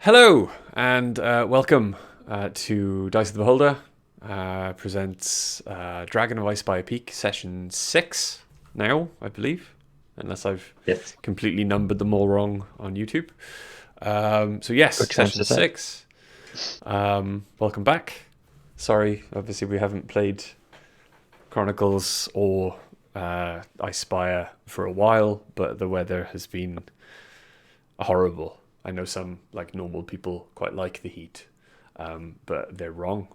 Hello and welcome to Dice of the Beholder presents Dragon of Icespire Peak Session 6 now, I believe, unless I've completely numbered them all wrong on YouTube. So yes, Session 6. Welcome back. Sorry, obviously we haven't played Chronicles or Icespire for a while, but the weather has been horrible. I know some normal people quite like the heat, but they're wrong.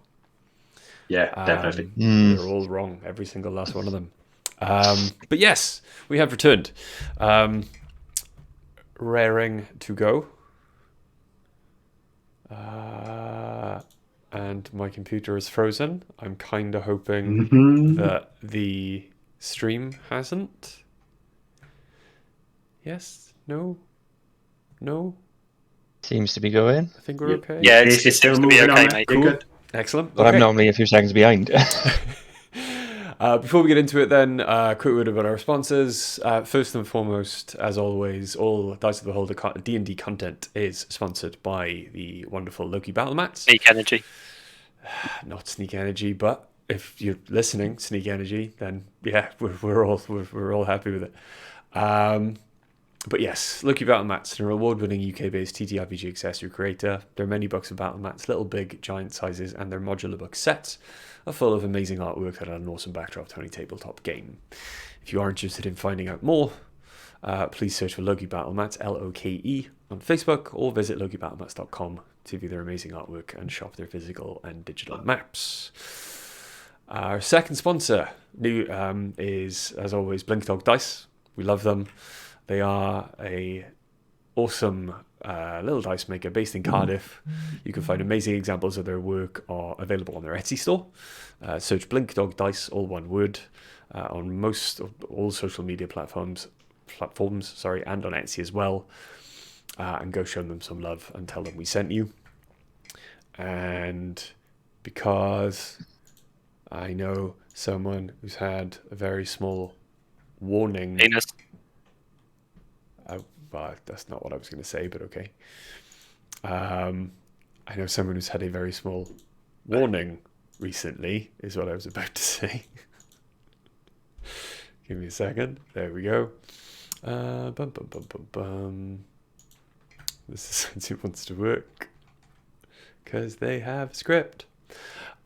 Yeah, definitely. They're all wrong, every single last one of them. But yes, we have returned. Raring to go. And my computer is frozen. I'm kind of hoping that the stream hasn't. Yes? No? Seems to be going. I think we're okay. Yeah, it's still moving on, mate. Cool. Good. Excellent. But Okay. I'm normally a few seconds behind. Before we get into it then, quick word about our sponsors. First and foremost, as always, all Dice of the Beholder D&D content is sponsored by the wonderful Loki Battle Mats. Sneak Energy. Not Sneak Energy, but if you're listening, Sneak Energy, then yeah, we're all happy with it. But yes, Loki Battle Mats, an award-winning UK-based TTRPG accessory creator. There are many books of battle mats, little, big, giant sizes, and their modular book sets are full of amazing artwork that are an awesome backdrop to any tabletop game. If you are interested in finding out more, please search for Loki Battle Mats, Loke, on Facebook, or visit lokibattlemats.com to view their amazing artwork and shop their physical and digital maps. Our second sponsor is, as always, Blink Dog Dice. We love them. They are a awesome little dice maker based in Cardiff. You can find amazing examples of their work are available on their Etsy store. Search Blink Dog Dice, all one word, on most of all social media platforms, and on Etsy as well. And go show them some love and tell them we sent you. And because I know someone who's had a very small warning. Penis. Well, that's not what I was going to say, but okay. I know someone who's had a very small warning recently, is what I was about to say. Give me a second. There we go. This is since it wants to work. Because they have a script.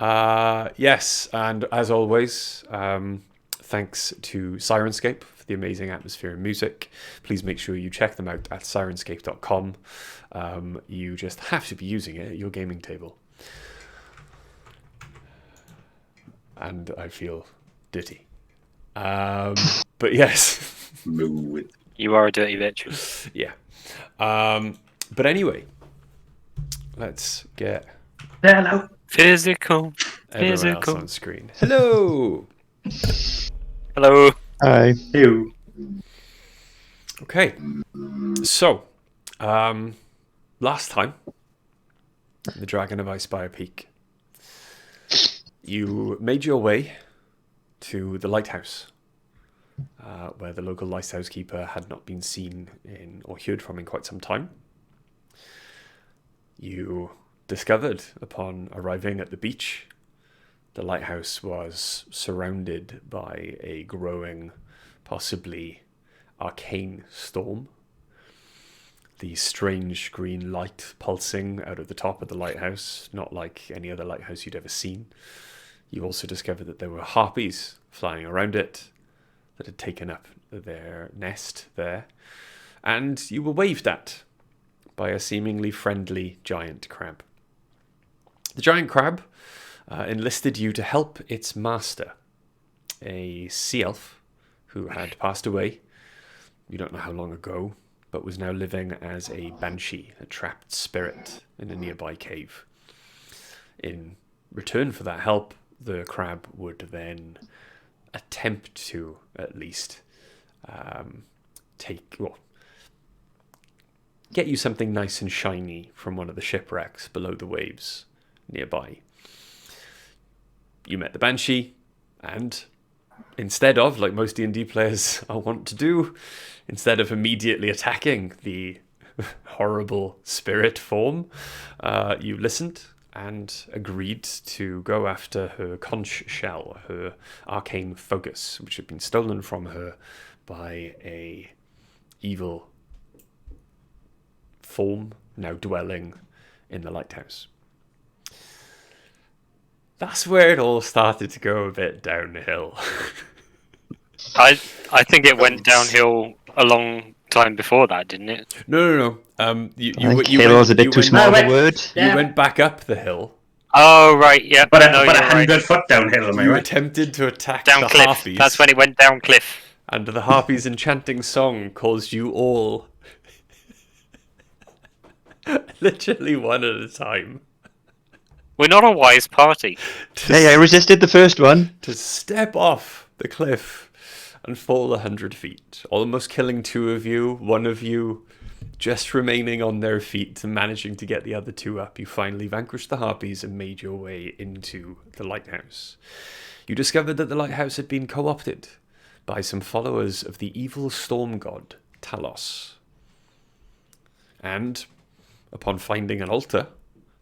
Yes, and as always, thanks to Sirenscape for the amazing atmosphere and music. Please make sure you check them out at sirenscape.com. You just have to be using it at your gaming table. And I feel dirty. But yes. You are a dirty bitch. Yeah. But anyway, let's get Hello. Physical. everyone else on screen. Hello. Hello. Hi. Ew. Okay, so last time, the Dragon of Icespire Peak, you made your way to the Lighthouse, where the local lighthouse keeper had not been seen in or heard from in quite some time. You discovered upon arriving at the beach, the lighthouse was surrounded by a growing, possibly arcane storm. The strange green light pulsing out of the top of the lighthouse, not like any other lighthouse you'd ever seen. You also discovered that there were harpies flying around it that had taken up their nest there. And you were waved at by a seemingly friendly giant crab. The giant crab enlisted you to help its master, a sea elf who had passed away, you don't know how long ago, but was now living as a banshee, a trapped spirit in a nearby cave. In return for that help, the crab would then attempt to, at least, get you something nice and shiny from one of the shipwrecks below the waves nearby. You met the banshee, and instead of, like most D&D players are wont to do, instead of immediately attacking the horrible spirit form, you listened and agreed to go after her conch shell, her arcane focus, which had been stolen from her by a evil form now dwelling in the lighthouse. That's where it all started to go a bit downhill. I think it went downhill a long time before that, didn't it? No. You I think you hill went, was a bit you too went- small of wait. a word. You went back up the hill. Oh right, yeah. But no, about you're 100 right. foot downhill, am I You right? attempted to attack Down the cliff. harpies. That's when it went down cliff. And the harpies' enchanting song caused you all, literally one at a time, We're not a wise party. Hey, I resisted the first one. to step off the cliff and fall 100 feet, almost killing two of you, one of you just remaining on their feet and managing to get the other two up. You finally vanquished the harpies and made your way into the lighthouse. You discovered that the lighthouse had been co-opted by some followers of the evil storm god, Talos. And upon finding an altar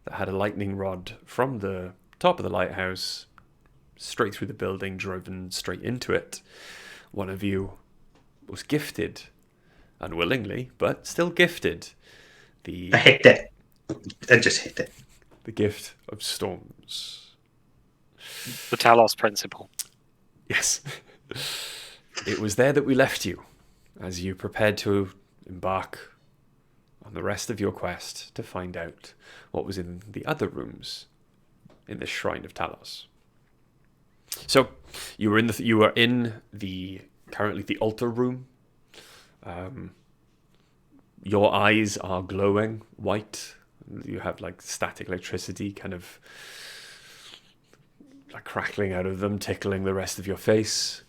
that had a lightning rod from the top of the lighthouse straight through the building, driven straight into it, one of you was gifted, unwillingly, but still gifted, I hit it. I just hit it. the gift of storms. The Talos principle. Yes. It was there that we left you, as you prepared to embark on the rest of your quest to find out what was in the other rooms in this shrine of Talos. So, you were in the currently the altar room. Your eyes are glowing white. You have like static electricity kind of like crackling out of them, tickling the rest of your face.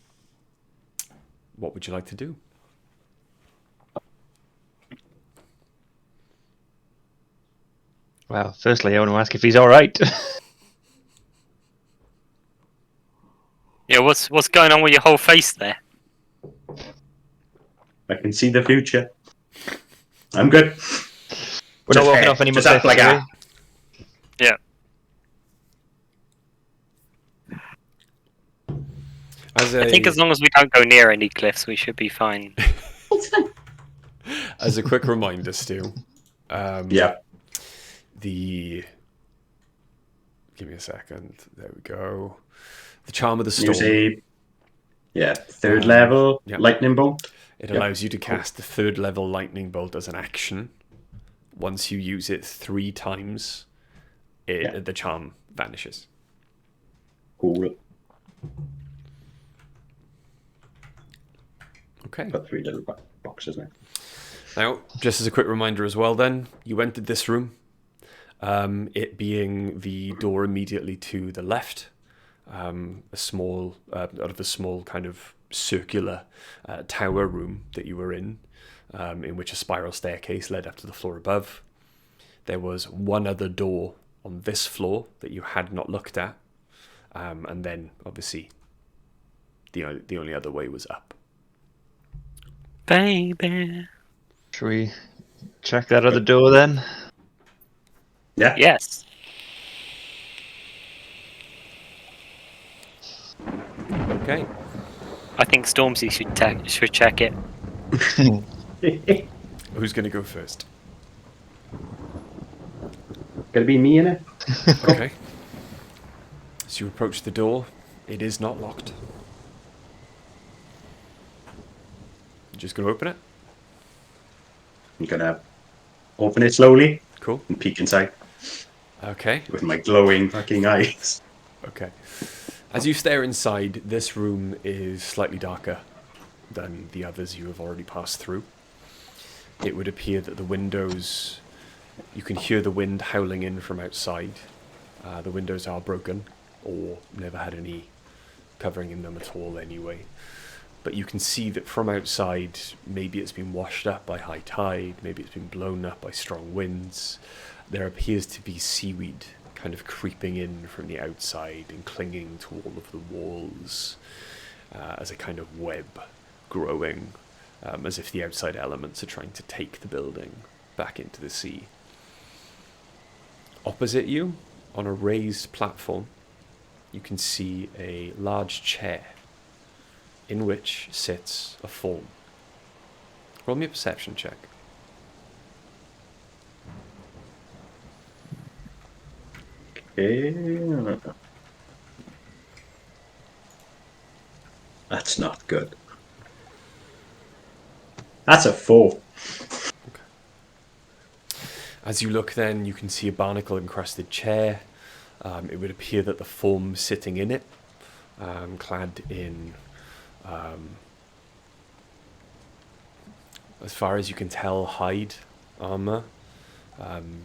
What would you like to do? Well, firstly, I want to ask if he's all right. Yeah, what's going on with your whole face there? I can see the future. I'm good. We're not walking off any more just act cliffs, like are we? Yeah. I think as long as we don't go near any cliffs, we should be fine. As a quick reminder, Stu. Yeah. Give me a second. There we go. The Charm of the Storm. Use third level yeah. lightning bolt. It allows you to cast the third level lightning bolt as an action. Once you use it 3 times, the charm vanishes. Cool. Okay. Got 3 little boxes now. Now, just as a quick reminder as well then, you entered this room, it being the door immediately to the left, out of a small kind of circular tower room that you were in which a spiral staircase led up to the floor above. There was one other door on this floor that you had not looked at, and then obviously the only other way was up. Baby. Should we check that other door then? Yeah. Yes. Okay. I think Stormzy should check it. Who's going to go first? Gonna be me in it. Okay. As you approach the door, it is not locked. You're just going to open it? I'm gonna open it slowly Cool. and peek inside Okay. with my glowing fucking eyes. Okay. As you stare inside, this room is slightly darker than the others you have already passed through. It would appear that the windows, you can hear the wind howling in from outside. The windows are broken, or never had any covering in them at all anyway. But you can see that from outside, maybe it's been washed up by high tide, maybe it's been blown up by strong winds. There appears to be seaweed kind of creeping in from the outside and clinging to all of the walls as a kind of web growing, as if the outside elements are trying to take the building. back into the sea. Opposite you, on a raised platform, you can see a large chair in which sits a form. Roll me a perception check. Okay. That's not good. That's a 4. As you look then, you can see a barnacle-encrusted chair. It would appear that the form sitting in it, clad in, as far as you can tell, hide armor.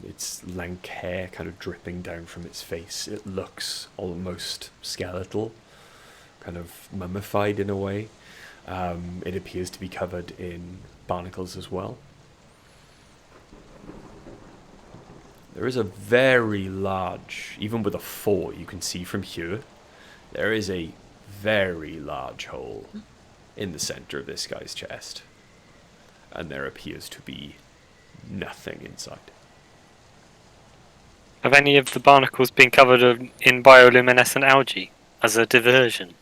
Its lank hair kind of dripping down from its face. It looks almost skeletal, kind of mummified in a way. It appears to be covered in barnacles as well. There is a very large, even with a 4, you can see from here, there is a very large hole in the center of this guy's chest. And there appears to be nothing inside. Have any of the barnacles been covered in bioluminescent algae as a diversion?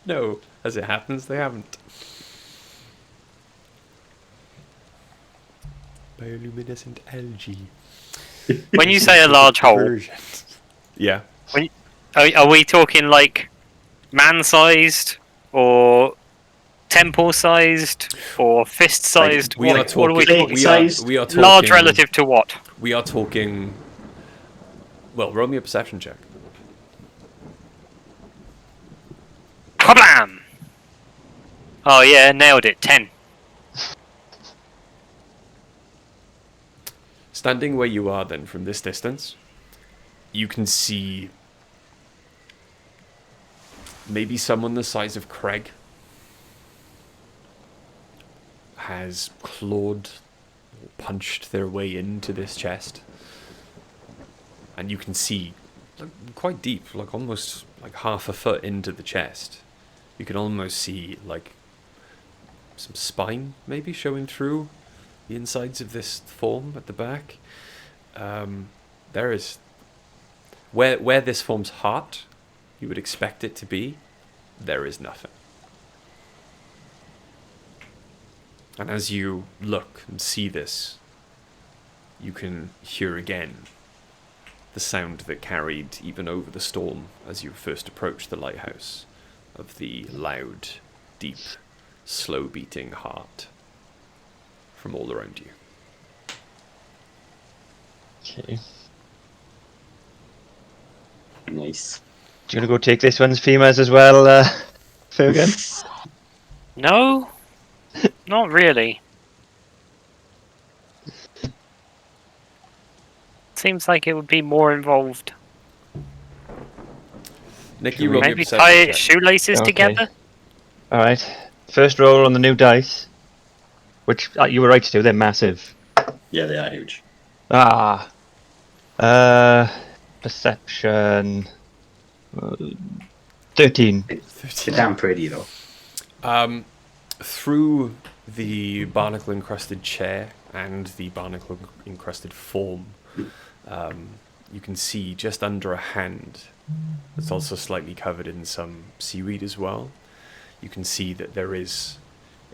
No, as it happens, they haven't. Bioluminescent algae. When you say a large hole, Yeah. are we talking like man-sized or temple-sized or fist-sized? We are What are talking. we talking? We are talking. Large relative to what? We are talking. Well, roll me a perception check. Kablam! Oh yeah, nailed it. 10. Standing where you are, then, from this distance, you can see maybe someone the size of Craig has clawed or punched their way into this chest. And you can see quite deep, like almost like half a foot into the chest. You can almost see like some spine maybe showing through the insides of this form at the back. There is where this form's heart you would expect it to be, there is nothing. And as you look and see this, you can hear again the sound that carried even over the storm as you first approached the lighthouse, of the loud, deep, slow-beating heart from all around you. Okay. Nice. Do you want to go take this one's femurs as well, Fergus? No, not really. Seems like it would be more involved. Nicky, roll me a Maybe perception tie check. shoelaces Okay. together. Alright. First roll on the new dice. Which, you were right to do, they're massive. Yeah, they are huge. Ah. Perception. 13. They're damn pretty, though. Through the barnacle-encrusted chair and the barnacle-encrusted form, you can see just under a hand, it's also slightly covered in some seaweed as well. You can see that there is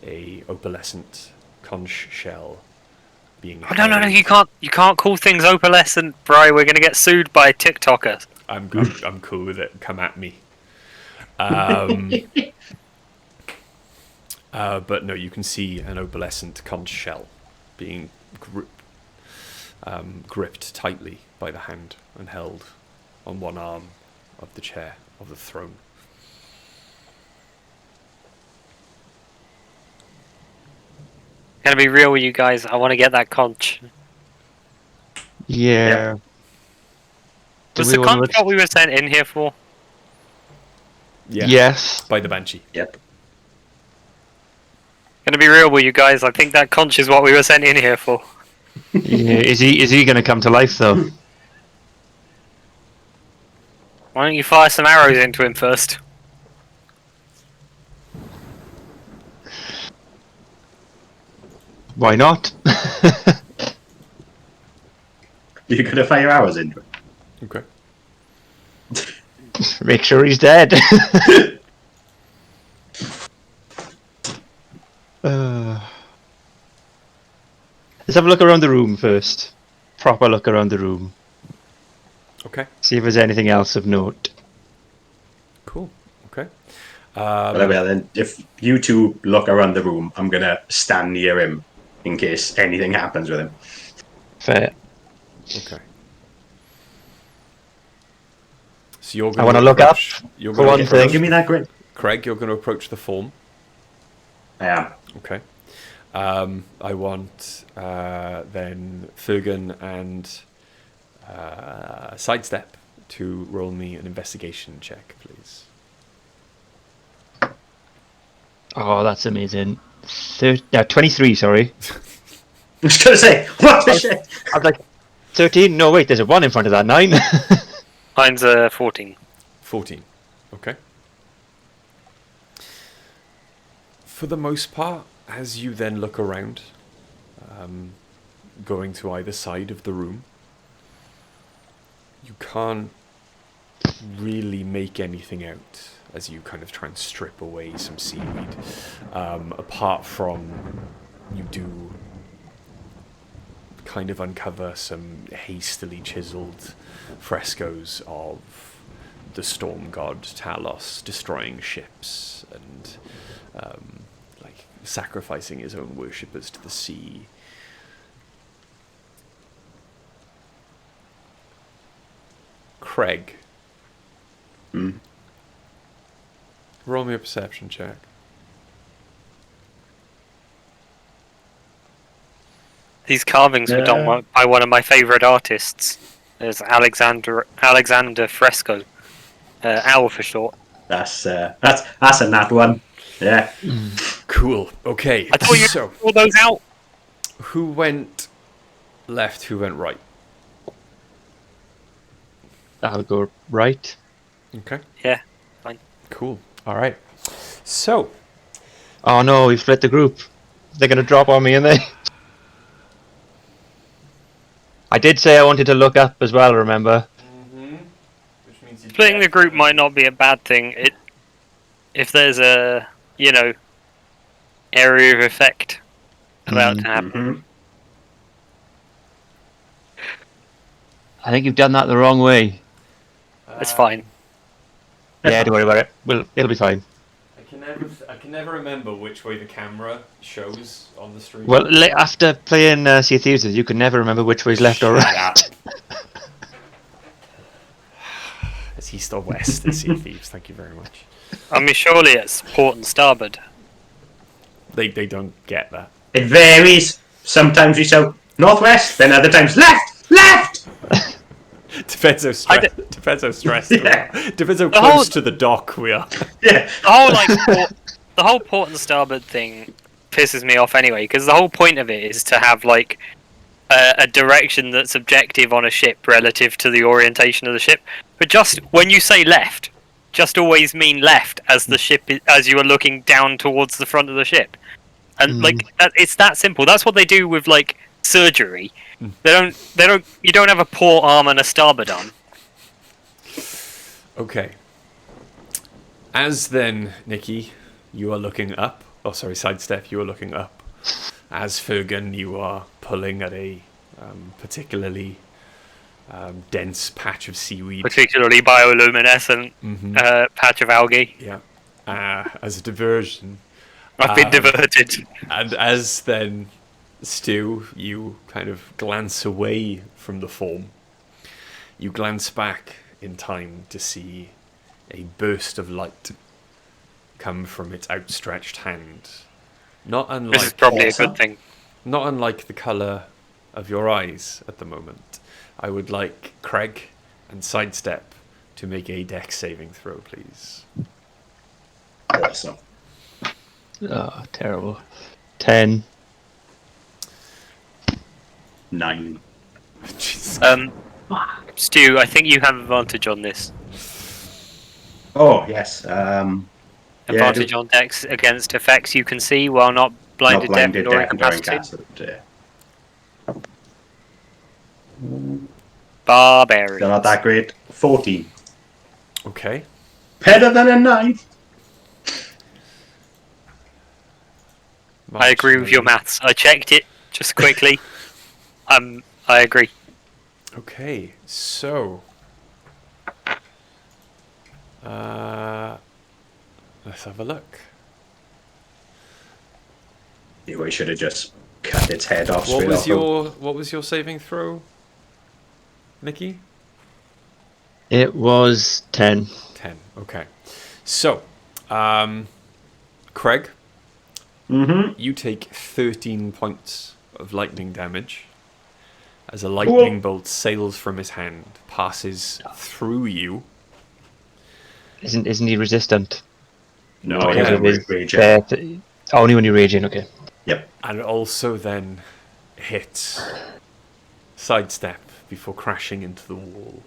a opalescent conch shell being Oh, no, held. you can't call things opalescent, bro. We're gonna get sued by TikTokers. I'm cool with it. Come at me. But no, you can see an opalescent conch shell being gripped tightly by the hand and held on one arm of the chair of the throne. Gonna be real with you guys. I want to get that conch. Yeah. Do Was we the wanna conch what we were sent in here for? Yeah. Yes. By the banshee. Yep. Gonna be real with you guys. I think that conch is what we were sent in here for. Yeah. Is he going to come to life though? Why don't you fire some arrows into him first? Why not? You're gonna fire arrows into it. Okay. Make sure he's dead. Let's have a look around the room first. Proper look around the room. Okay. See if there's anything else of note. Cool. Okay. Well, then, if you two look around the room, I'm gonna stand near him in case anything happens with him. Fair. Okay. So you're I going want to look up You're for gonna one approach- thing. Give me that grid. Craig, you're going to approach the form. I am. Okay. I want then Fergan and Sidestep to roll me an investigation check, please. Oh, that's amazing. 23, sorry. I was gonna say, what the shit? I was like, 13? No, wait, there's a 1 in front of that. 9? Mine's 14. 14. Okay. For the most part, as you then look around, going to either side of the room, you can't really make anything out as you kind of try and strip away some seaweed. Apart from you do kind of uncover some hastily chiseled frescoes of the storm god Talos destroying ships and like sacrificing his own worshippers to the sea. Craig, roll me a perception check. These carvings were done by one of my favourite artists. There's Alexander Fresco, Owl for short. That's a nat one. Yeah. Cool. Okay. I thought you So, all those out. who went left? Who went right? I'll go right. Okay. Yeah, fine. Cool. All right. So, Oh no, we've split the group. They're going to drop on me, aren't they? I did say I wanted to look up as well, remember? which means Splitting the group might not be a bad thing. If there's a area of effect about to happen. Mhm. I think you've done that the wrong way. It's fine. Yeah, don't worry about it. It'll be fine. I can never remember which way the camera shows on the stream. Well, after playing Sea of Thieves, you can never remember which way's left or right. It's east or west in Sea of Thieves. Thank you very much. I mean, surely it's port and starboard. They don't get that. It varies. Sometimes we shout northwest, then other times left, left. Depends how stressed we Yeah. are. Depends how The close whole- to the dock we are. Yeah. The whole port and starboard thing pisses me off anyway, because the whole point of it is to have like a direction that's objective on a ship relative to the orientation of the ship. But just when you say left, just always mean left as the ship as you are looking down towards the front of the ship, and it's that simple. That's what they do with like surgery. You don't have a port arm and a starboard arm. Okay. As then, Nikki, you are looking up. Oh, sorry, Sidestep, you are looking up. As Fergan, you are pulling at a particularly dense patch of seaweed. Particularly bioluminescent patch of algae. Yeah. As a diversion. I've been diverted. And as then, Stu, you kind of glance away from the form. You glance back in time to see a burst of light come from its outstretched hand. Not unlike This is probably a good thing. Not unlike the colour of your eyes at the moment. I would like Craig and Sidestep to make a dex saving throw, please. Awesome. Oh, terrible. 10. 9. Stu, I think you have advantage on this. Oh yes. Advantage on dex against effects you can see while not Not blinded, blinded, deafened, or deafened, or incapacitated. incapacitated. Barbarians. They're not that great. 14. Okay. Better than a 9. I agree with your maths. I checked it just quickly. I agree. Okay, so let's have a look. We should have just cut its head off. What straight off. what was your saving throw, Nikki? It was 10. 10. Okay. So, Craig, you take 13 points of lightning damage as a lightning bolt sails from his hand, passes through you. Isn't he resistant? No, Because yeah, of his raging. only when you're raging, okay. Yep. And also then hits sidestep before crashing into the wall.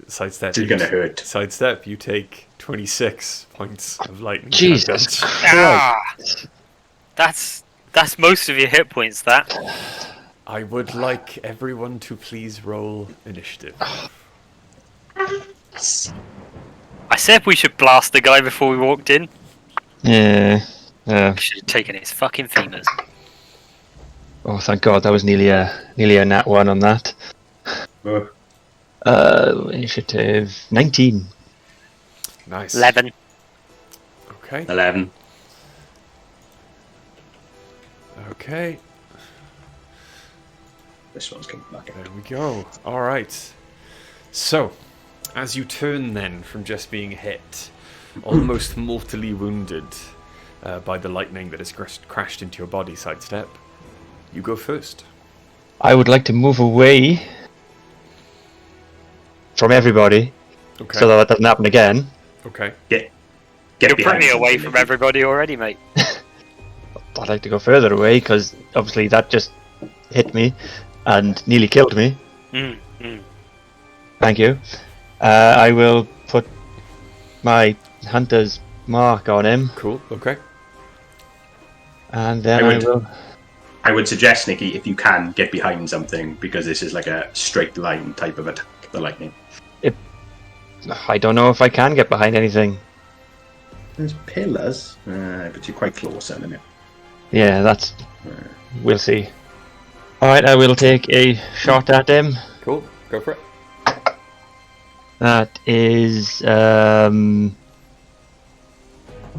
Sidestep. It's gonna hurt. Sidestep, you take 26 points of lightning Jesus damage. Christ. That's most of your hit points. That. I would like everyone to please roll initiative. I said we should blast the guy before we walked in. Yeah. We should have taken his fucking femurs. Oh, thank God, that was nearly a nat 1 on that. Initiative 19. Nice. 11. Okay. 11. Okay. This one's coming back. There we go. All right. So, as you turn then from just being hit, almost mortally wounded by the lightning that has crashed into your body, Sidestep, you go first. I would like to move away from everybody Okay. so that doesn't happen again. Okay. Get You're behind pretty away something, from Nikki. everybody already, mate. I'd like to go further away because obviously that just hit me and nearly killed me. Thank you. I will put my hunter's mark on him, Cool. Okay. and then I I would- will. I would suggest, Nikki, if you can, get behind something, because this is like a straight line type of attack, the lightning. I don't know if I can get behind anything. There's pillars, but you're quite close, isn't it? Yeah, that's. We'll see. Alright, I will take a shot at him. Cool. Go for it. That is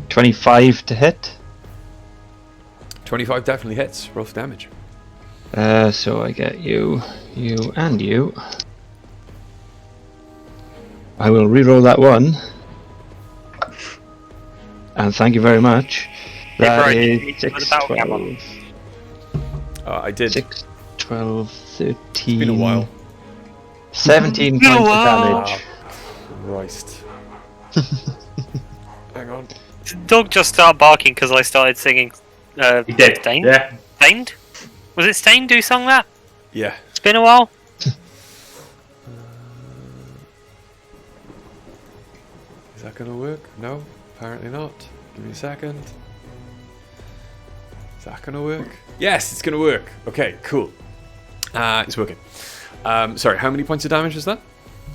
25 to hit. 25 definitely hits. Roll for damage. So I get you, and you. I will re-roll that one. And thank you very much. That Brian, is you need to 6, put the battle cam 12, I did. 6, 12, 13. It's been a while. 17 been a points of while. damage. Christ. Hang on. Did the dog just start barking because I started singing He did. Stained? Yeah. Stained? Was it Stained who sung that? Yeah. It's been a while. Is that going to work? No, apparently not. Give me a second. Is that going to work? Yes, it's going to work. Okay, cool. It's working. Sorry, how many points of damage was that?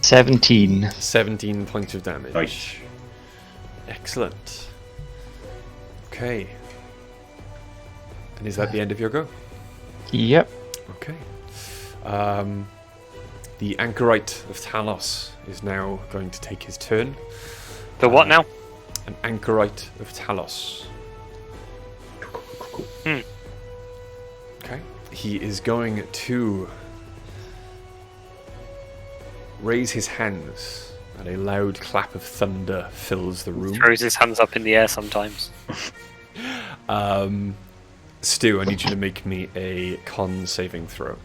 17. 17 points of damage. Nice. Excellent. Okay. And is that the end of your go? Yep. Okay. The Anchorite of Talos is now going to take his turn. The what now? An Anchorite of Talos. Okay. He is going to raise his hands, and a loud clap of thunder fills the room. Throws his hands up in the air sometimes. Stu, I need you to make me a con saving throw.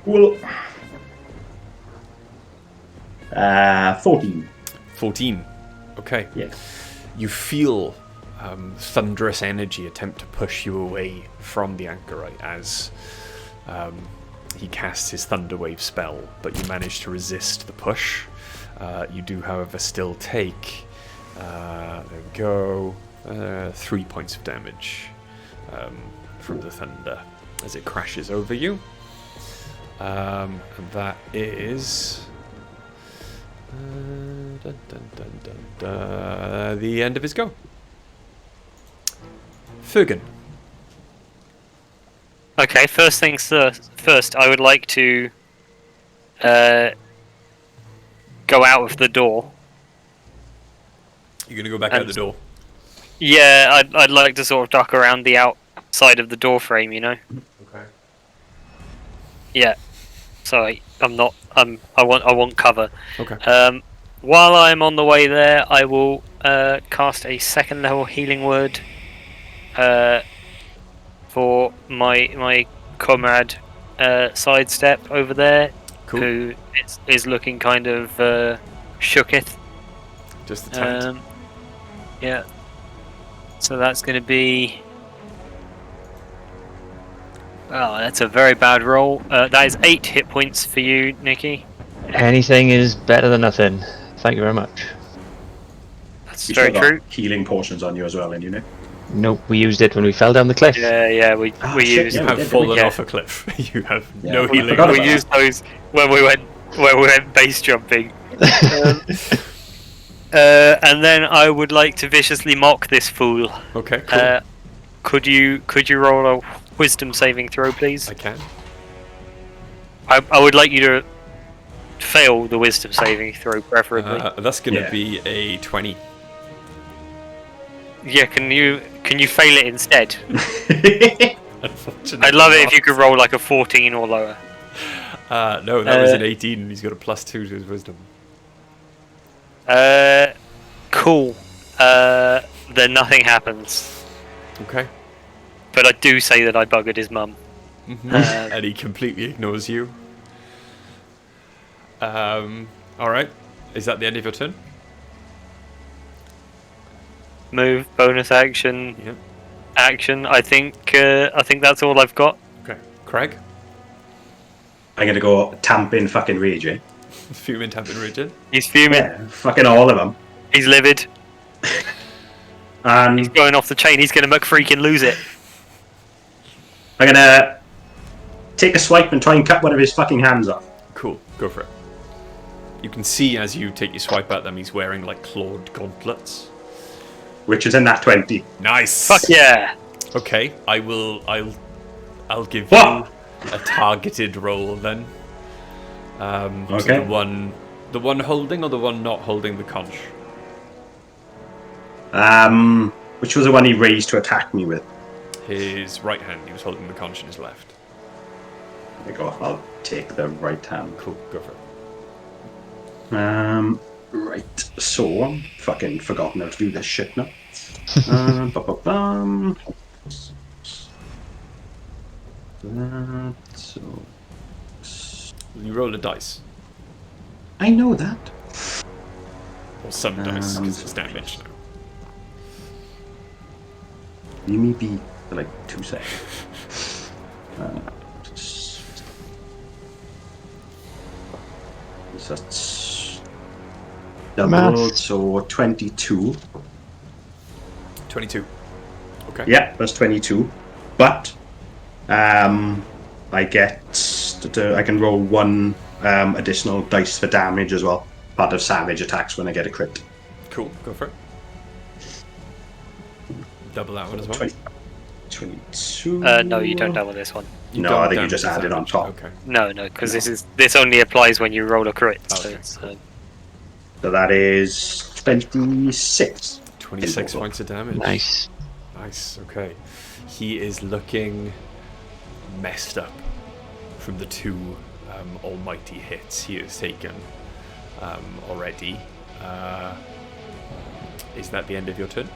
Cool. 14. 14. Okay. Yeah. You feel thunderous energy attempt to push you away from the Anchorite as he casts his Thunderwave spell, but you manage to resist the push. You do, however, still take, there we go, 3 points of damage from the thunder as it crashes over you. And that is the end of his go. Fergan. Okay, first things first, I would like to go out of the door. You're going to go back out the door? Yeah, I'd like to sort of duck around the outside of the door frame, you know? Okay. Yeah. Sorry, I want cover. Okay. While I'm on the way there, I will cast a second level healing word for my comrade Sidestep over there, Cool. who is looking kind of shooketh. Just the tent. Yeah. So that's going to be. Oh, that's a very bad roll. That is 8 hit points for you, Nikki. Anything is better than nothing. Thank you very much. That's You very still got true. healing potions on you as well, and you know. Nope, we used it when we fell down the cliff. Yeah, we shit, used. You yeah, have we did, fallen yeah. off a cliff. You have Yeah, no well, I healing. forgot about We used those when we went base jumping. And then I would like to viciously mock this fool. Okay, cool. Could you roll a wisdom saving throw, please? I can. I would like you to fail the wisdom saving throw, preferably. That's going to Yeah. be a 20. Yeah, can you fail it instead? Unfortunately I'd love it if not. you could roll like a 14 or lower. No, that was an 18, and he's got a +2 to his wisdom. Cool. Then nothing happens. Okay. But I do say that I buggered his mum. And he completely ignores you. Alright. Is that the end of your turn? Move, bonus action, Yeah. action. I think that's all I've got. Okay. Craig? I'm gonna go tamping fucking raging. Fuming Tampin Region. He's fuming. Yeah, fucking all of them. He's livid. He's And going off the chain. He's going to freaking lose it. I'm gonna take a swipe and try and cut one of his fucking hands off. Cool. Go for it. You can see as you take your swipe at them, he's wearing like clawed gauntlets. Which is in that 20. Nice. Fuck yeah. Okay. I'll give What? you a targeted roll then. So Okay. the one holding or the one not holding the conch? Which was the one he raised to attack me with. His right hand. He was holding the conch in his left. There we go. I'll take the right hand. Cool. Go for it. Right. So, fucking forgotten how to do this shit now. Ba-ba-bum. So, You roll a dice. I know that. Or some dice, because it's damage now. Leave me be for like 2 seconds. So that's double, Math. so 22. 22. Okay. Yeah, that's 22. But I get I can roll 1 additional dice for damage as well. Part of savage attacks when I get a crit. Cool. Go for it. Double that one as well. 22. No, you don't double this one. You No, don't I think you damage just add it on damage. top. Okay. No, because this only applies when you roll a crit. Okay. So So that is 26. 26 points of damage. Nice. Nice. Okay. He is looking messed up from the 2 almighty hits he has taken already. Is that the end of your turn?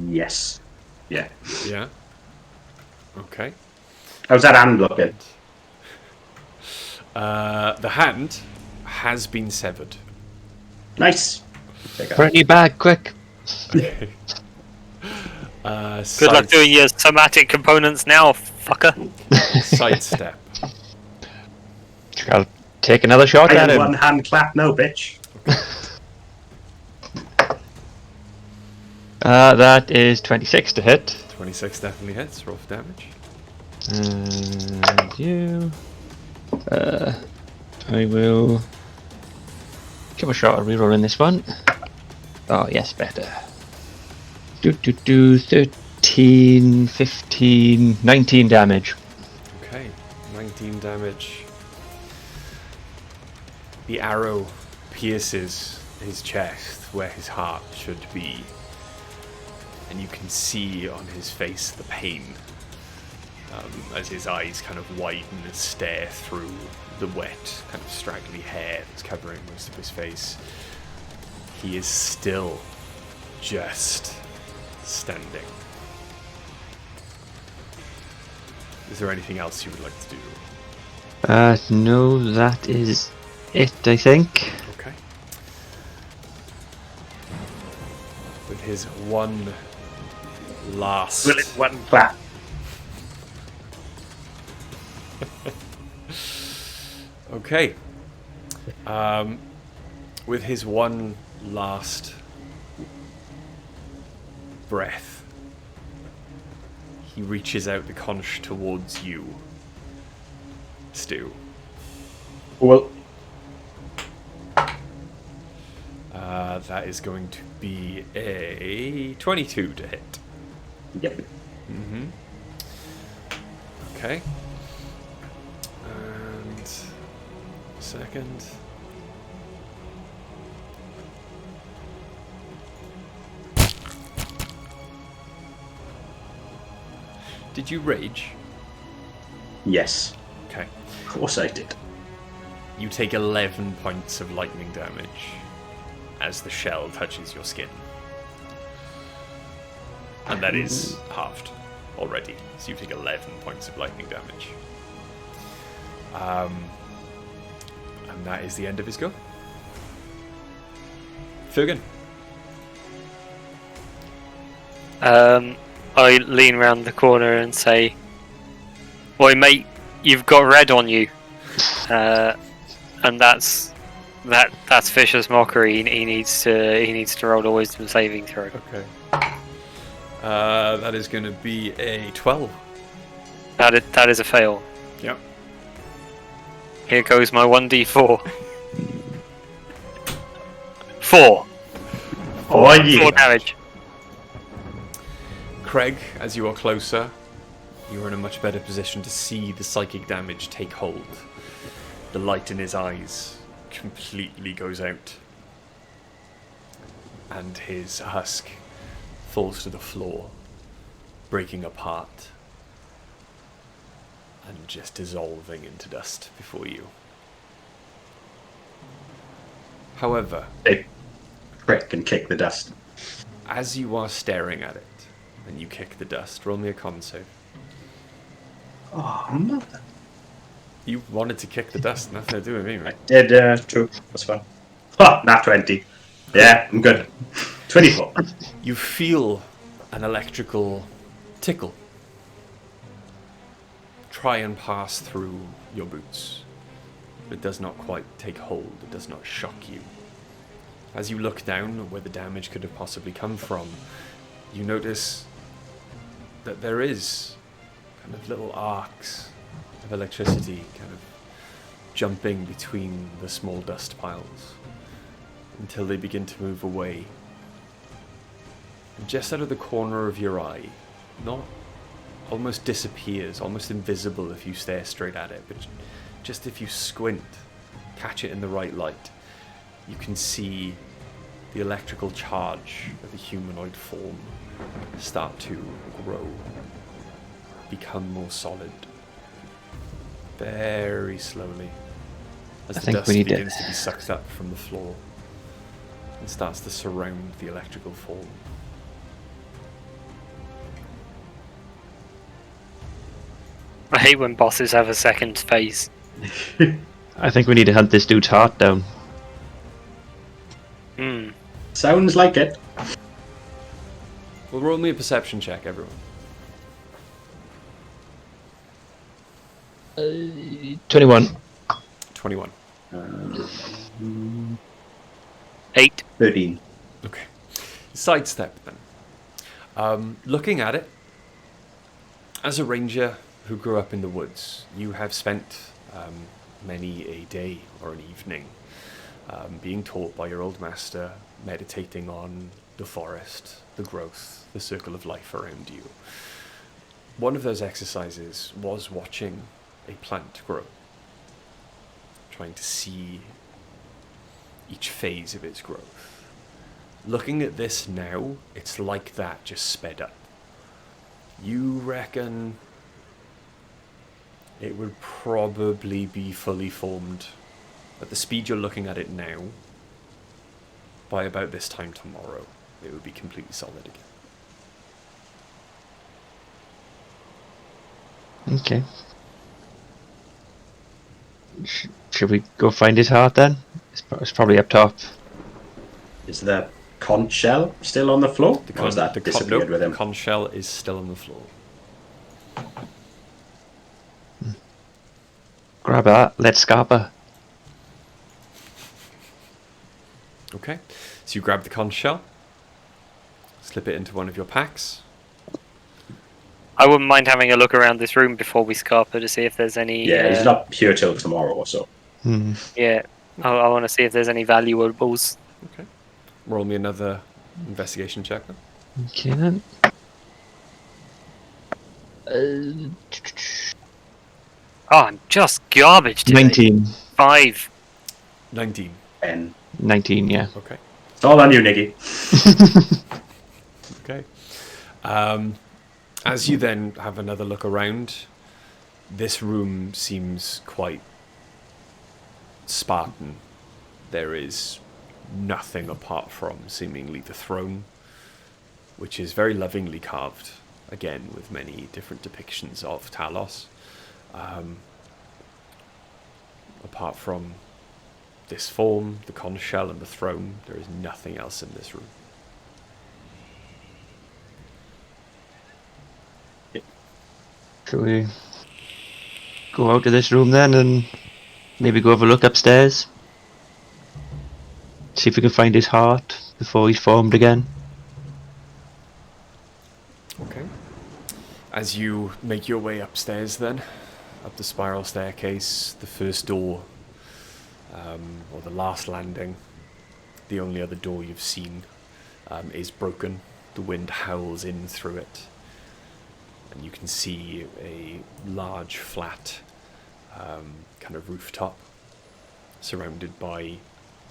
Yes. Yeah. Yeah. Okay. How's that hand looking? The hand has been severed. Nice. Bring you back, quick. Okay. good luck doing your somatic components now, fucker. Sidestep. I'll take another shot I at am him. one hand clap now, bitch. That is 26 to hit. 26 definitely hits. Roll for damage. And you. I will give a shot at rerolling this one. Oh, yes, better. 13, 15, 19 damage. Okay, 19 damage. The arrow pierces his chest where his heart should be. And you can see on his face the pain as his eyes kind of widen and stare through the wet, kind of straggly hair that's covering most of his face. He is still just standing. Is there anything else you would like to do? No, that is it, I think. Okay. With his one last... Will it one clap? Okay. With his one last breath, he reaches out the conch towards you, Stu. Well, That is going to be a 22 to hit. yep. Okay. And second. Did you rage? Yes. Okay. Of course I did. You take 11 points of lightning damage as the shell touches your skin. And that is halved already. So you take 11 points of lightning damage. And that is the end of his go. Fergan. I lean round the corner and say, "Oi, mate, you've got red on you," and that's vicious mockery. He needs to roll a wisdom saving throw. Okay. That is going to be a 12. That is a fail. Yep. Here goes my 1d4. 4. Oh, yeah. 4 damage. Craig, as you are closer, you are in a much better position to see the psychic damage take hold. The light in his eyes completely goes out, and his husk falls to the floor, breaking apart and just dissolving into dust before you. However, They prick and kick the dust. as you are staring at it and you kick the dust, roll me a con save. Oh, mother. You wanted to kick the dust, nothing to do with me, I right? did, true. That's fine. Ha! Nat 20. Yeah, I'm good. 24. You feel an electrical tickle try and pass through your boots. But it does not quite take hold, it does not shock you. As you look down where the damage could have possibly come from, you notice that there is kind of little arcs of electricity kind of jumping between the small dust piles until they begin to move away. And just out of the corner of your eye, not almost disappears, almost invisible if you stare straight at it, but just if you squint, catch it in the right light, you can see the electrical charge of the humanoid form start to grow, become more solid, very slowly, as I the think dust we need begins to be sucked up from the floor and starts to surround the electrical form. I hate when bosses have a second phase. I think we need to hunt this dude's heart down. Sounds like it. Well, roll me a perception check, everyone. 21. 21. 8. 13. Okay. Sidestep then. Looking at it, as a ranger who grew up in the woods, you have spent many a day or an evening being taught by your old master, meditating on the forest, the growth, the circle of life around you. One of those exercises was watching a plant grow, trying to see each phase of its growth. Looking at this now, it's like that, just sped up. You reckon it would probably be fully formed at the speed you're looking at it now by about this time tomorrow. It would be completely solid again. Okay. Should we go find his heart then? It's probably up top. Is the conch shell still on the floor? Or has that disappeared with him? The conch shell is still on the floor. Grab that. Let's scarper. Okay, so you grab the conch shell, slip it into one of your packs. I wouldn't mind having a look around this room before we scarper to see if there's any. Yeah, he's not here till tomorrow or so. Yeah, I want to see if there's any valuables. Okay, roll me another investigation check then. Okay then. Oh, I'm just garbage today. 19. 5. 19. And 19, yeah. Okay. it's all on you, Nicky. Okay. As you then have another look around, this room seems quite Spartan. There is nothing apart from seemingly the throne, which is very lovingly carved, again with many different depictions of Talos. Apart from this form, the conch shell, and the throne, there is nothing else in this room. Shall we go out to this room then and maybe go have a look upstairs? See if we can find his heart before he's formed again. Okay. As you make your way upstairs then, up the spiral staircase, the first door, or the last landing, the only other door you've seen, is broken. The wind howls in through it. And you can see a large, flat, kind of rooftop, surrounded by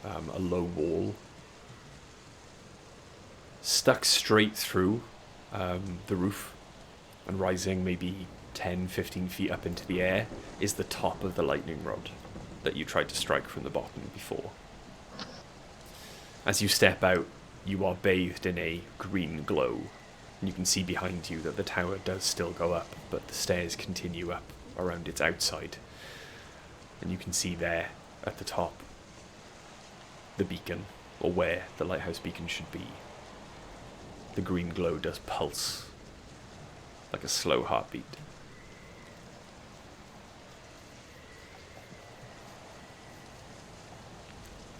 a low wall. Stuck straight through the roof, and rising maybe 10, 15 feet up into the air, is the top of the lightning rod that you tried to strike from the bottom before. As you step out, you are bathed in a green glow. And you can see behind you that the tower does still go up, but the stairs continue up around its outside. And you can see there, at the top, the beacon, or where the lighthouse beacon should be. The green glow does pulse, like a slow heartbeat.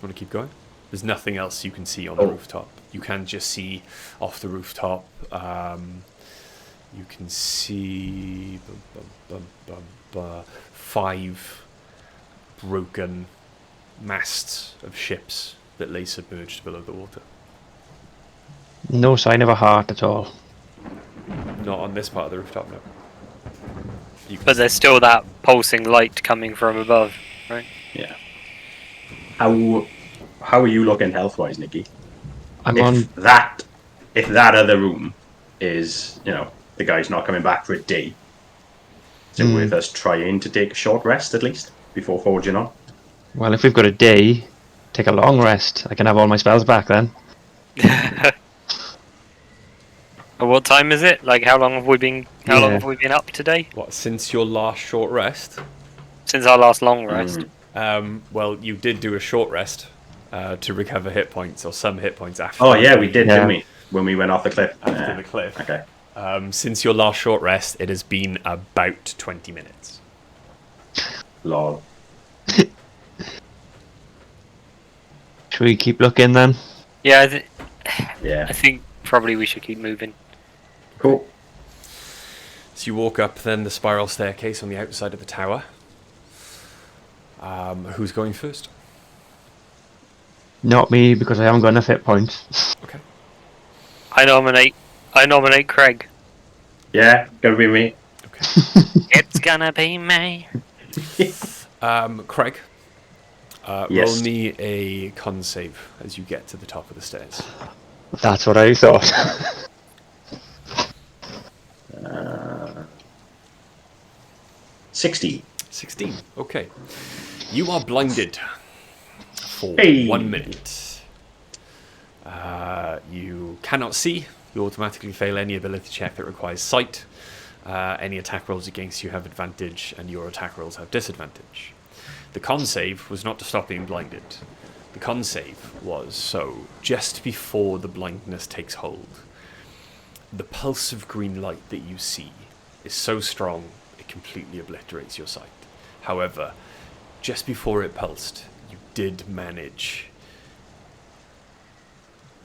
Want to keep going? There's nothing else you can see on the rooftop. You can just see off the rooftop. You can see 5 broken masts of ships that lay submerged below the water. No sign of a heart at all. Not on this part of the rooftop, no. But there's still that pulsing light coming from above, right? Yeah. How are you looking health-wise, Nicky? If that other room is, the guy's not coming back for a day, is it worth us trying to take a short rest at least before forging on? Well, if we've got a day, take a long rest. I can have all my spells back then. What time is it? Like, how long have we been up today? What, since your last short rest? Since our last long rest. Well, you did do a short rest to recover hit points, or some hit points after. Oh yeah, we did, didn't we? When we went off the cliff. After the cliff. Okay. Since your last short rest, it has been about 20 minutes. Lol. Should we keep looking then? Yeah, Yeah. I think probably we should keep moving. Cool. So you walk up then the spiral staircase on the outside of the tower. Who's going first? Not me, because I haven't got enough hit points. Okay. I nominate Craig. Yeah, gonna be me. Okay. It's gonna be me. Craig, Yes. roll me a con save as you get to the top of the stairs. That's what I thought. 60. 16. Okay. You are blinded for Hey. 1 minute. You cannot see. You automatically fail any ability check that requires sight. Any attack rolls against you have advantage, and your attack rolls have disadvantage. The con save was not to stop being blinded. The con save was so just before the blindness takes hold, the pulse of green light that you see is so strong it completely obliterates your sight. However, just before it pulsed, you did manage,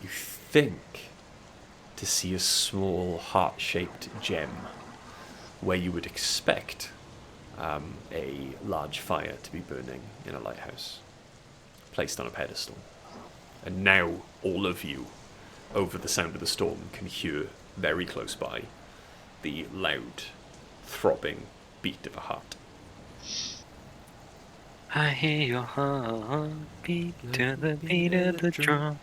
you think, to see a small heart-shaped gem where you would expect a large fire to be burning in a lighthouse, placed on a pedestal. And now all of you, over the sound of the storm, can hear very close by the loud, throbbing beat of a heart. I hear your heart beat to the beat of the drum.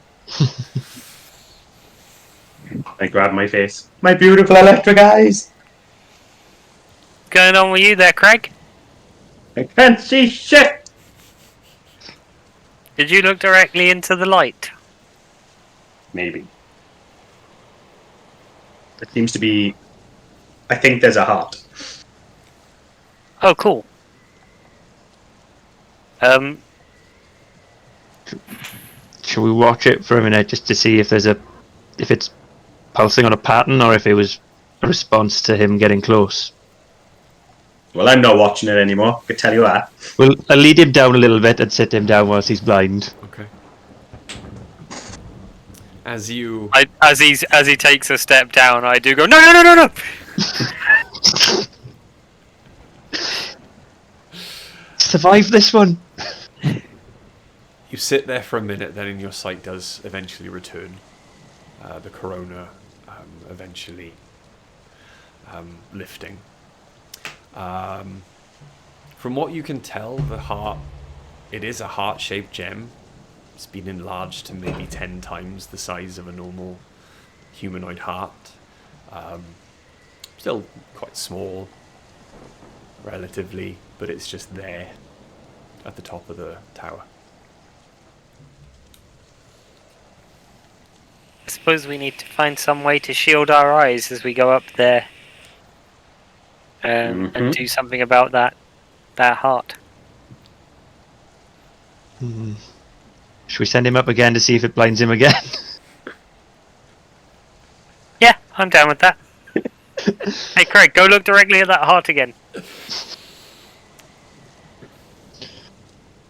I grab my face. My beautiful electric eyes. What's going on with you there, Craig? I can't see shit. Did you look directly into the light? Maybe. It seems to be... I think there's a heart. Oh, cool. Should we watch it for a minute just to see if it's pulsing on a pattern or if it was a response to him getting close? Well, I'm not watching it anymore. I can tell you that. Well, I'll lead him down a little bit and sit him down whilst he's blind. Okay. As he takes a step down, I do go, no! Survive this one! You sit there for a minute, then your sight does eventually return. The corona eventually lifting. From what you can tell, the heart, it is a heart-shaped gem. It's been enlarged to maybe 10 times the size of a normal humanoid heart. Still quite small, relatively, but it's just there at the top of the tower. I suppose we need to find some way to shield our eyes as we go up there. And do something about that heart. Should we send him up again to see if it blinds him again? Yeah, I'm down with that. Hey Craig, go look directly at that heart again.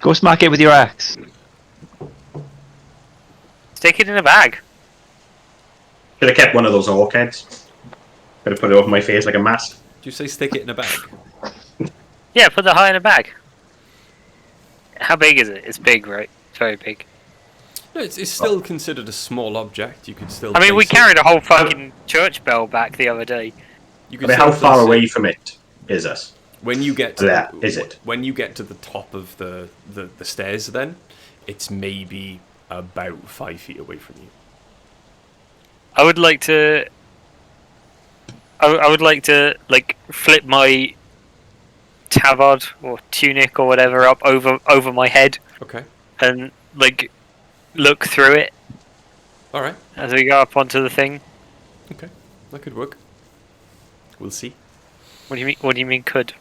Go smack it with your axe. Stick it in a bag. Could have kept one of those orc heads. Could have put it over my face like a mask. Do you say stick it in a bag? Yeah, put the heart in a bag. How big is it? It's big, right? It's very big. No, it's still considered a small object. You could still. I mean, we place it. carried a whole fucking church bell back the other day. You I could mean, how still far place away it. from it is it? When you get to There, is it? When you get to the top of the stairs, then it's maybe about 5 feet away from you. I would like to like flip my tabard or tunic or whatever up over my head Okay. and like look through it All right. as we go up onto the thing. Okay. That could work. We'll see. What do you mean? What do you mean could?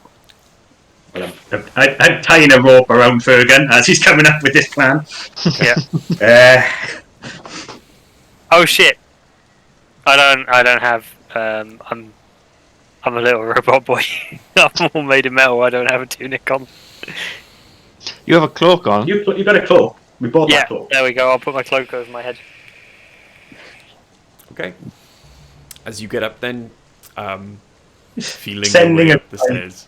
Well, I'm tying a rope around Fergan as he's coming up with this plan. Yeah. Oh shit! I don't have. I'm a little robot boy. I'm all made of metal. I don't have a tunic on. You have a cloak on? You got a cloak. We bought Yeah, that cloak. there we go. I'll put my cloak over my head. Okay. As you get up, then feeling your Sending way a up the stairs,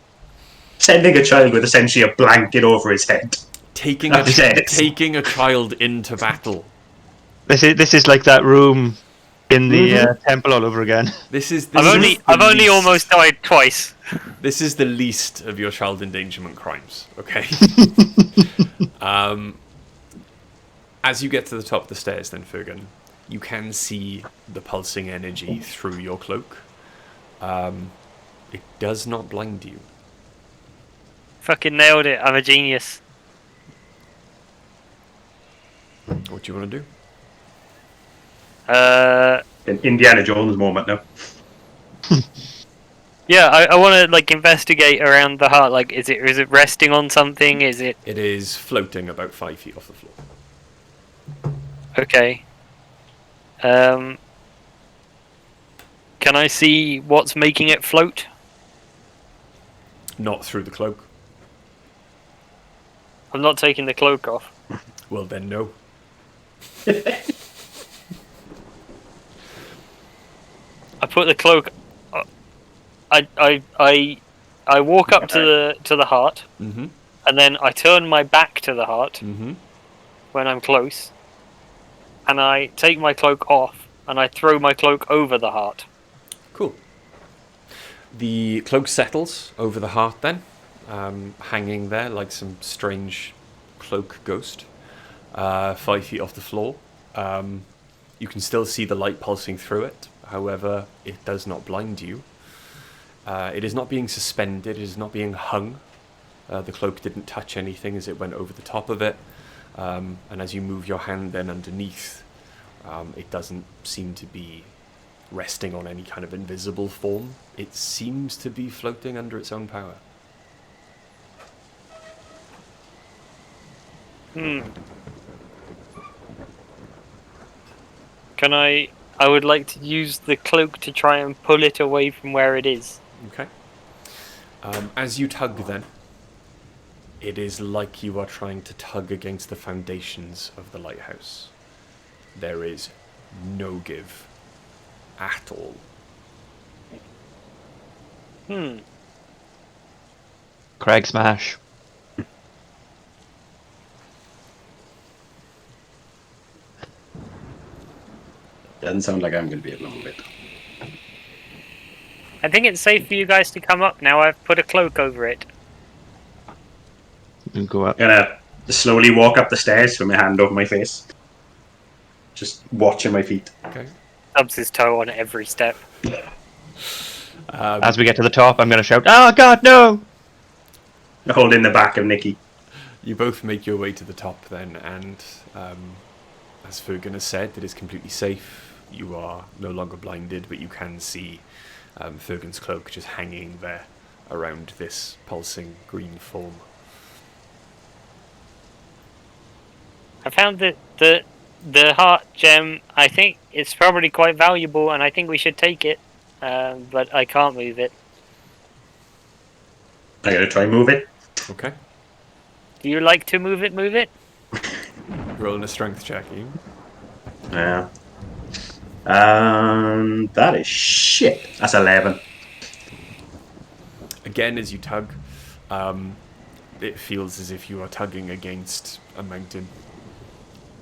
sending a child with essentially a blanket over his head. taking Upstairs. taking a child into battle. This is like that room in the temple all over again. I've only almost died twice. This is the least of your child endangerment crimes, okay? As you get to the top of the stairs, then, Fergan, you can see the pulsing energy through your cloak. It does not blind you. Fucking nailed it. I'm a genius. What do you want to do? An Indiana Jones moment now. Yeah, I want to like investigate around the heart. Like, is it resting on something? Is it It is floating about 5 feet off the floor. okay? Can I see what's making it float? Not through the cloak. I'm not taking the cloak off. Well, then, no. I put the cloak. I walk up to the heart, Mm-hmm. and then I turn my back to the heart Mm-hmm. when I'm close, and I take my cloak off and I throw my cloak over the heart. Cool. The cloak settles over the heart then, hanging there like some strange cloak ghost, 5 feet off the floor. You can still see the light pulsing through it, however, it does not blind you. It is not being suspended, it is not being hung. The cloak didn't touch anything as it went over the top of it, and as you move your hand then underneath, it doesn't seem to be resting on any kind of invisible form. It seems to be floating under its own power. Can I would like to use the cloak to try and pull it away from where it is. Okay. As you tug then, it is like you are trying to tug against the foundations of the lighthouse. There is no give at all. Craig smash. Doesn't sound like I'm going to be able to move it. I think it's safe for you guys to come up now. I've put a cloak over it. And go up. I'm gonna slowly walk up the stairs with my hand over my face. Just watching my feet. Okay. Stubs his toe on every step. As we get to the top, I'm going to shout, "Oh God, no!" Holding the back of Nikki. You both make your way to the top then, and as Fergan has said, it is completely safe. You are no longer blinded, but you can see Fergan's cloak just hanging there around this pulsing green form. I found that the heart gem. I think it's probably quite valuable, and I think we should take it. But I can't move it. I'm gonna try and move it. Okay. Do you like to move it? Move it. Rolling a strength check, Ian. Yeah. That is shit. That's 11. Again, as you tug, it feels as if you are tugging against a mountain.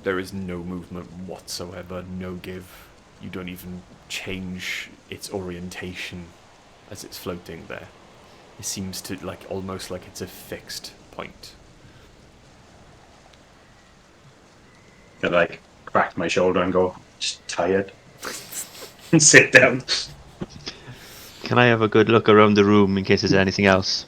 There is no movement whatsoever, no give. You don't even change its orientation as it's floating there. It seems to almost like it's a fixed point. I crack my shoulder and go, just tired. And sit down. Can I have a good look around the room in case there's anything else?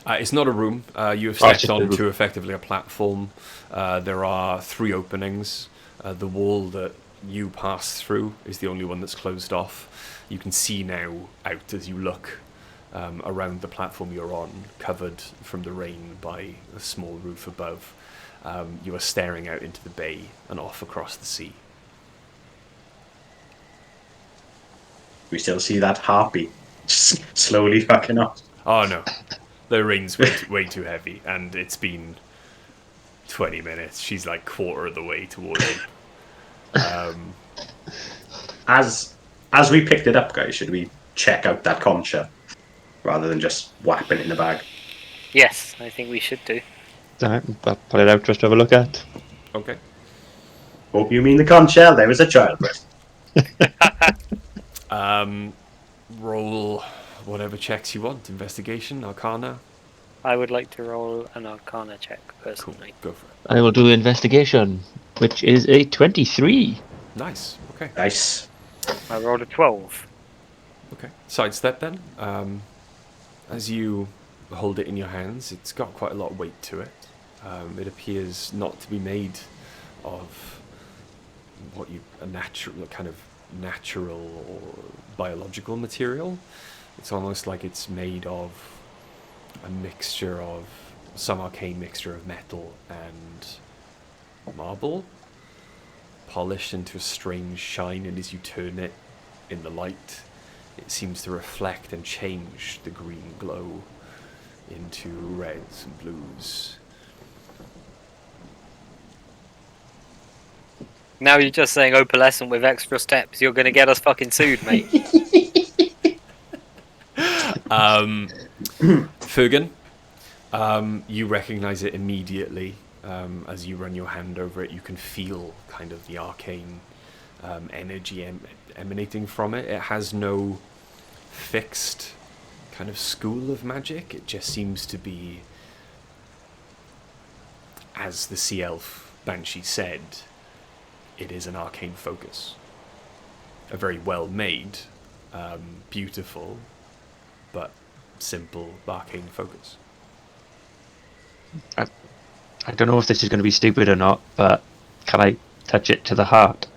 It's not a room. You have it's stepped just a onto room. effectively a platform. There are 3 openings. The wall that you pass through is the only one that's closed off. You can see now out as you look around the platform you're on, covered from the rain by a small roof above. You are staring out into the bay and off across the sea. We still see that harpy just slowly fucking up. Oh no, the rain's way too heavy, and it's been 20 minutes. She's like quarter of the way towards it. As As we picked it up, guys, should we check out that conch rather than just whapping it in the bag? Yes, I think we should do. Alright, I'll pull it out just to have a look at. Okay. Hope you mean the conch shell. There was a child breast. Roll whatever checks you want. Investigation, Arcana. I would like to roll an Arcana check Cool. personally. Go for it. I will do investigation, which is a 23. Nice. Okay. Nice. I rolled a 12. Okay. Sidestep then. As you hold it in your hands, it's got quite a lot of weight to it. It appears not to be made of a natural or biological material. It's almost like it's made of a mixture of some arcane mixture of metal and marble, polished into a strange shine, and as you turn it in the light, it seems to reflect and change the green glow into reds and blues. Now you're just saying opalescent with extra steps. You're going to get us fucking sued, mate. Fergan, you recognize it immediately. As you run your hand over it, you can feel kind of the arcane energy emanating from it. It has no fixed kind of school of magic. It just seems to be, as the sea elf Banshee said, it is an arcane focus. A very well made, beautiful, but simple arcane focus. I don't know if this is going to be stupid or not, but can I touch it to the heart?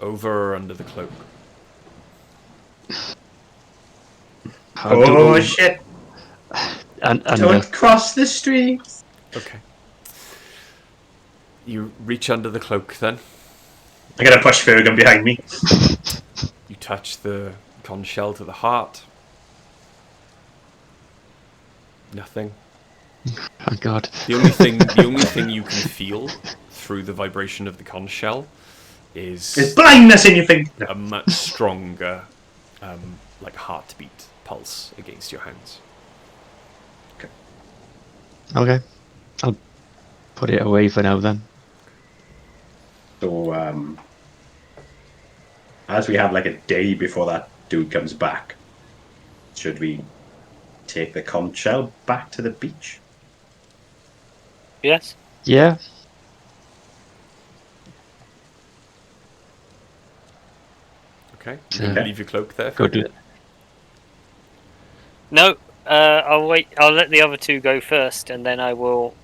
Over or under the cloak? Oh shit! Under. Don't cross the streets. Okay. You reach under the cloak then. I'm gonna push Fergus behind me. You touch the conch shell to the heart. Nothing. Oh God. The only thing you can feel through the vibration of the conch shell is There's blindness in your finger. a much stronger, like heartbeat pulse against your hands. Okay. I'll put it away for now then. So, as we have like a day before that dude comes back, should we take the conch shell back to the beach? Yes? Yeah. Okay. So- You can leave your cloak there. Go do it. No, I'll wait. I'll let the other two go first, and then I will,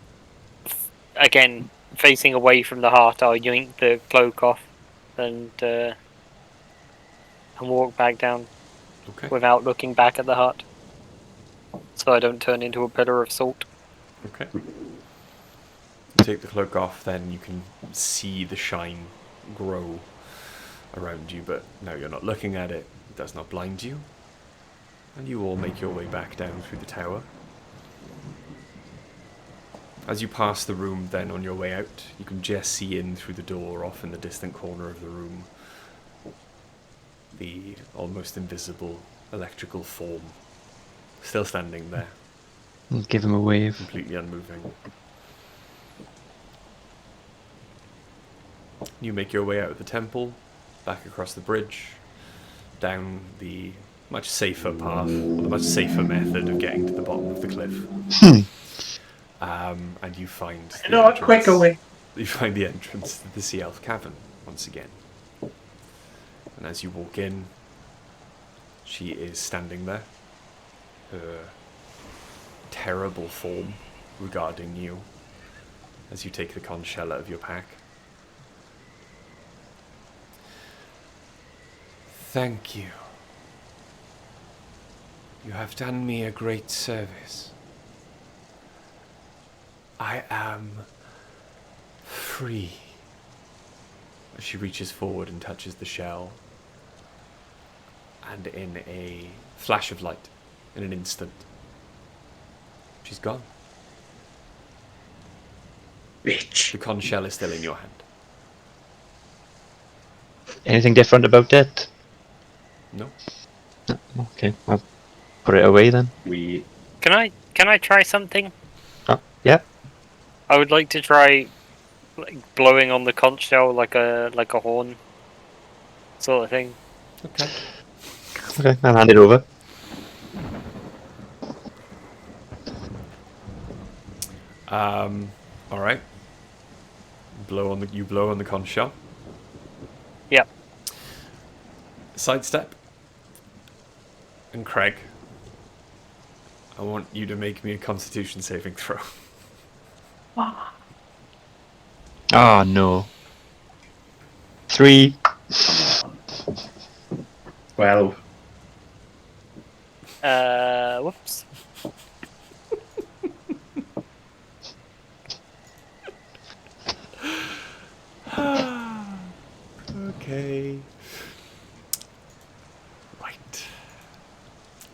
again, facing away from the heart, I'll yoink the cloak off and walk back down Okay. without looking back at the heart, so I don't turn into a pillar of salt. Okay. You take the cloak off, then you can see the shine grow around you, but now you're not looking at it. It does not blind you. And you all make your way back down through the tower. As you pass the room, then on your way out, you can just see in through the door off in the distant corner of the room the almost invisible electrical form still standing there, I'll give him a wave. completely unmoving. You make your way out of the temple, back across the bridge, down the much safer path, or the much safer method of getting to the bottom of the cliff. And you find the No, a quicker entrance- way. You find the entrance to the Sea Elf Cavern once again. And as you walk in, she is standing there, her terrible form regarding you as you take the conch shell out of your pack. Thank you. You have done me a great service. I am free. As she reaches forward and touches the shell, and in a flash of light, in an instant, she's gone. Bitch. The conch shell is still in your hand. Anything different about it? No. No. Okay, I'll put it away then. Can I try something? Oh, yeah. I would like to try like blowing on the conch shell like a horn sort of thing. Okay. Okay, I'll hand it over. All right. You blow on the conch shell. Yep. Sidestep. And Craig, I want you to make me a Constitution saving throw. Oh no. 3. Well, Whoops. Okay. Right.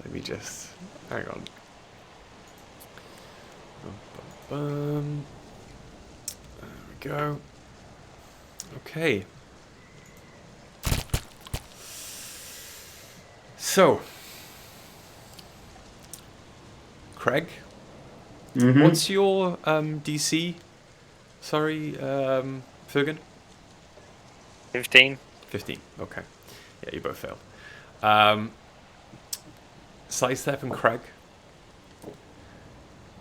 Let me just hang on. There we go. Okay. So, Craig, what's your DC? Sorry, Fergan? 15. 15. Okay. Yeah, you both failed. Sidestep and Craig,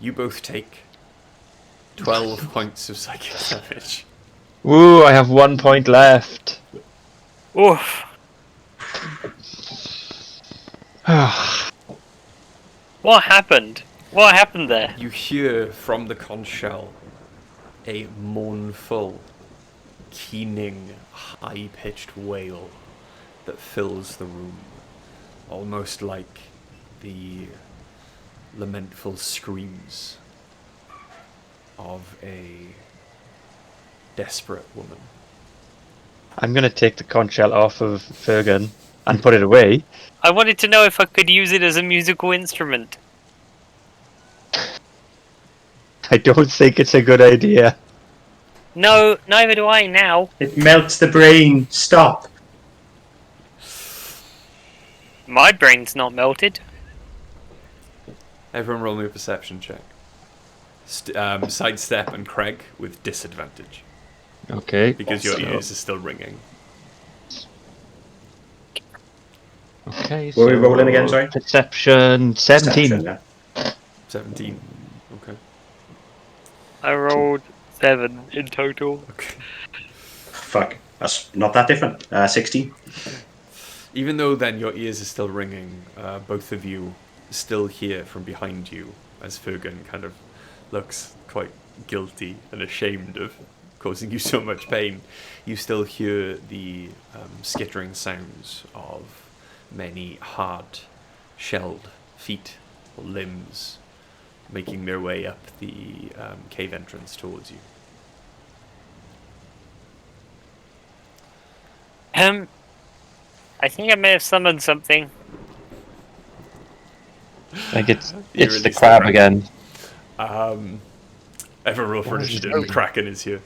you both take 12 points of psychic damage. Woo, I have 1 point left. Oof. What happened? What happened there? You hear from the conch shell a mournful, keening, high-pitched wail that fills the room, almost like the lamentful screams of a desperate woman. I'm gonna take the conch shell off of Fergan and put it away. I wanted to know if I could use it as a musical instrument. I don't think it's a good idea. No, neither do I now. it melts the brain. Stop. My brain's not melted. Everyone roll me a perception check. Sidestep and Craig with disadvantage, Okay. because your ears are still ringing. Okay. What are we rolling again, sorry? Perception 17. Perception, yeah. 17. Okay. I rolled 7 in total. Okay. Fuck. That's not that different. 16. Even though then your ears are still ringing, both of you still hear from behind you as Fergan kind of looks quite guilty and ashamed of causing you so much pain. You still hear the skittering sounds of many hard, shelled feet or limbs making their way up the cave entrance towards you. I think I may have summoned something. I think it's You the release crab the again. Everyone roll for initiative. The Kraken is here.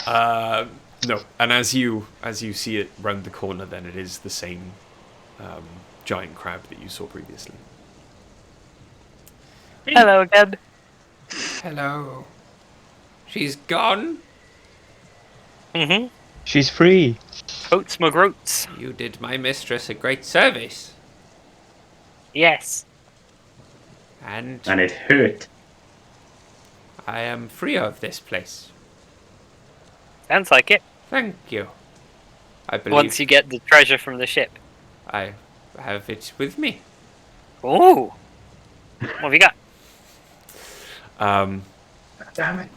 No, and as you see it round the corner, then it is the same giant crab that you saw previously. Hello again. Hello. She's gone. Mm-hmm. She's free. Oats McGroats. You did my mistress a great service, Yes. and And it hurt. I am free of this place. Sounds like it. Thank you. I believe Once you get the treasure from the ship. I have it with me. Ooh. What have you got? Damn it.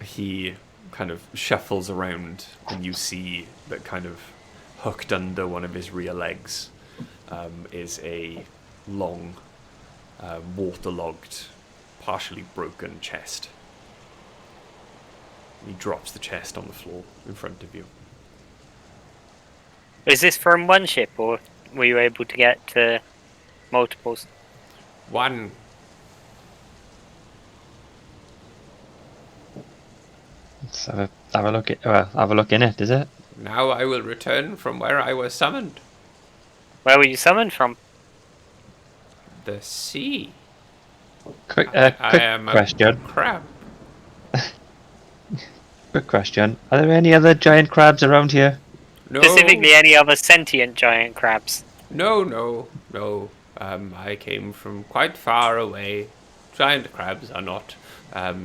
He kind of shuffles around, and you see that kind of hooked under one of his rear legs is a long, waterlogged, partially broken chest. He drops the chest on the floor in front of you. Is this from one ship, or were you able to get multiples? One. Let's have a look at. Well, have a look in it. Is it? Now I will return from where I was summoned. Where were you summoned from? The sea. Quick I am question. a crab. Quick question. Are there any other giant crabs around here? No. Specifically, any other sentient giant crabs? No. I came from quite far away. Giant crabs are not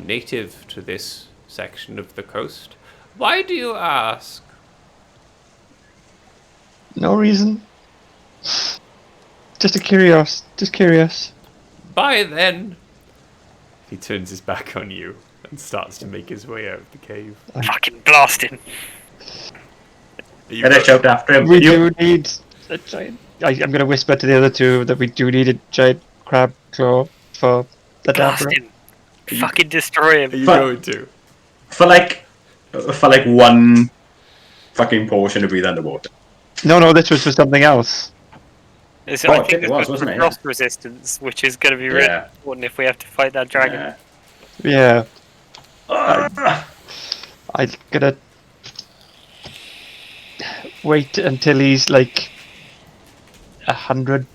native to this section of the coast. Why do you ask? No reason. Just curious. By then. He turns his back on you and starts to make his way out of the cave. Fucking blast him. Get a shout after him. We do need a giant. I'm going to whisper to the other two that we do need a giant crab claw for the Blast Dabra. him. Fucking destroy him. Are you going to? For like one fucking portion to breathe underwater. No, this was for something else. I Oh, think it was, for wasn't it? frost resistance, which is going to be really Yeah. important if we have to fight that dragon. Yeah. Yeah. I'm gonna wait until he's like 100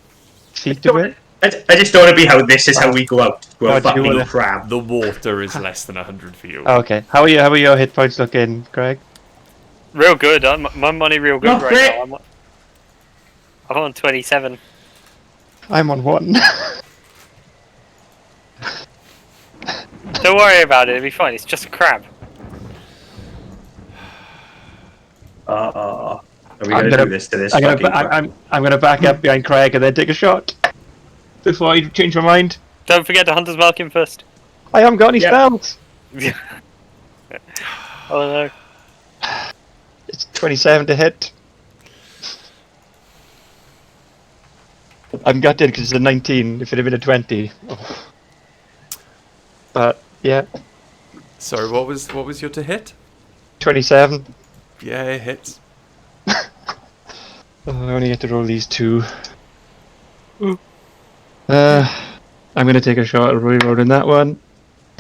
feet away. I just don't want to be how this is how we go out. We're Oh, a do you fucking wanna- crab. The water is less than 100 feet away. Oh, okay. How are your hit points looking, Craig? Real good. My money real good Not right great. now. I'm on 27. I'm on 1. Don't worry about it. It'll be fine. It's just a crab. Are we I'm going to gonna- do this to this I'm fucking gonna, crab? I'm gonna back up behind Craig and then take a shot before I change my mind. Don't forget to Hunter's Malkin first. I haven't got any Yeah. spells. Oh no. It's 27 to hit. I'm gutted because it's a 19. If it had been a 20. Oh. But yeah, Sorry, what was your to hit? 27. Yeah, it hits. Oh, I only get to roll these 2. I'm gonna take a shot at rerolling that one.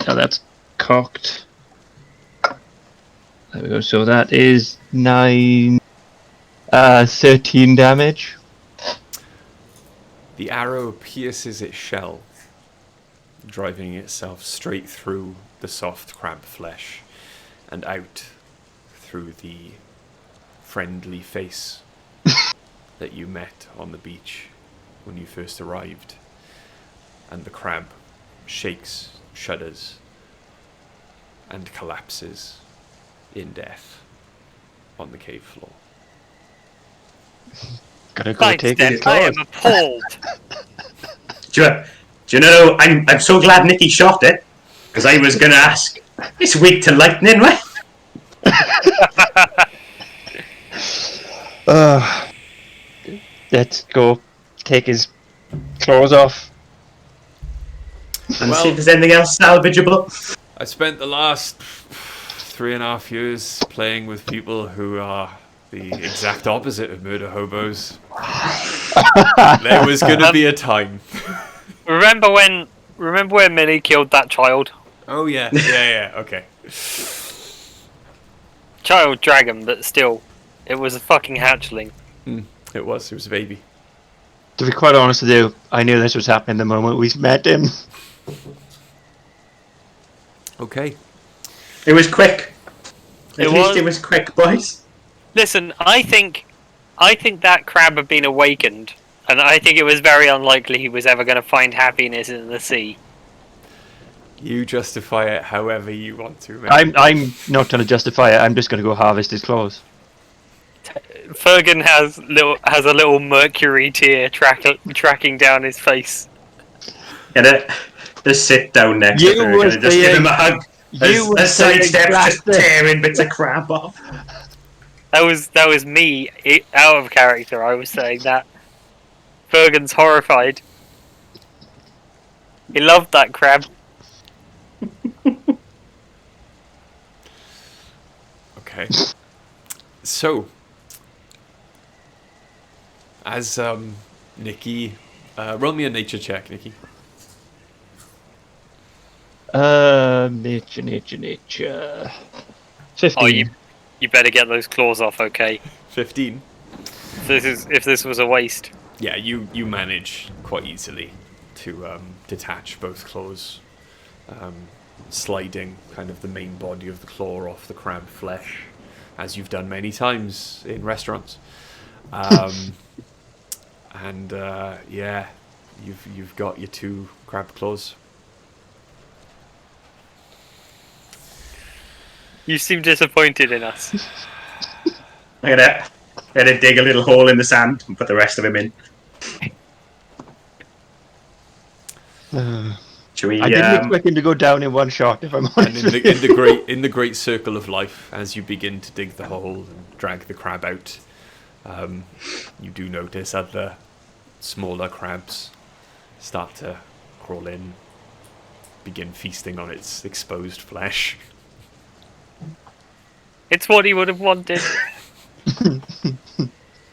Oh, that's cocked. There we go. So that is 13 damage. The arrow pierces its shell, driving itself straight through the soft crab flesh and out through the friendly face that you met on the beach when you first arrived. And the crab shakes, shudders, and collapses in death on the cave floor. Gotta go Thanks, take Deb. his I am claws. appalled. Do you know, I'm so glad Nicky shot it, because I was going to ask, it's weak to lightning, right? Let's go take his claws off. And Well- see if there's anything else salvageable. I spent the last 3.5 years playing with people who are the exact opposite of murder hobos. There was going to be a time. Remember when Millie killed that child? Oh yeah, okay. Child dragon, but still, it was a fucking hatchling. It was a baby. To be quite honest with you, I knew this was happening the moment we met him. Okay. It was quick. At It least was. it was quick, boys. Listen, I think that crab had been awakened, and I think it was very unlikely he was ever going to find happiness in the sea. You justify it however you want to, mate. I'm not trying to justify it. I'm just going to go harvest his claws. Fergus has a little mercury tear tracking down his face. Just sit down next You to her was and just give him a hug. You As sidesteps just exactly. tearing bits of crab off. That was me out of character. I was saying that. Fergus horrified. He loved that crab. Okay. So, as Nikki, roll me a nature check, Nikki. Nature. 15. Oh, You better get those claws off, okay? 15. If this was a waste. Yeah, you manage quite easily to detach both claws, sliding kind of the main body of the claw off the crab flesh, as you've done many times in restaurants. And yeah, you've got your 2 crab claws. You seem disappointed in us. I'm gonna dig a little hole in the sand and put the rest of him in. Should we? I didn't expect him to go down in one shot. If I'm honest. And in the great circle of life, as you begin to dig the hole and drag the crab out, you do notice other smaller crabs start to crawl in, begin feasting on its exposed flesh. It's what he would have wanted.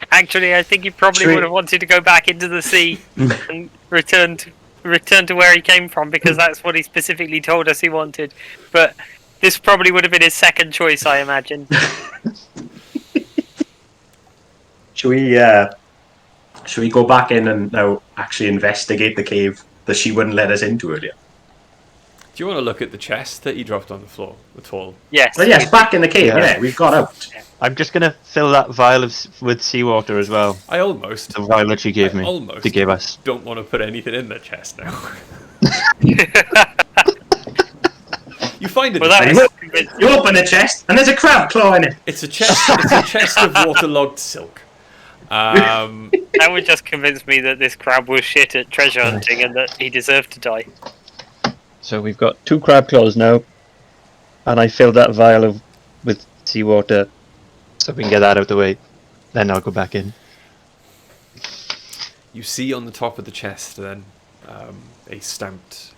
Actually, I think he probably would have wanted to go back into the sea and return to where he came from, because that's what he specifically told us he wanted. But this probably would have been his second choice, I imagine. Should we go back in and now actually investigate the cave that she wouldn't let us into earlier? Do you want to look at the chest that you dropped on the floor, the tall? Yes. Well, yes, back in the cave. Yeah, we've got out. I'm just gonna fill that vial with seawater as well. I almost The vial that she gave me. almost To give us. don't want to put anything in the chest now. You find it. Well, that was You open the chest and there's a crab claw in it. It's a chest. It's a chest of waterlogged silk. that would just convince me that this crab was shit at treasure hunting and that he deserved to die. So we've got 2 crab claws now, and I filled that vial with seawater, so we can get that out of the way. Then I'll go back in. You see on the top of the chest then a stamped,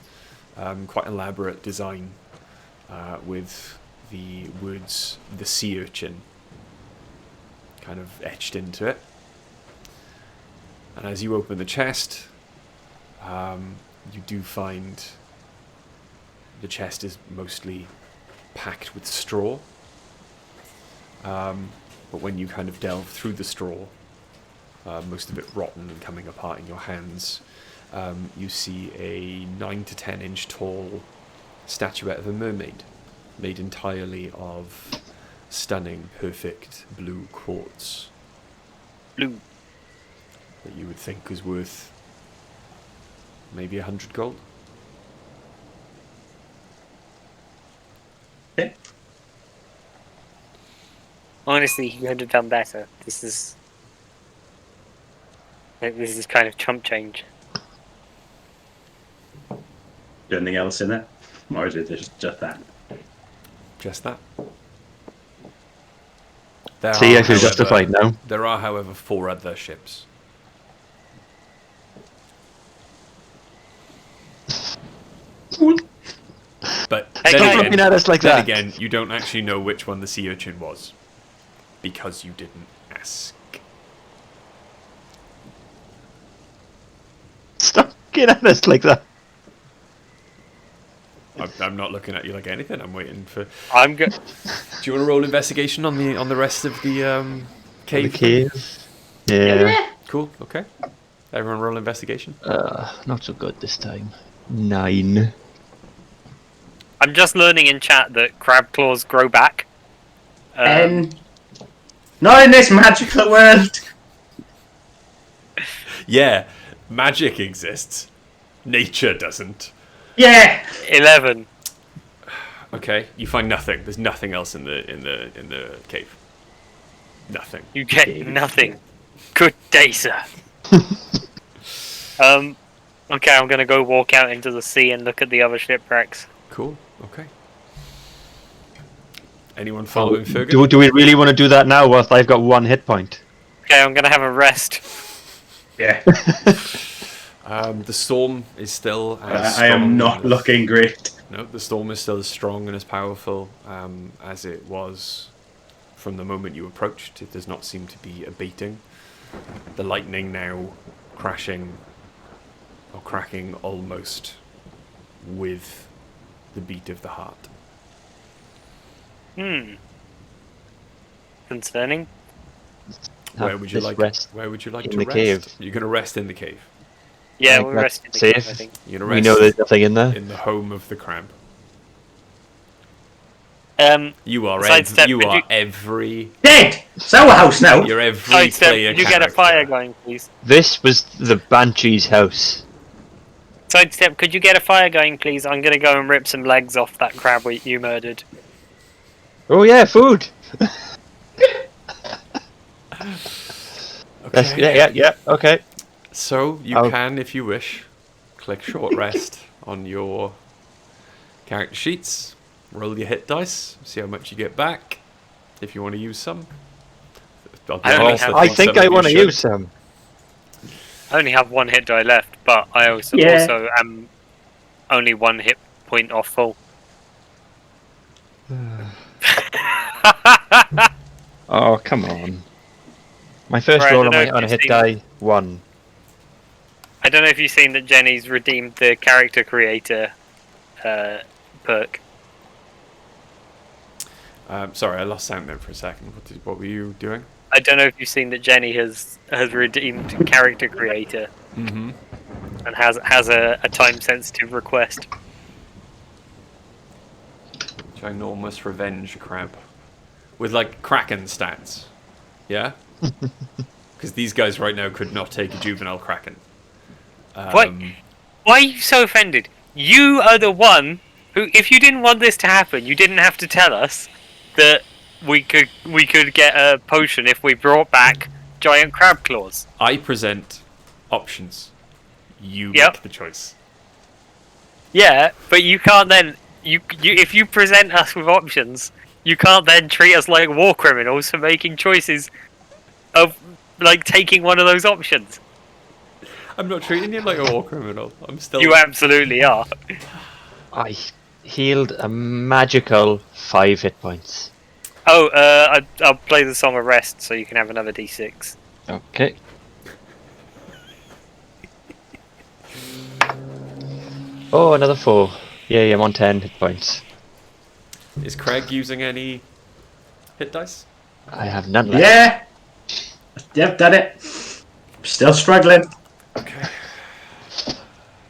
quite elaborate design with the words "the sea urchin" kind of etched into it. And as you open the chest, you do find the chest is mostly packed with straw. But when you kind of delve through the straw, most of it rotten and coming apart in your hands, you see a 9 to 10 inch tall statuette of a mermaid, made entirely of stunning, perfect blue quartz. Blue. That you would think was worth maybe 100 gold. Okay. Honestly, he could have done better. This is kind of chump change. Anything else in there? Or is it just that? Just that. See, I feel justified now. There are, however, 4 other ships. But Hey, then guys. again, Looking at us like then that. again, you don't actually know which one the sea urchin was, because you didn't ask. Stop looking at us like that. I'm not looking at you like anything. I'm waiting for. I'm good. Do you want to roll investigation on the rest of the cave? The cave. Yeah. Cool. Okay. Everyone roll investigation. Not so good this time. 9. I'm just learning in chat that crab claws grow back. Not in this magical world. Yeah, magic exists. Nature doesn't. Yeah. 11. Okay, you find nothing. There's nothing else in the cave. Nothing. You get nothing. Good day, sir. Okay, I'm gonna go walk out into the sea and look at the other shipwrecks. Cool. Okay. Anyone following Fergus? Do we really want to do that now whilst I've got 1 hit point? Okay, I'm gonna have a rest. Yeah. The storm is still as I am strong not as- looking great. No, the storm is still as strong and as powerful as it was from the moment you approached. It does not seem to be abating. The lightning now crashing or cracking almost with the beat of the heart. concerning. Where would you like? Rest Where would you like in to the rest? cave. You're gonna rest in the cave. Yeah, Like, we'll that's rest in the safe. cave, I think. You're gonna We rest know there's nothing in there. in the home of the crab. You are Sidestep, you could are you- every. Dead! It's our house now! You're every Sidestep, player could you get a character. fire going, please? This was the Banshee's house. Sidestep, could you get a fire going, please? I'm gonna go and rip some legs off that crab you murdered. Oh yeah, food. Okay. Yeah. Okay. So you Oh. can, if you wish, click short rest on your character sheets. Roll your hit dice. See how much you get back. If you want to use some. I'll be I only honest, have- I think some I of you want to should. use some. I only have one hit die left, but I also am only one hit point off full. Oh come on. My first Right, I roll don't know if on a you've hit seen- die 1. I don't know if you've seen that Jenny's redeemed the character creator perk. Sorry, I lost sound then for a second. What were you doing? I don't know if you've seen that Jenny has redeemed character creator Mm-hmm. and has a time sensitive request. Ginormous revenge crab. With like Kraken stats. Yeah? Because these guys right now could not take a juvenile Kraken. What? Why are you so offended? You are the one who, if you didn't want this to happen, you didn't have to tell us that we could get a potion if we brought back giant crab claws. I present options. You Yep. make the choice. Yeah, but you can't then you if you present us with options, you can't then treat us like war criminals for making choices of like taking one of those options. I'm not treating you like a war criminal. I'm still. You absolutely are. I healed a magical 5 hit points. Oh, I'll play the Song of Rest so you can have another D6. Okay. Oh, another 4. Yay, I'm on 10 hit points. Is Craig using any hit dice? I have none left. Yeah! Yep, done it. Still struggling. Okay.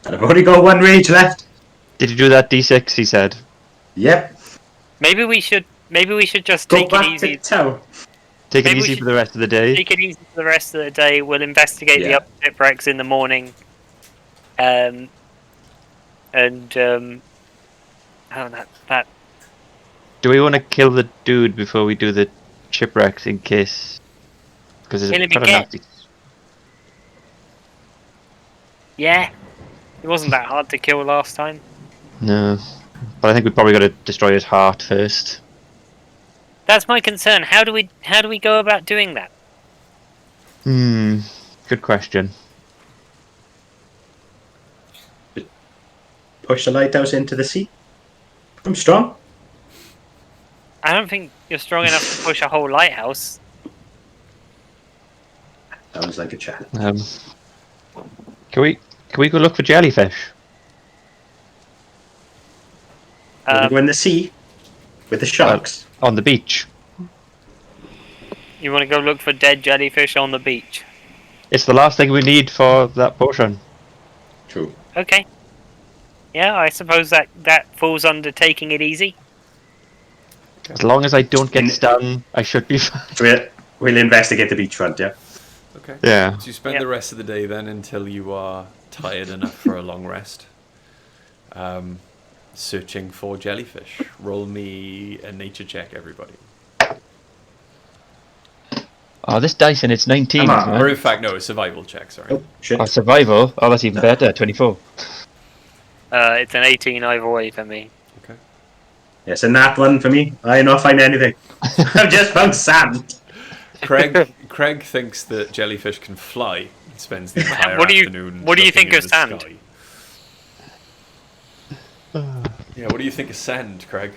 And I've only got 1 rage left. Did you do that D6? He said. Yep. Maybe we should just Go take it back easy. to town. Take Maybe it we easy should for the rest of the day. Take it easy for the rest of the day. We'll investigate the Yeah. upper shipwrecks in the morning. Oh, that Do we want to kill the dude before we do the shipwrecks in case? Because Kill him it's kind of again. nasty. yeah. It wasn't that hard to kill last time. No. But I think we probably got to destroy his heart first. That's my concern. How do we go about doing that? Good question. Push the lighthouse into the sea. I'm strong. I don't think you're strong enough to push a whole lighthouse. Sounds like a challenge. Can we go look for jellyfish? Wanna go in the sea with the sharks. On the beach. You want to go look for dead jellyfish on the beach? It's the last thing we need for that potion. True. Okay. Yeah, I suppose that falls under taking it easy. As long as I don't get In- stung, I should be fine. We'll investigate the beachfront, yeah? Okay. Yeah. So you spend Yep. the rest of the day then until you are tired enough for a long rest. Searching for jellyfish. Roll me a nature check, everybody. Oh, this dice and it's 19. Come on. man. Or in fact, no, a survival check, sorry. Oh, shit. Oh, survival. Oh, that's even better. 24. It's an 18 either way for me. Okay. Yes, and that one for me. I ain't not find anything. I've just found sand. Craig thinks that jellyfish can fly and spends the entire What do you- afternoon what do you looking think in of the sand? sky. Yeah, what do you think of sand, Craig?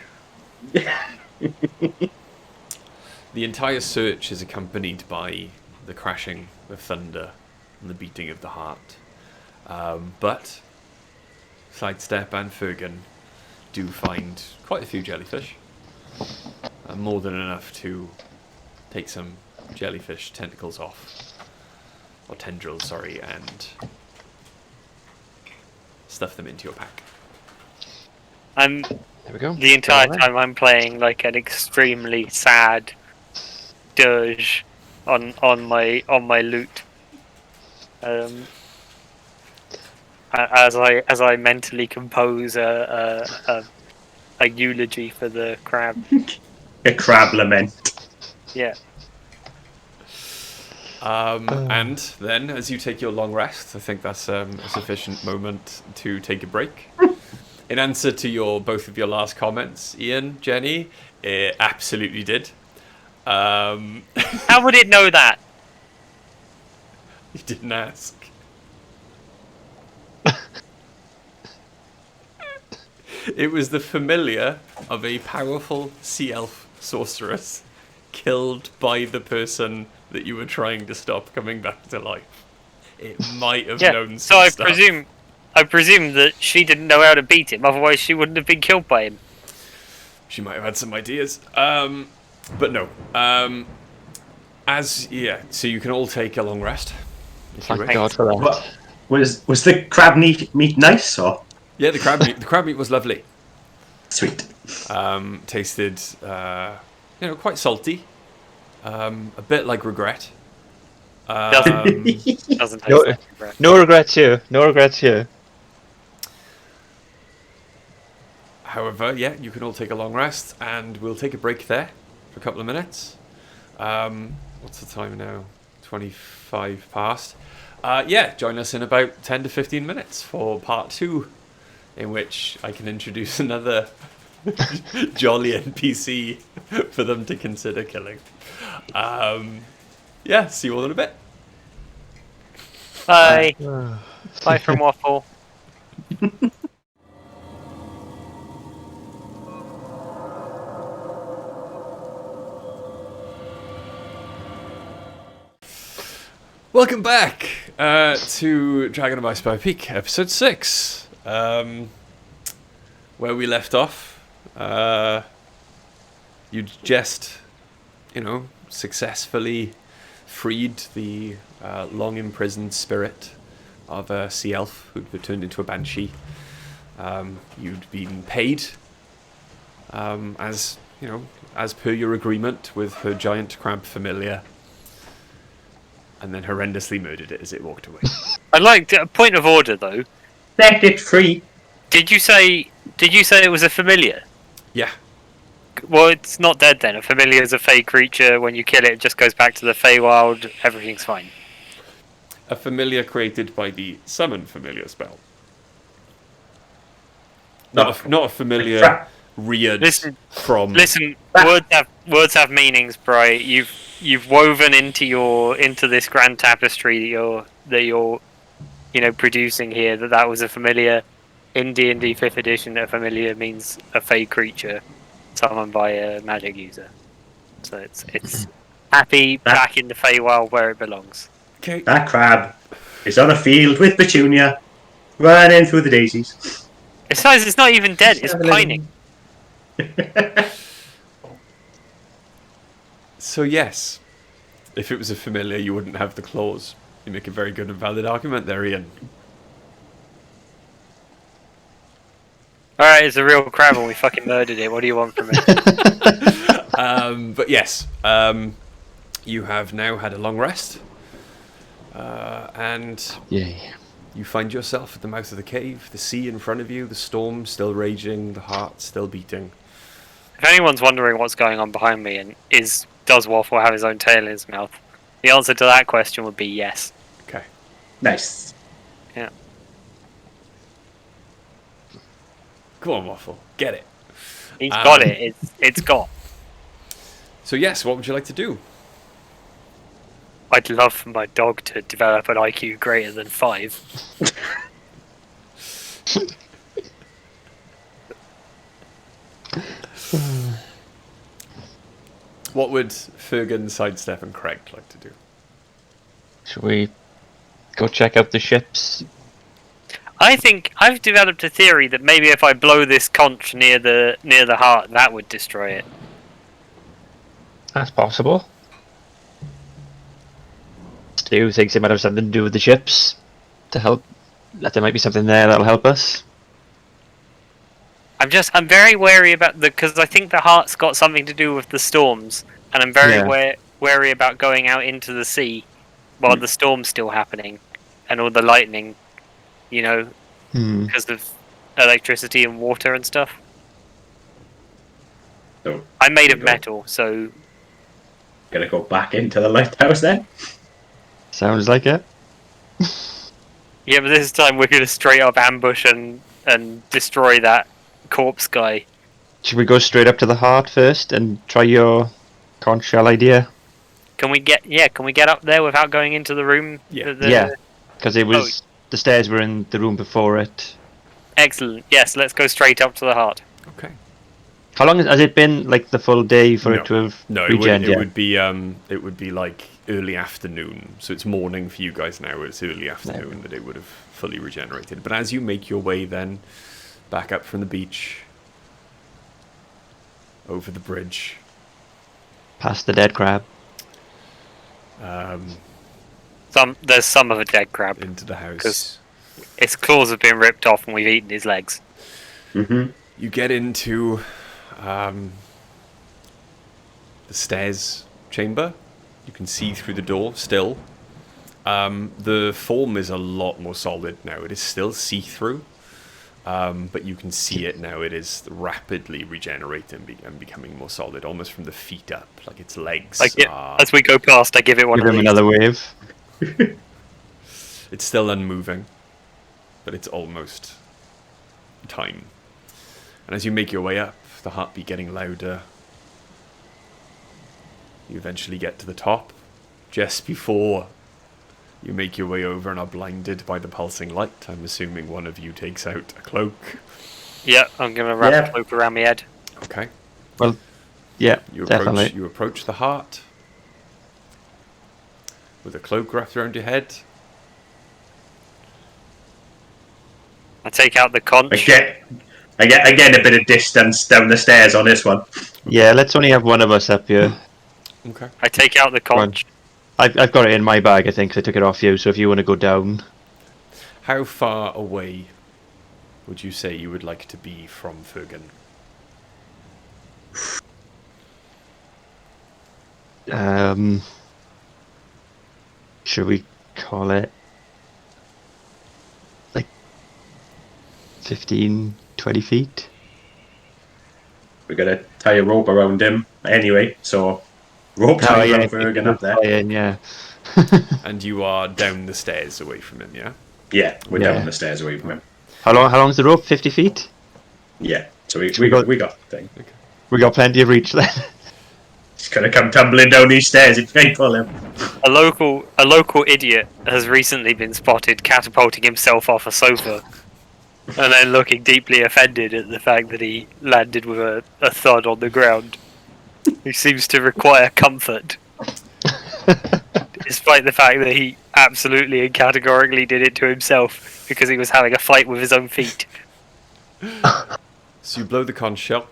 The entire search is accompanied by the crashing of thunder and the beating of the heart. But Sidestep and Fergan do find quite a few jellyfish. More than enough to take some jellyfish tentacles off, or tendrils, sorry, and stuff them into your pack. I'm There we go. the entire time I'm playing like an extremely sad dirge on my loot. As I mentally compose a eulogy for the crab. A crab lament. Yeah. And then, as you take your long rest, I think that's a sufficient moment to take a break. In answer to both of your last comments, Ian, Jenny, it absolutely did. How would it know that? You didn't ask. It was the familiar of a powerful sea elf sorceress killed by the person that you were trying to stop coming back to life. It might have known some so stuff. I presume that she didn't know how to beat him, otherwise she wouldn't have been killed by him. She might have had some ideas. But no. So you can all take a long rest. Thank God for that. What, was the crab meat nice or? Yeah, the crab meat was lovely. Sweet. Tasted, quite salty. A bit like regret. Doesn't taste No, like regret. no regrets here. No regrets here. However, yeah, you can all take a long rest, and we'll take a break there for a couple of minutes. What's the time now? 25 past. Join us in about 10 to 15 minutes for part 2, in which I can introduce another jolly NPC for them to consider killing. See you all in a bit. Bye. Bye from Waffle. Welcome back to Dragon of Icespire Peak, episode 6. Where we left off, you just, successfully freed the long imprisoned spirit of a sea elf who'd been turned into a banshee. You'd been paid, as per your agreement with her giant crab familiar, and then horrendously murdered it as it walked away. I'd like to, a point of order though. Set it free. Did you say it was a familiar? Yeah. Well, it's not dead then. A familiar is a fey creature. When you kill it, it just goes back to the Feywild. Everything's fine. A familiar created by the summon familiar spell. Not a familiar reared from. Listen, words have meanings, Bri. You've woven into this grand tapestry that you're producing here that was a familiar. In D&D 5th edition, a familiar means a fey creature summoned by a magic user. So it's happy back in the Feywild where it belongs. Okay. That crab is on a field with Petunia, running through the daisies. Besides, it's not even dead. It's pining. So yes, if it was a familiar, you wouldn't have the claws. You make a very good and valid argument there, Ian. Alright, it's a real crab and we fucking murdered it. What do you want from me? But yes, you have now had a long rest, and Yay. you find yourself at the mouth of the cave, the sea in front of you, the storm still raging, the heart still beating. If anyone's wondering what's going on behind me and does Waffle have his own tail in his mouth, the answer to that question would be yes. Okay. Nice. Yeah. Come on, Waffle. Get it. He's got it. It's got. So yes, what would you like to do? I'd love for my dog to develop an IQ greater than 5. What would Fergus, Sidestep, and Craig like to do? Should we go check out the ships? I think I've developed a theory that maybe if I blow this conch near the heart, that would destroy it. That's possible. Stu thinks it might have something to do with the ships to help. That there might be something there that'll help us. I'm very wary about because I think the heart's got something to do with the storms, and I'm very wary about going out into the sea while the storm's still happening, and all the lightning, because of electricity and water and stuff. So I'm made of metal, so gonna go back into the lighthouse then. Sounds like it. yeah, but this time we're gonna straight up ambush and destroy that corpse guy. Should we go straight up to the heart first and try your conch shell idea? Can we get up there without going into the room? Yeah, because it was the stairs were in the room before it. Excellent. Yes, let's go straight up to the heart. Okay. How long has it been? Like the full day for it to have regen? It would be like early afternoon. So it's morning for you guys now. It's early afternoon that it would have fully regenerated. But as you make your way then back up from the beach, over the bridge, past the dead crab. There's some of a dead crab into the house. Because its claws have been ripped off and we've eaten his legs. Mm-hmm. You get into the stairs chamber. You can see through the door still. The form is a lot more solid now. It is still see-through, but you can see it now. It is rapidly regenerating and becoming more solid, almost from the feet up. Like its legs as we go past, I give it one Give him another wave. It's still unmoving, but it's almost time. And as you make your way up, the heartbeat getting louder, you eventually get to the top. Just before you make your way over and are blinded by the pulsing light, I'm assuming one of you takes out a cloak. Yeah, I'm going to wrap a cloak around my head. Okay. Well, yeah, definitely. You approach the heart with a cloak wrapped around your head. I take out the conch. I get a bit of distance down the stairs on this one. Yeah, let's only have one of us up here. Okay. I take out the conch. I've got it in my bag, I think, 'cause I took it off you, so if you want to go down. How far away would you say you would like to be from Fergan? Should we call it like 15, 20 feet? We're gonna tie a rope around him anyway, so rope tie around Fergan up there. Yeah. And you are down the stairs away from him, yeah? Yeah, we're down the stairs away from him. How long's the rope? 50 feet? Yeah, so we got the thing. Okay. We got plenty of reach then. He's gonna come tumbling down these stairs if they pull him. A local idiot has recently been spotted catapulting himself off a sofa, and then looking deeply offended at the fact that he landed with a thud on the ground. He seems to require comfort, despite the fact that he absolutely and categorically did it to himself because he was having a fight with his own feet. So you blow the conch shell.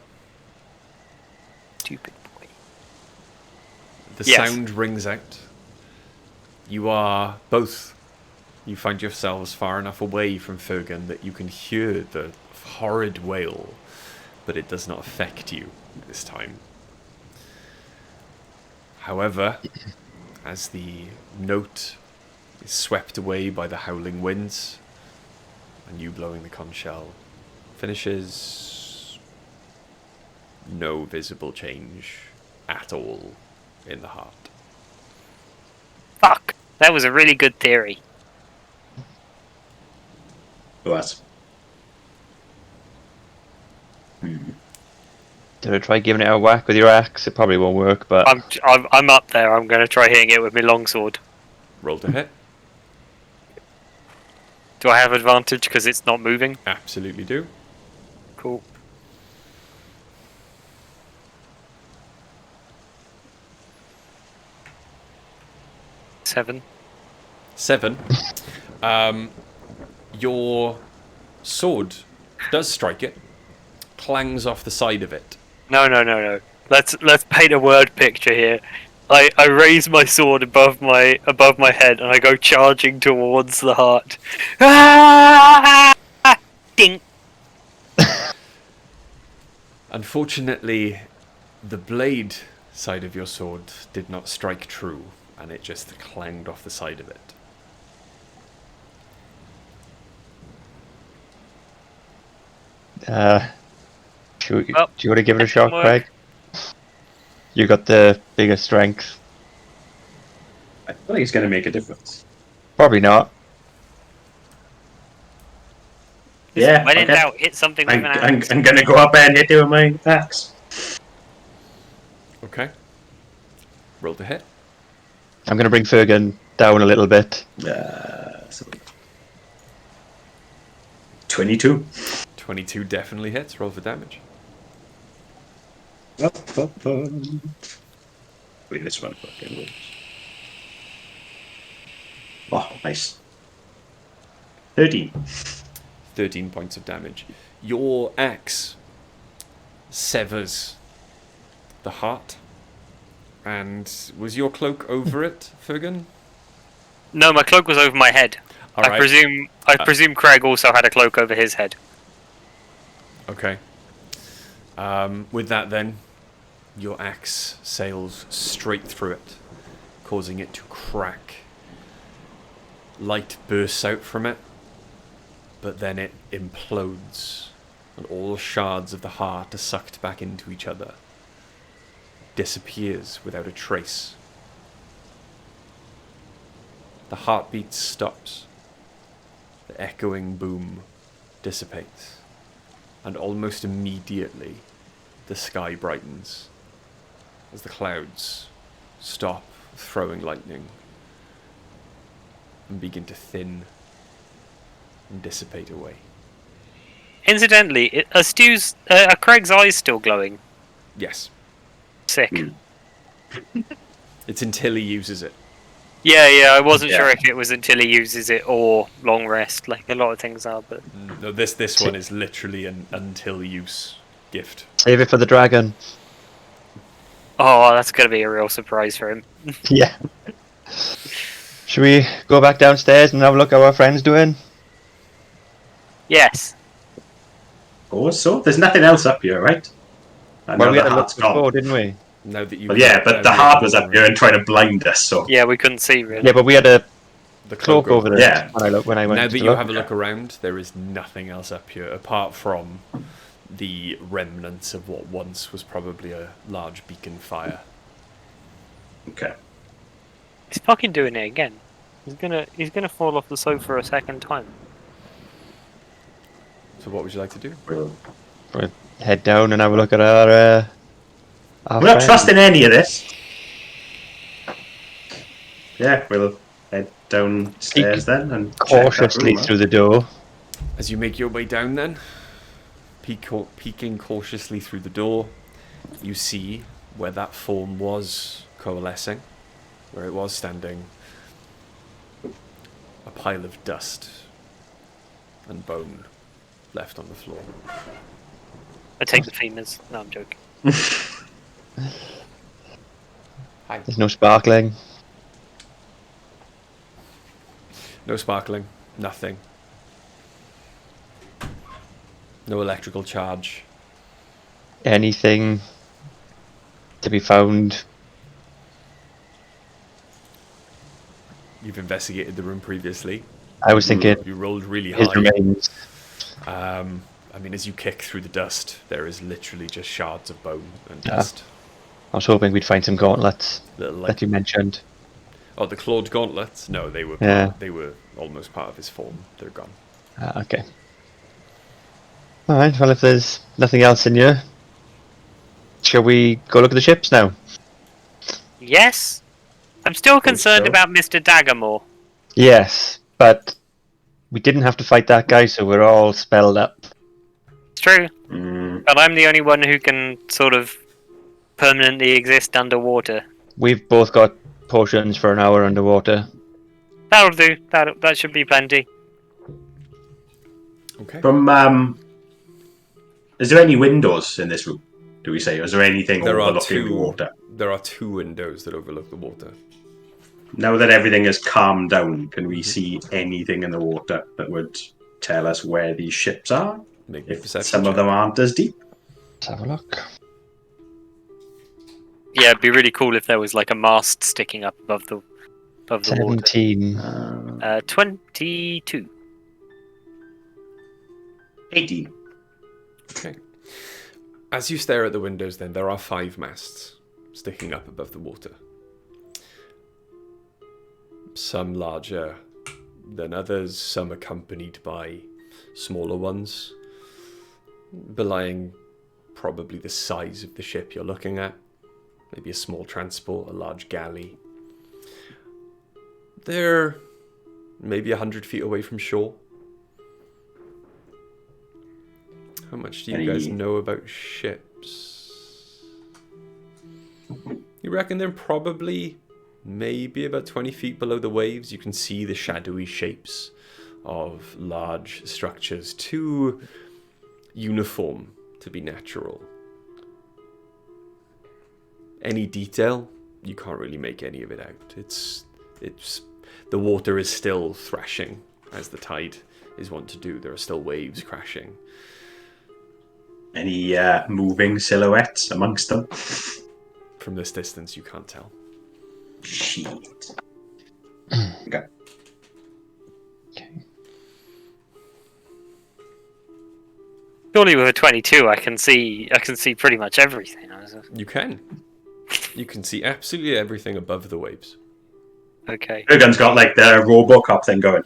Stupid boy. The sound rings out. You find yourselves far enough away from Fergan that you can hear the horrid wail, but it does not affect you this time. However, as the note is swept away by the howling winds, and you blowing the conch shell finishes, no visible change at all in the heart. Fuck! That was a really good theory. What? Did I try giving it a whack with your axe? It probably won't work, but I'm up there. I'm going to try hitting it with my longsword. Roll to hit. Do I have advantage because it's not moving? Absolutely do. Cool. Seven. Your sword does strike it, clangs off the side of it. No. Let's paint a word picture here. I raise my sword above my head and I go charging towards the heart. Ah! Ding. Unfortunately, the blade side of your sword did not strike true, and it just clanged off the side of it. Do you Well, want to give it a that shot, didn't work. Craig? You got the bigger strength. I feel like it's going to make a difference. Probably not. Yeah, When in okay. doubt, hit something with an axe. I'm going to go up there and hit it with my axe. Okay. Roll to hit. I'm going to bring Fergus down a little bit. 22. 22 definitely hits. Roll for damage. Wait, this one fucking works. Oh, nice. 13. 13 points of damage. Your axe severs the heart. And was your cloak over it, Fergus? No, my cloak was over my head. All right. I presume Craig also had a cloak over his head. Okay. With that then, your axe sails straight through it, causing it to crack. Light bursts out from it, but then it implodes, and all shards of the heart are sucked back into each other. Disappears without a trace. The heartbeat stops. The echoing boom dissipates. And almost immediately, the sky brightens as the clouds stop throwing lightning and begin to thin and dissipate away. Incidentally, are Craig's eyes still glowing? Yes, Sick. it's until he uses it. Yeah, I wasn't sure Yeah. if it was until he uses it or long rest, like a lot of things are, but... No, this one is literally an until use gift. Save it for the dragon. Oh, that's going to be a real surprise for him. Yeah. Should we go back downstairs and have a look at what our friend's doing? Yes. Oh, so there's nothing else up here, right? I know Well, we the had a look heart's gone. before, didn't we? Now that you, Well, yeah, but the heart was up here and trying to blind us. So Yeah, we couldn't see, really. Yeah, but we had a the cloak over there. Yeah. When I went Now to that you look. have a look around, there is nothing else up here apart from the remnants of what once was probably a large beacon fire. okay. He's fucking doing it again. He's gonna fall off the sofa a second time. So what would you like to do? We'll head down and have a look at our We're not friend. trusting any of this. Yeah, we'll head downstairs then and check that Cautiously room, through the door. As you make your way down then, peeking cautiously through the door, you see where that form was coalescing, where it was standing, a pile of dust and bone left on the floor. I take the femurs. No, I'm joking. Hi. There's no sparkling. No sparkling, nothing. No electrical charge. Anything to be found. You've investigated the room previously. I was thinking You rolled really his high. remains. I mean, as you kick through the dust, there is literally just shards of bone and dust. I was hoping we'd find some gauntlets Little like, that you mentioned. oh, the clawed gauntlets? No, they were Yeah. they were almost part of his form. They're gone. Okay. Alright, well if there's nothing else in here, shall we go look at the ships now? Yes? I'm still concerned so. about Mr. Daggermore. Yes, but we didn't have to fight that guy, so we're all spelled up. It's true, Mm, but I'm the only one who can sort of permanently exist underwater. We've both got potions for an hour underwater. That'll do. That should be plenty. Okay. from is there any windows in this room? Do we say? Or is there anything There are overlooking the two. water? There are 2 windows that overlook the water. Now that everything has calmed down, can we see anything in the water that would tell us where these ships are? Make me a If perception some of check. them aren't as deep. Let's have a look. Yeah, it'd be really cool if there was like a mast sticking up above the water. 17. 22. 18. Okay. As you stare at the windows, then, there are 5 masts sticking up above the water. Some larger than others, some accompanied by smaller ones, belying probably the size of the ship you're looking at. Maybe a small transport, a large galley. They're maybe 100 feet away from shore. How much do you guys know about ships? You reckon they're probably maybe about 20 feet below the waves. You can see the shadowy shapes of large structures, too uniform to be natural. Any detail, you can't really make any of it out. It's the water is still thrashing, as the tide is wont to do. There are still waves crashing. Any moving silhouettes amongst them? From this distance, you can't tell. Shit. Okay. Surely with a 22, I can see pretty much everything. You can see absolutely everything above the waves. Okay. Kurgan's got like the RoboCop thing going.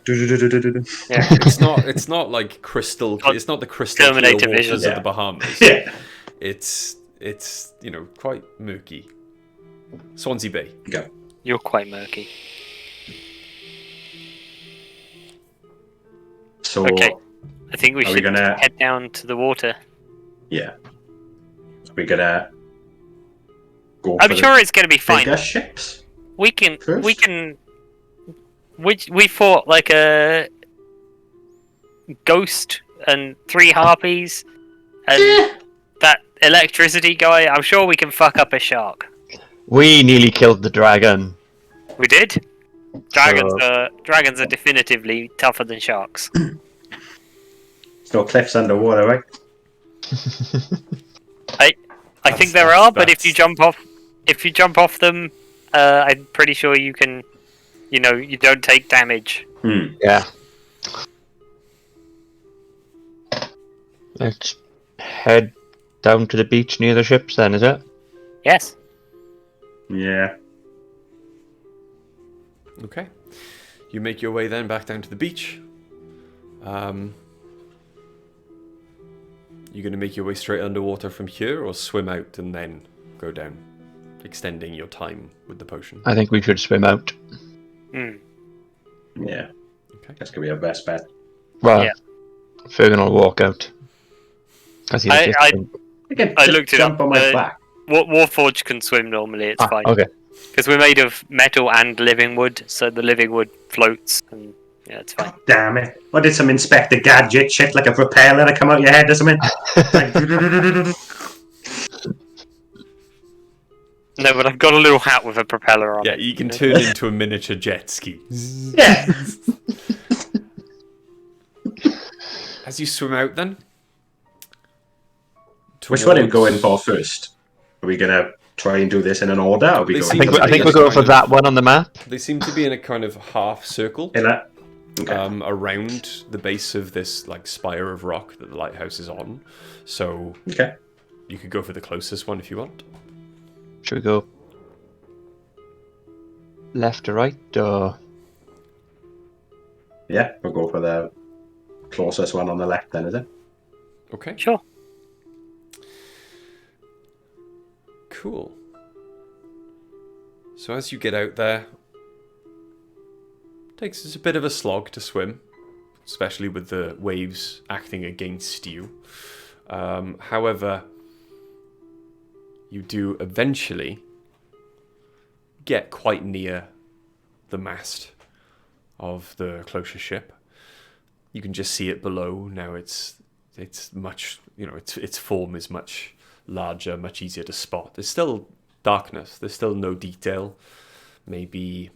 Yeah. It's not like crystal. It's not the crystal clear Terminator waters vision. of the Bahamas. Yeah. It's quite murky. Swansea Bay. Okay. You're quite murky. So Okay. I think we Are we should gonna- head down to the water. yeah, we're gonna go. I'm for sure it's going to be the fine. bigger ships. We can. First? We fought like a ghost and 3 harpies and that electricity guy. I'm sure we can fuck up a shark. We nearly killed the dragon. We did. Dragons are definitively tougher than sharks. There's no cliffs underwater, right? I think there are, but if you jump off them, I'm pretty sure you can. You don't take damage. Yeah. Let's head down to the beach near the ships then, is it? Yes. Yeah. Okay. You make your way then back down to the beach. You going to make your way straight underwater from here, or swim out and then go down, extending your time with the potion? I think we should swim out. Yeah. Okay. That's gonna be our best bet. Well, Yeah. Fergan will walk out. I looked it jump up. on my back. Warforged can swim normally. It's fine. Okay. Because we're made of metal and living wood, so the living wood floats, and yeah, it's fine. Damn it! What did some Inspector Gadget shit like a propeller that come out your head or something? No, but I've got a little hat with a propeller on Yeah, it. you can turn into a miniature jet ski. Yeah. As you swim out then? Which one are we towards- going for first? Are we gonna try and do this in an order? Or are we They going seem for I think the we'll go for that one on the map. They seem to be in a kind of half circle biggest? Okay. around the base of this like spire of rock that the lighthouse is on. So Okay. you could go for the closest one if you want. Should we go left or right, or Yeah, we'll go for the closest one on the left then, is it? Okay. Sure. Cool. So as you get out there, takes us a bit of a slog to swim, especially with the waves acting against you. However, you do eventually get quite near the mast of the closer ship. You can just see it below now. It's much, its form is much larger, much easier to spot. There's still darkness. There's still no detail. Maybe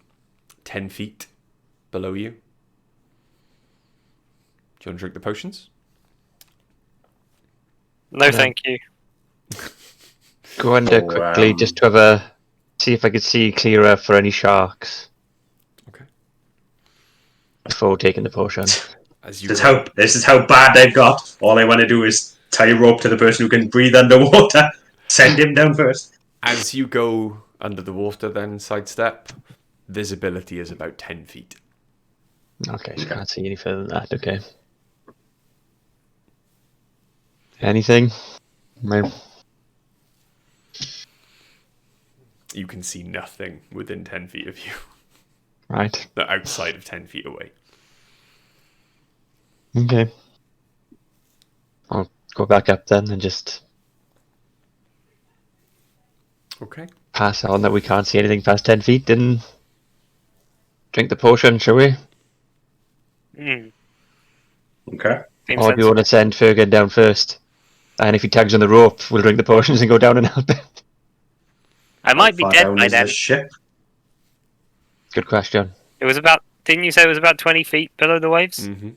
10 feet below you. Do you want to drink the potions? No, thank you. Go under quickly, just to have see if I could see clearer for any sharks. Okay. Before taking the potion. This is how bad they've got. All they want to do is tie a rope to the person who can breathe underwater. Send him down first. As you go under the water, then sidestep, visibility is about 10 feet. Okay, so can't see any further than that. Okay. Anything? No. You can see nothing within 10 feet of you. Right. They're outside of 10 feet away. Okay. I'll go back up then and just Okay. pass on that we can't see anything past 10 feet and drink the potion, shall we? Okay. Or do you want to send Fergus down first? And if he tags on the rope, we'll drink the potions and go down and help him. I might be dead by then. Ship? Good question. It was about. Didn't you say it was about 20 feet below the waves? Mm-hmm.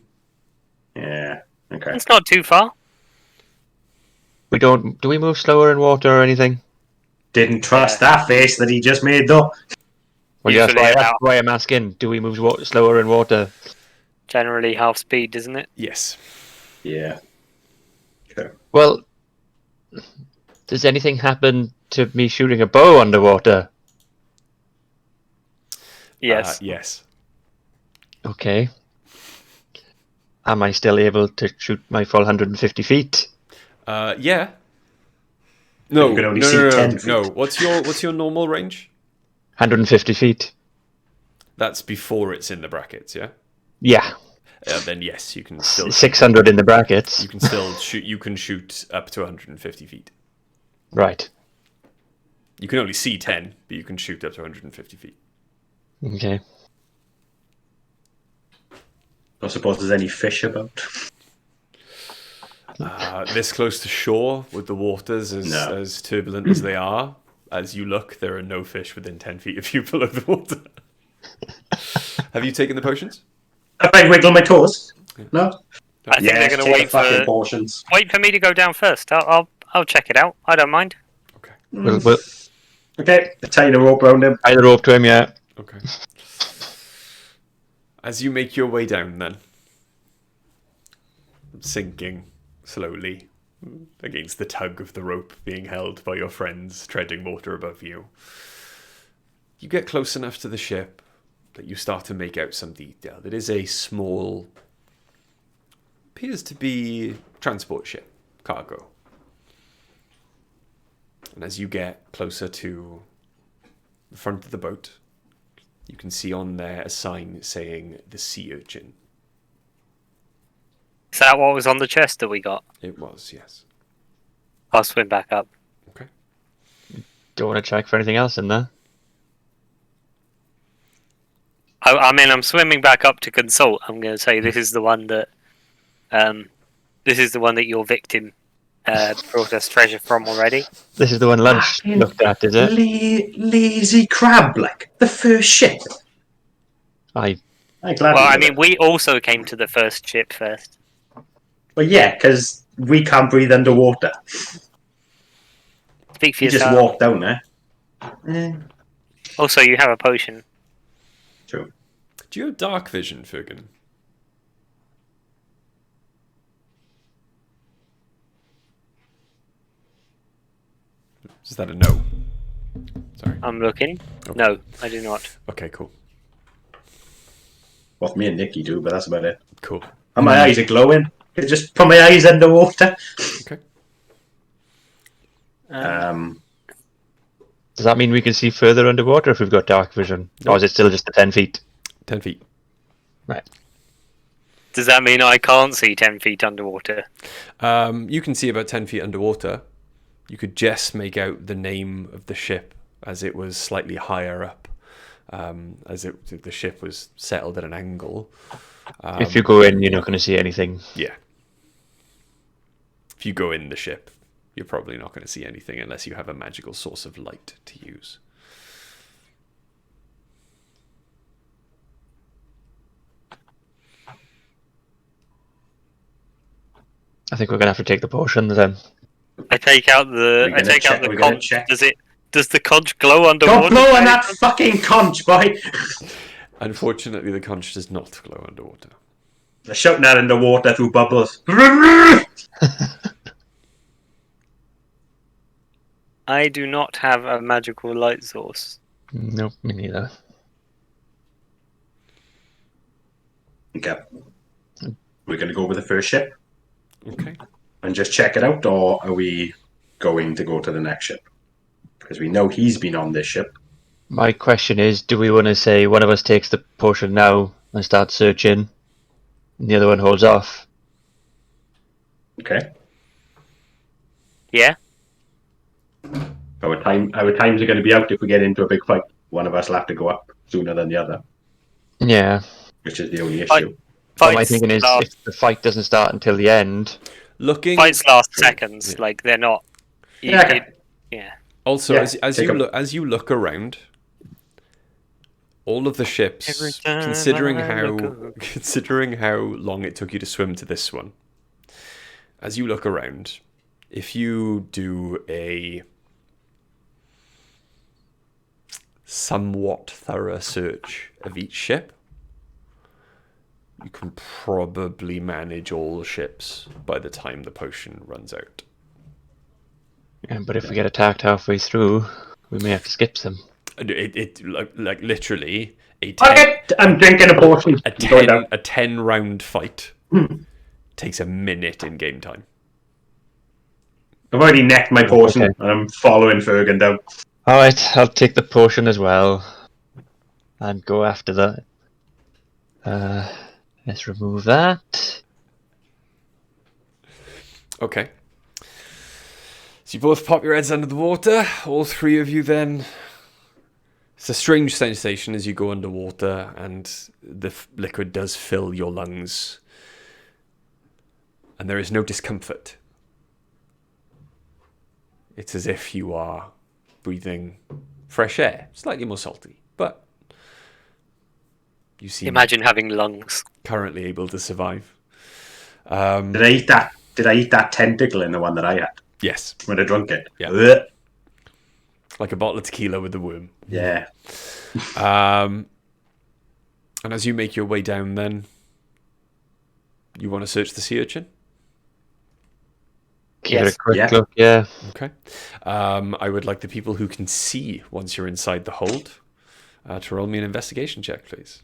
Yeah. Okay. It's not too far. We don't. Do we move slower in water or anything? Didn't trust that face that he just made though. Well, yeah, Usually that's why I'm asking. Do we move slower in water? Generally half speed, isn't it? Yes. Yeah. Sure. Well, does anything happen to me shooting a bow underwater? Yes. Yes. Okay. Am I still able to shoot my full 150 feet? Yeah. No, You can only no, see no, no, 10 no, feet. no. What's your normal range? 150 feet. That's before it's in the brackets, yeah? Yeah. Then yes, you can still 600 in the brackets. You can still shoot. You can shoot up to 150 feet. Right. You can only see 10, but you can shoot up to 150 feet. Okay. I suppose there's any fish about. This close to shore, with the waters as turbulent as they are, as you look, there are no fish within 10 feet of you below the water. Have you taken the potions? Have I wiggle my toes? No. I think they're going to wait for portions. wait for me to go down first. I'll check it out. I don't mind. Okay. We'll Okay. Tying a rope around him. tie the rope to him, yeah. Okay. As you make your way down, then, sinking slowly against the tug of the rope being held by your friends treading water above you, you get close enough to the ship that you start to make out some detail. It is a small, appears to be transport ship, cargo. And as you get closer to the front of the boat, you can see on there a sign saying the Sea Urchin. Is that what was on the chest that we got? It was, yes. I'll swim back up. Okay. Don't want to check for anything else in there. I mean, I'm swimming back up to consult. I'm going to say this is the one that, your victim brought us treasure from already. This is the one Lunch looked at, is it? Lazy crab, like the first ship. I We also came to the first ship first. Well, yeah, because we can't breathe underwater. Speak for You just yourself. walk down there. Also, you have a potion. True. Do you have dark vision, Fergus? Is that a no? Sorry. I'm looking. Okay. No, I do not. Okay, cool. What me and Nikki do, but that's about it. Cool. And my eyes are glowing. I just put my eyes underwater. Okay. Does that mean we can see further underwater if we've got dark vision? Or is it still just the 10 feet? 10 feet. Right. Does that mean I can't see 10 feet underwater? You can see about 10 feet underwater. You could just make out the name of the ship as it was slightly higher up. The ship was settled at an angle. If you go in, you're not going to see anything. Yeah. If you go in the ship, you're probably not going to see anything unless you have a magical source of light to use. I think we're gonna have to take the potion then. I take out the conch. Does the conch glow underwater? Don't blow on that fucking conch, boy! Unfortunately, the conch does not glow underwater. They're shouting that in the water through bubbles. I do not have a magical light source. Nope, me neither. Okay. We're going to go with the first ship Okay. and just check it out, or are we going to go to the next ship? Because we know he's been on this ship. My question is, do we want to say one of us takes the potion now and starts searching, and the other one holds off? Okay. Yeah. Our times are going to be out if we get into a big fight. One of us will have to go up sooner than the other, Yeah. which is the only issue. What my thinking is, if the fight doesn't start until the end... Fights last seconds, like they're not... Yeah. Also, as you look around, all of the ships, considering how long it took you to swim to this one, as you look around, if you do a somewhat thorough search of each ship, you can probably manage all the ships by the time the potion runs out. Yeah, but if we get attacked halfway through, we may have to skip some. Like literally I'm drinking a potion. A 10 round fight takes a minute in game time. I've already necked my potion, and I'm following Fergan down. Alright, I'll take the potion as well. And go after that. Let's remove that. Okay. So you both pop your heads under the water. All three of you then. It's a strange sensation as you go underwater and the liquid does fill your lungs. And there is no discomfort. It's as if you are breathing fresh air, slightly more salty, but you seem Imagine having lungs. currently able to survive. Did I eat that tentacle in the one that I had Yes, when I drunk it? Yeah. Ugh. like a bottle of tequila with the worm. Yeah. And as you make your way down, then you want to search the sea urchin. Give it a quick look, yeah. Okay. I would like the people who can see once you're inside the hold to roll me an investigation check, please.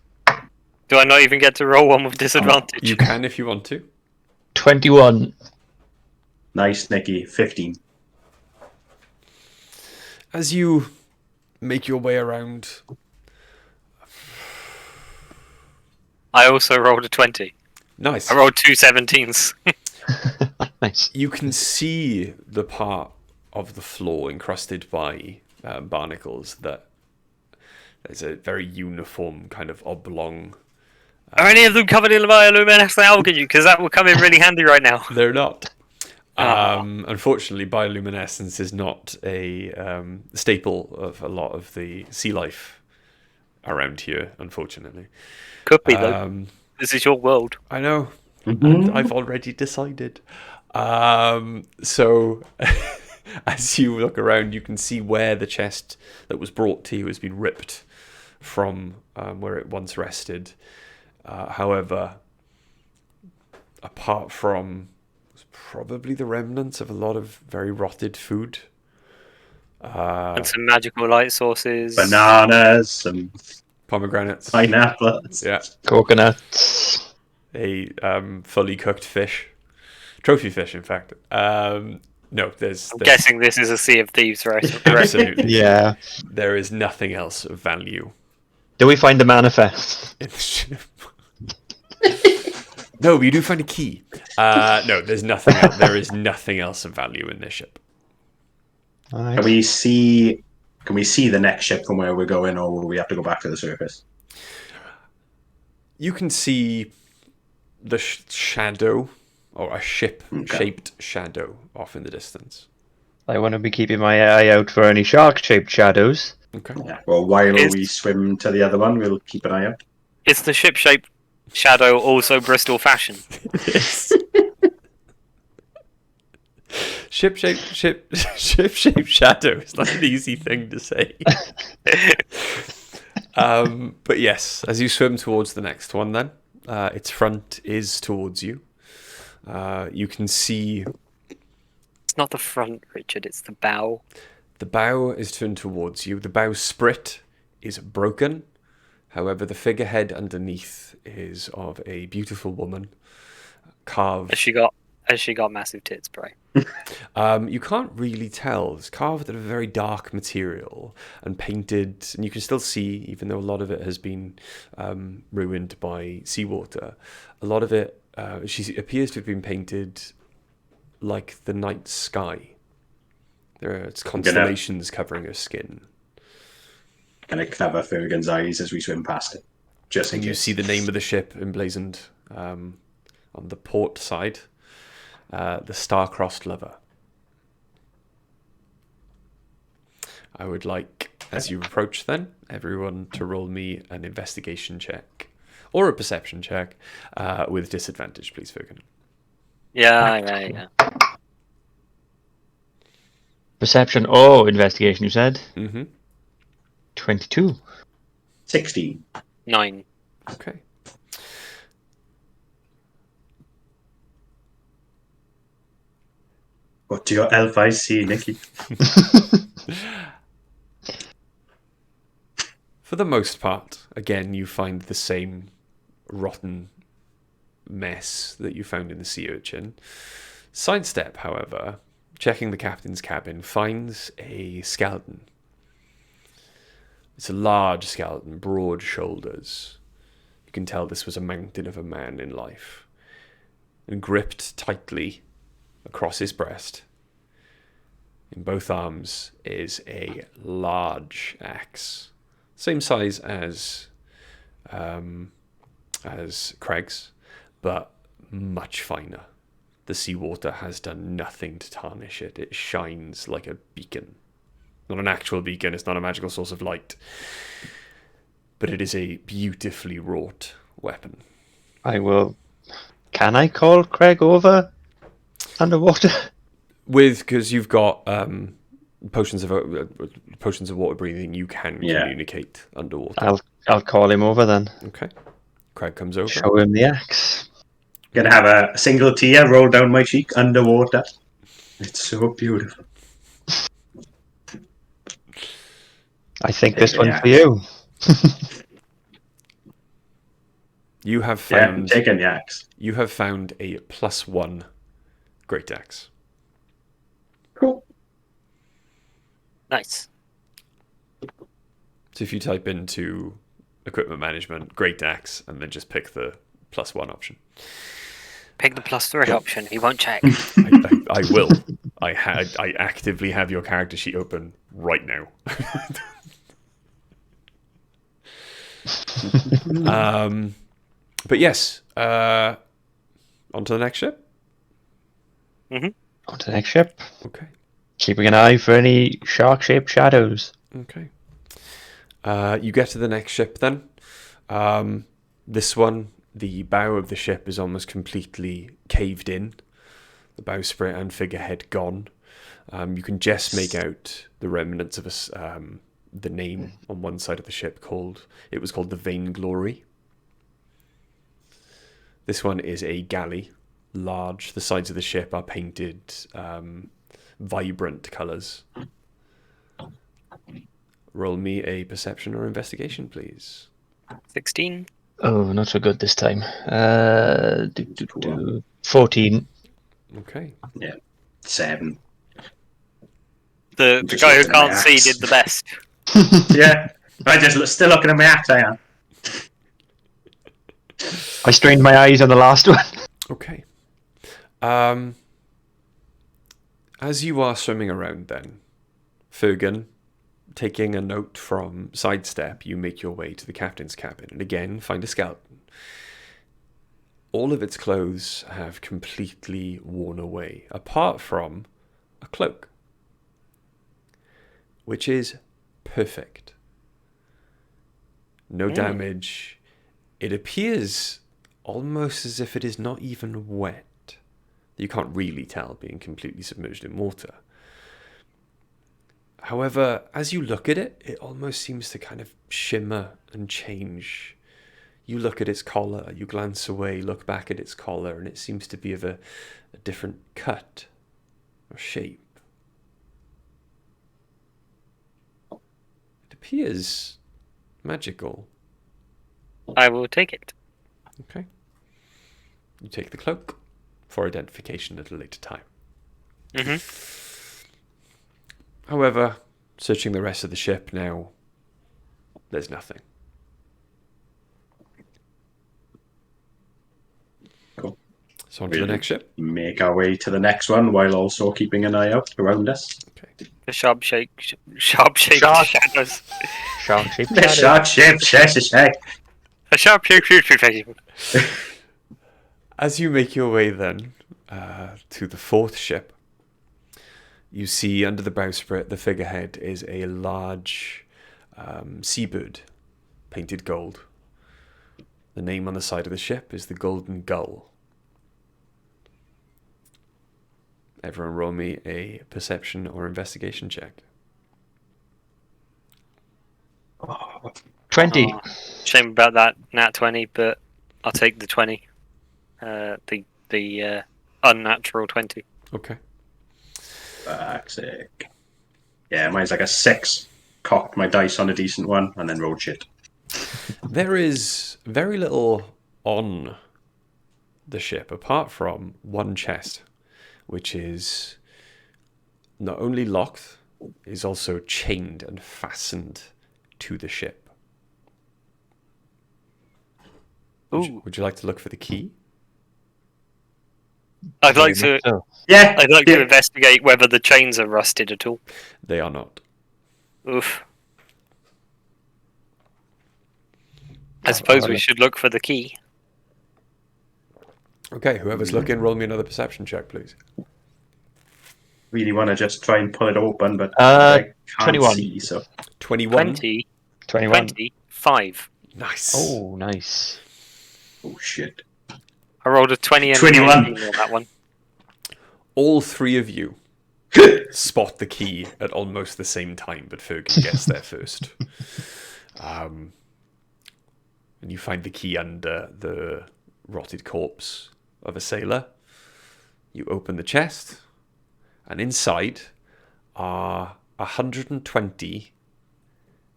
Do I not even get to roll one with disadvantage? You can if you want to. 21. Nice, Nicky. 15. As you make your way around, I also rolled a 20. nice. I rolled two 17s. Nice. You can see the part of the floor encrusted by barnacles that there's a very uniform kind of oblong. Are any of them covered in bioluminescent algae? Because that will come in really handy right now. They're not. Unfortunately, bioluminescence is not a staple of a lot of the sea life around here, unfortunately. Could be, though. This is your world. I know. And I've already decided. So, as you look around, you can see where the chest that was brought to you has been ripped from where it once rested. However, apart from probably the remnants of a lot of very rotted food. And some magical light sources. Bananas and Pomegranates. pineapples. Yeah. Coconuts. A fully cooked fish. Trophy fish, in fact. No, there's... I'm guessing this is a Sea of Thieves, right? Absolutely. Yeah. There is nothing else of value Do we find the manifest? in the ship. No, but you do find a key. No, there's nothing else. There is nothing else of value in this ship. Alright. Can we see the next ship from where we're going, or will we have to go back to the surface? You can see the shadow, or a ship-shaped shadow off in the distance. I want to be keeping my eye out for any shark-shaped shadows. Okay. Yeah. Well, while Is- we swim to the other one, we'll keep an eye out. Is the ship-shaped shadow also Bristol fashion? Yes. Ship-shaped shadow is not an easy thing to say. But yes, as you swim towards the next one, then its front is towards you. You can see It's not the front, Richard. It's the bow. the bow is turned towards you. The bow sprit is broken. However, the figurehead underneath is of a beautiful woman carved. Has she got massive tits, bro? You can't really tell. It's carved out of a very dark material and painted, and you can still see, even though a lot of it has been ruined by seawater, a lot of it, she appears to have been painted like the night sky. It's constellations covering her skin. Gonna cover Fergan's eyes as we swim past it, just in And you case. see the name of the ship emblazoned on the port side, the Star-Crossed Lover. I would like, as you approach then, everyone to roll me an investigation check or a perception check with disadvantage, please, Fergan. Yeah. Perception or investigation, you said? Mm-hmm. 22. 16. 9. Okay. What do your elf eyes see, Nikki? For the most part, again, you find the same rotten mess that you found in the sea urchin. Sidestep, however, checking the captain's cabin, finds a skeleton. It's a large skeleton, broad shoulders. You can tell this was a mountain of a man in life. And gripped tightly across his breast, in both arms, is a large axe. Same size as Craig's, but much finer. The seawater has done nothing to tarnish it. It shines like a beacon. Not an actual beacon, it's not a magical source of light. But it is a beautifully wrought weapon. I will... Can I call Craig over underwater? Because you've got potions of water breathing, you can communicate underwater. I'll call him over then. Okay. Craig comes over. Show him the axe. Gonna have a single tear roll down my cheek underwater. It's so beautiful. I think this Taking one's the for you. You have Yeah, found I'm taking the axe. you have found a +1 great axe. Cool. Nice. So if you type into equipment management, great axe, and then just pick the +1 option. Pick the +3 option. He won't check. I will. I actively have your character sheet open right now. But yes, on to the next ship. On to the next ship. Okay. Keeping an eye for any shark-shaped shadows. Okay. You get to the next ship then. This one, the bow of the ship is almost completely caved in. The bowsprit and figurehead gone. You can just make out the remnants of the name on one side of the ship it was called the Vainglory. This one is a galley, large. The sides of the ship are painted vibrant colours. Roll me a perception or investigation, please. 16. Oh, not so good this time. 14. Okay. Yeah. 7. The Just guy who looking at can't my see axe. did the best. Yeah. Still looking at my axe, I am. I strained my eyes on the last one. Okay. As you are swimming around then, Fergan, taking a note from Sidestep, you make your way to the captain's cabin and again find a skeleton. All of its clothes have completely worn away, apart from a cloak. which is perfect. No damage. It appears almost as if it is not even wet. You can't really tell, being completely submerged in water. However, as you look at it, it almost seems to kind of shimmer and change. You look at its collar, you glance away, look back at its collar, and it seems to be of a different cut or shape. It appears magical. I will take it. Okay. You take the cloak for identification at a later time. However, searching the rest of the ship now, there's nothing. Cool. So on to the next ship. Make our way to the next one while also keeping an eye out around us. Okay. The sharp shadows. Shark shape. The shark ship, shake. A sharp shape. As you make your way then to the fourth ship, you see under the bowsprit, the figurehead is a large seabird, painted gold. The name on the side of the ship is the Golden Gull. Everyone roll me a perception or investigation check. 20. Oh, shame about that nat 20, but I'll take the 20. The unnatural 20. Okay. Fuck's sake. Yeah, mine's like a 6. Cocked my dice on a decent one and then rolled shit. There is very little on the ship apart from one chest, which is not only locked, is also chained and fastened to the ship. Would you like to look for the key? I'd like to investigate whether the chains are rusted at all. They are not. Oof. I suppose we should look for the key. Okay, whoever's looking, roll me another perception check, please. Really want to just try and pull it open, but I can't 21. see, so... 21. 21. 25. Nice. Oh, nice. Oh, shit. I rolled a 20 and 21. a 19 on that one. All three of you spot the key at almost the same time, but Fergus gets there first. And you find the key under the rotted corpse of a sailor. You open the chest, and inside are 120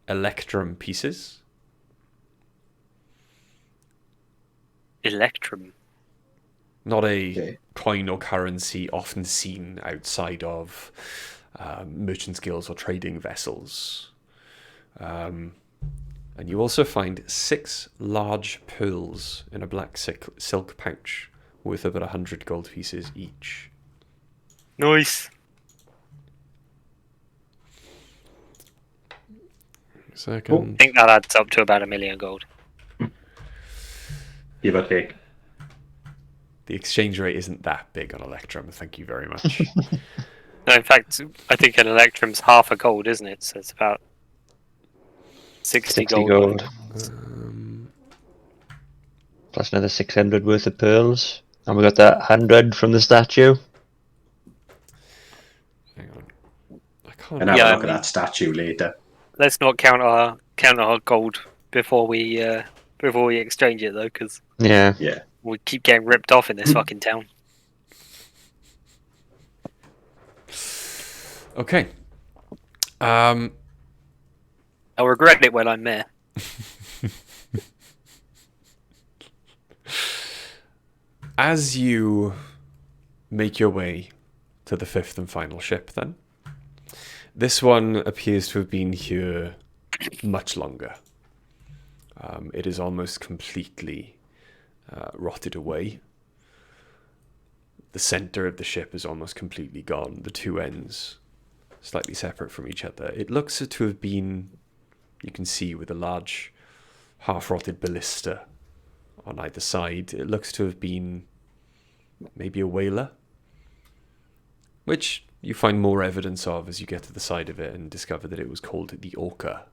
electrum pieces. Electrum. Not a coin or currency often seen outside of merchants' guilds or trading vessels. And you also find 6 large pearls in a black silk pouch worth about 100 gold pieces each. Nice. Second. I think that adds up to about 1 million gold. Give or take. The exchange rate isn't that big on Electrum, thank you very much. No, in fact, I think an electrum's half a gold, isn't it? So it's about 60 gold. Plus another 600 worth of pearls. And we got that 100 from the statue. Hang on. I can't... And have a look at that statue later. Let's not count our gold before we exchange it, though, because Yeah. we keep getting ripped off in this fucking town. Okay. I'll regret it when I'm there. As you make your way to the 5th and final ship, then, this one appears to have been here much longer. It is almost completely rotted away. The center of the ship is almost completely gone. The two ends slightly separate from each other. It looks to have been, you can see, with a large half-rotted ballista on either side. It looks to have been maybe a whaler, which you find more evidence of as you get to the side of it and discover that it was called the Orca.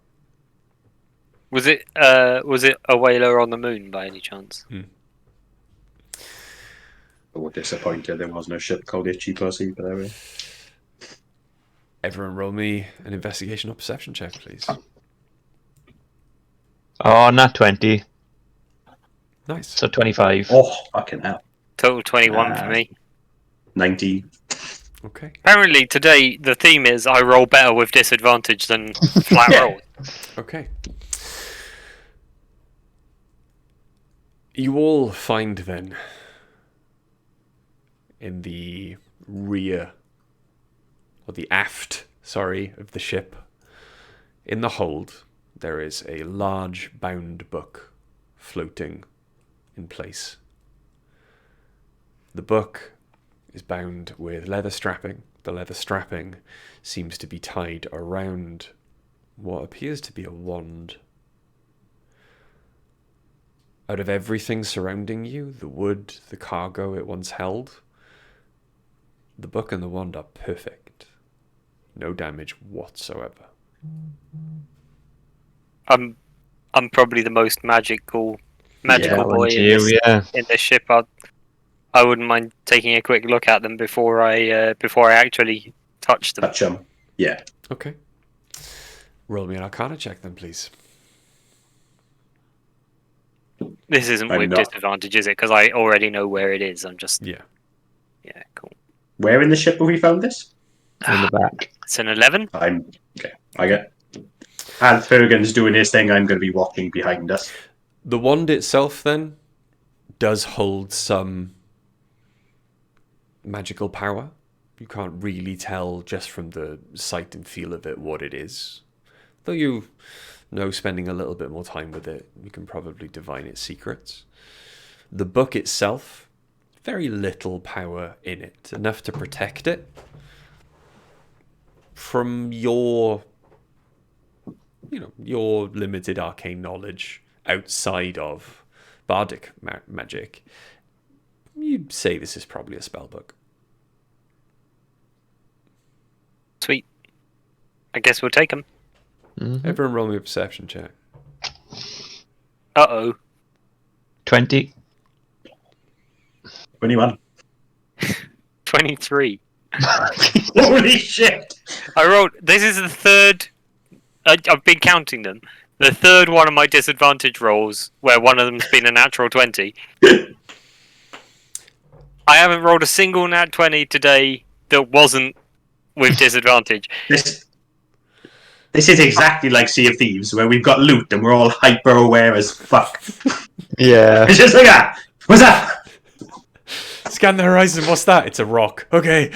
Was it a whaler on the moon by any chance? Oh, disappointed there wasn't a ship called Itchy Pussy, but anyway. Everyone roll me an investigation or perception check, please. Oh, not 20. Nice. So 25. Oh, fucking hell. Total 21 for me. 90. Okay. Apparently today the theme is I roll better with disadvantage than flat roll. Okay. You all find then, in the rear, or the aft, of the ship, in the hold, there is a large bound book floating in place. The book is bound with leather strapping. The leather strapping seems to be tied around what appears to be a wand. Out of everything surrounding you, the wood, the cargo it once held, the book and the wand are perfect. No damage whatsoever. I'm probably the most magical boy in this ship. I wouldn't mind taking a quick look at them before I actually touch them. Touch them. Yeah. Okay. Roll me an Arcana check then, please. This isn't with disadvantage, is it? Because I already know where it is. I'm just... Yeah, cool. Where in the ship have we found this? In the back. It's an 11. Okay. I get. And Fergan's doing his thing. I'm going to be walking behind us. The wand itself then does hold some magical power. You can't really tell just from the sight and feel of it what it is. Though you know, spending a little bit more time with it, you can probably divine its secrets. The book itself, very little power in it, enough to protect it from your limited arcane knowledge outside of bardic magic. You'd say this is probably a spell book. Sweet. I guess we'll take them. Mm-hmm. Everyone roll me a perception check. 20. 21. 23. Holy shit! I rolled... This is the third... I've been counting them. The third one of my disadvantage rolls, where one of them's been a natural 20. I haven't rolled a single nat 20 today that wasn't with disadvantage. This is exactly like Sea of Thieves, where we've got loot and we're all hyper aware as fuck. Yeah. It's just like that. What's that? Scan the horizon. What's that? It's a rock. Okay.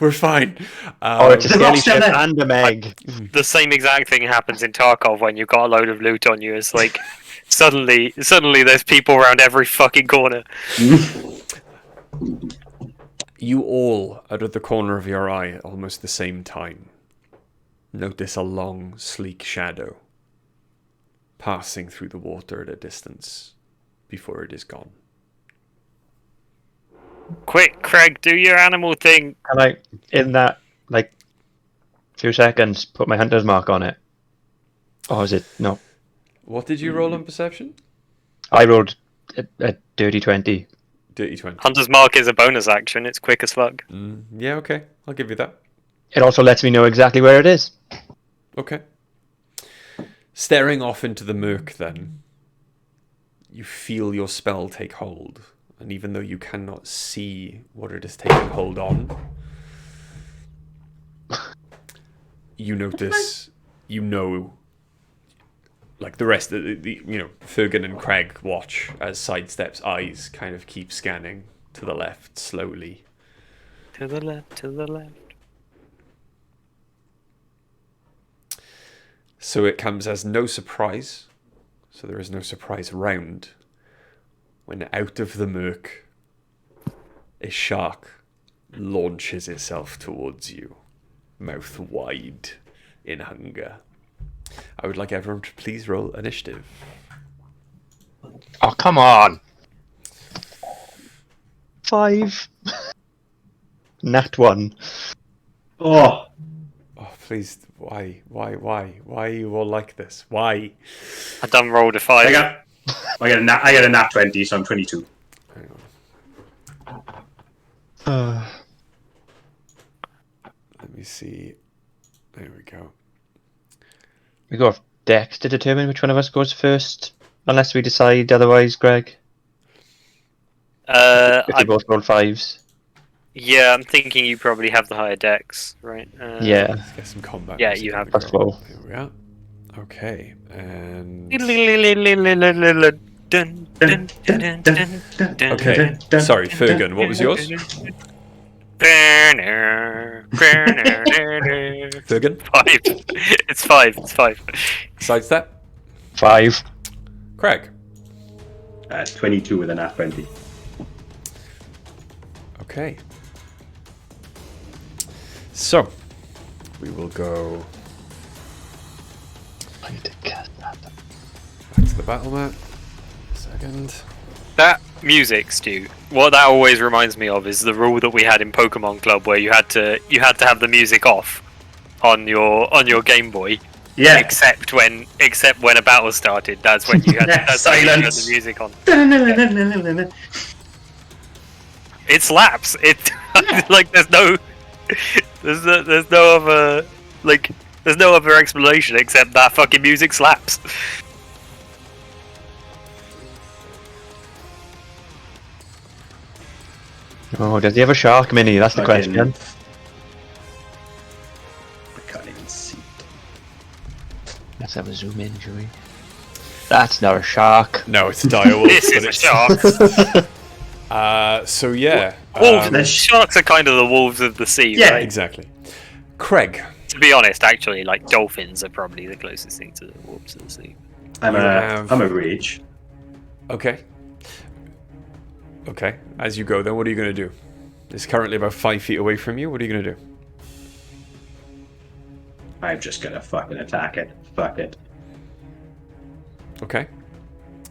We're fine. It's a the skelly rock's down ship there. and a Meg. The same exact thing happens in Tarkov when you've got a load of loot on you. It's like suddenly there's people around every fucking corner. You all, out of the corner of your eye at almost the same time, notice a long, sleek shadow passing through the water at a distance before it is gone. Quick, Craig, do your animal thing. Can I, in that, few seconds, put my hunter's mark on it? Or is it... No. What did you roll on perception? I rolled a dirty 20. Dirty 20. Hunter's Mark is a bonus action. It's quick as fuck. Yeah, okay. I'll give you that. It also lets me know exactly where it is. Okay. Staring off into the murk, then, you feel your spell take hold. And even though you cannot see what it is taking hold on, you notice, like the rest of Fergan and Craig watch as Sidestep's eyes kind of keep scanning to the left slowly. To the left, to the left. So it comes as no surprise, so there is no surprise round, when out of the murk, a shark launches itself towards you, mouth wide in hunger. I would like everyone to please roll initiative. Oh, come on! 5. Nat 1. Oh, Oh, please. Why? Why are you all like this? Why? I done rolled a 5. I got a nat 20, so I'm 22. Hang on. Let me see. There we go. We go off Dex to determine which one of us goes first, unless we decide otherwise, Greg. If we both roll 5s. Yeah, I'm thinking you probably have the higher dex, right? Yeah. Let's get some combat. Yeah, music you on have the First go. roll. Here we are. Okay, and okay. Sorry, Fergan. What was yours? Fergan. 5. It's 5. It's 5. Sidestep. 5. Craig. 22 with a nat 20. Okay. So we will go I need to cast that. back to the battle map. Second. That music, Stu. What that always reminds me of is the rule that we had in Pokemon Club, where you had to have the music off on your Game Boy. Yeah. Except when a battle started. That's when you had, that's when you had the music on. It slaps. It like there's no other there's no other explanation except that fucking music slaps. Oh, does he have a shark mini? That's the question. I can't even see. Let's have a zoom in, shall we? That's not a shark. No, it's a direwolf. This is a shark. So yeah. Wolves. Sharks are kind of the wolves of the sea, Yeah, right? Exactly. Craig. To be honest, actually, like dolphins are probably the closest thing to the wolves of the sea. I'm have- a rage. Okay. Okay. As you go, then what are you going to do? It's currently about 5 feet away from you. What are you going to do? I'm just gonna fucking attack it. Fuck it. Okay.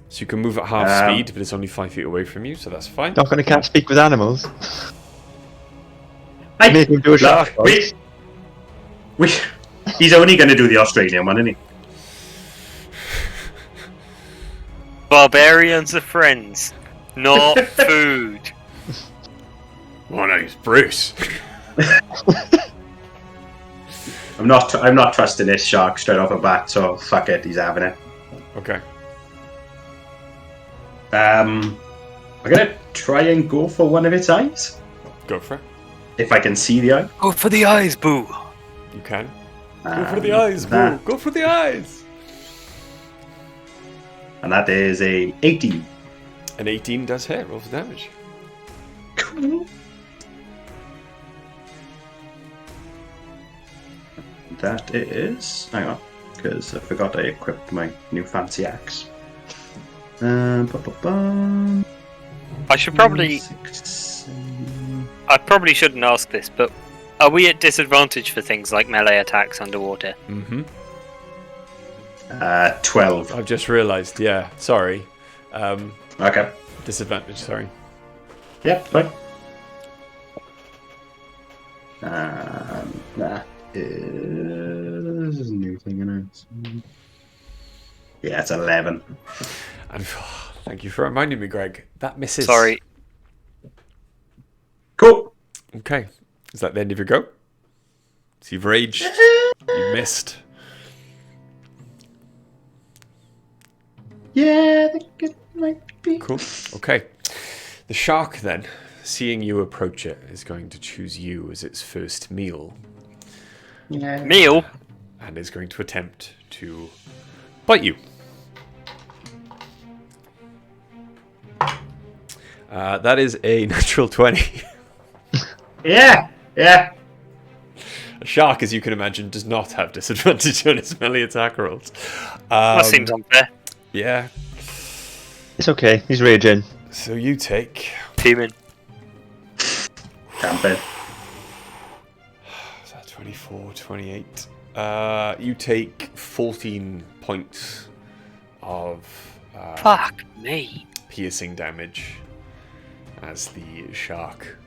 So you can move at half speed, but it's only 5 feet away from you, so that's fine. Not gonna can't speak with animals. Make him do a shark voice. He's only gonna do the Australian one, isn't he? Barbarians are friends, not food. My name's Bruce. I'm not trusting this shark straight off the bat, so fuck it, he's having it. Okay. I'm gonna try and go for one of its eyes. Go for it. If I can see the eye. Go for the eyes, boo. You can. Go for the eyes, boo. Go for the eyes. And that is a 18. An 18 does hit. Roll for damage. Cool. That is... Hang on, because I forgot I equipped my new fancy axe. I should probably... I probably shouldn't ask this, but are we at disadvantage for things like melee attacks underwater? Mm-hmm. 12. I've just realised, yeah. Sorry. Okay. Disadvantage, sorry. Yep, fine. That is a new thing, isn't it? Yeah, it's 11. And thank you for reminding me, Greg. That misses. Sorry. Cool. Okay. Is that the end of your go? So you've raged. You missed. Yeah, I think it might be. Cool. Okay. The shark then, seeing you approach it, is going to choose you as its first meal. Yeah. Meal? And is going to attempt to bite you. That is a natural 20. Yeah. A shark, as you can imagine, does not have disadvantage on its melee attack rolls. That seems unfair. Yeah. It's okay, he's raging. So you take... Fuming. Camping. Is that 24, 28? You take 14 points of Fuck me. piercing damage as the shark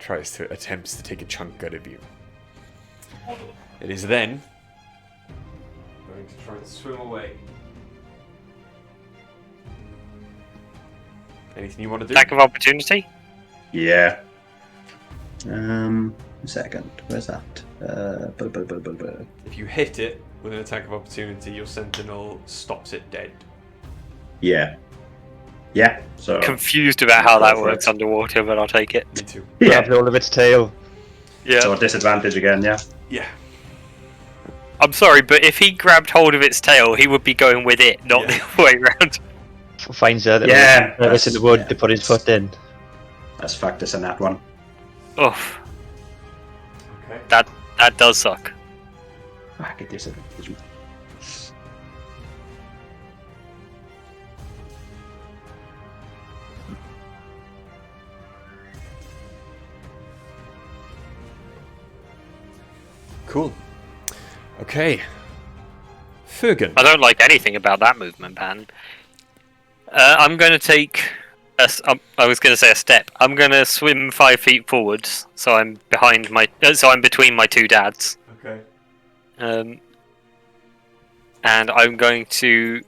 attempts to take a chunk out of you. It is then going to try and swim away. Anything you want to do? Attack of opportunity? Yeah. A second. Where's that? If you hit it with an attack of opportunity, your sentinel stops it dead. Yeah. Yeah. So Confused about how that works underwater, but I'll take it. Me too. Grab hold of its tail. Yeah. So a disadvantage again, yeah. Yeah. I'm sorry, but if he grabbed hold of its tail, he would be going with it, not the other way around. Finds a little crevice in the wood to put his foot in. Let's factor in that one. Oof. Okay. That does suck. I get disadvantage. Cool. Okay. Fergan. I don't like anything about that movement pattern. I'm going to take I was going to say a step. I'm going to swim 5 feet forwards, so I'm between my two dads. Okay. And I'm going to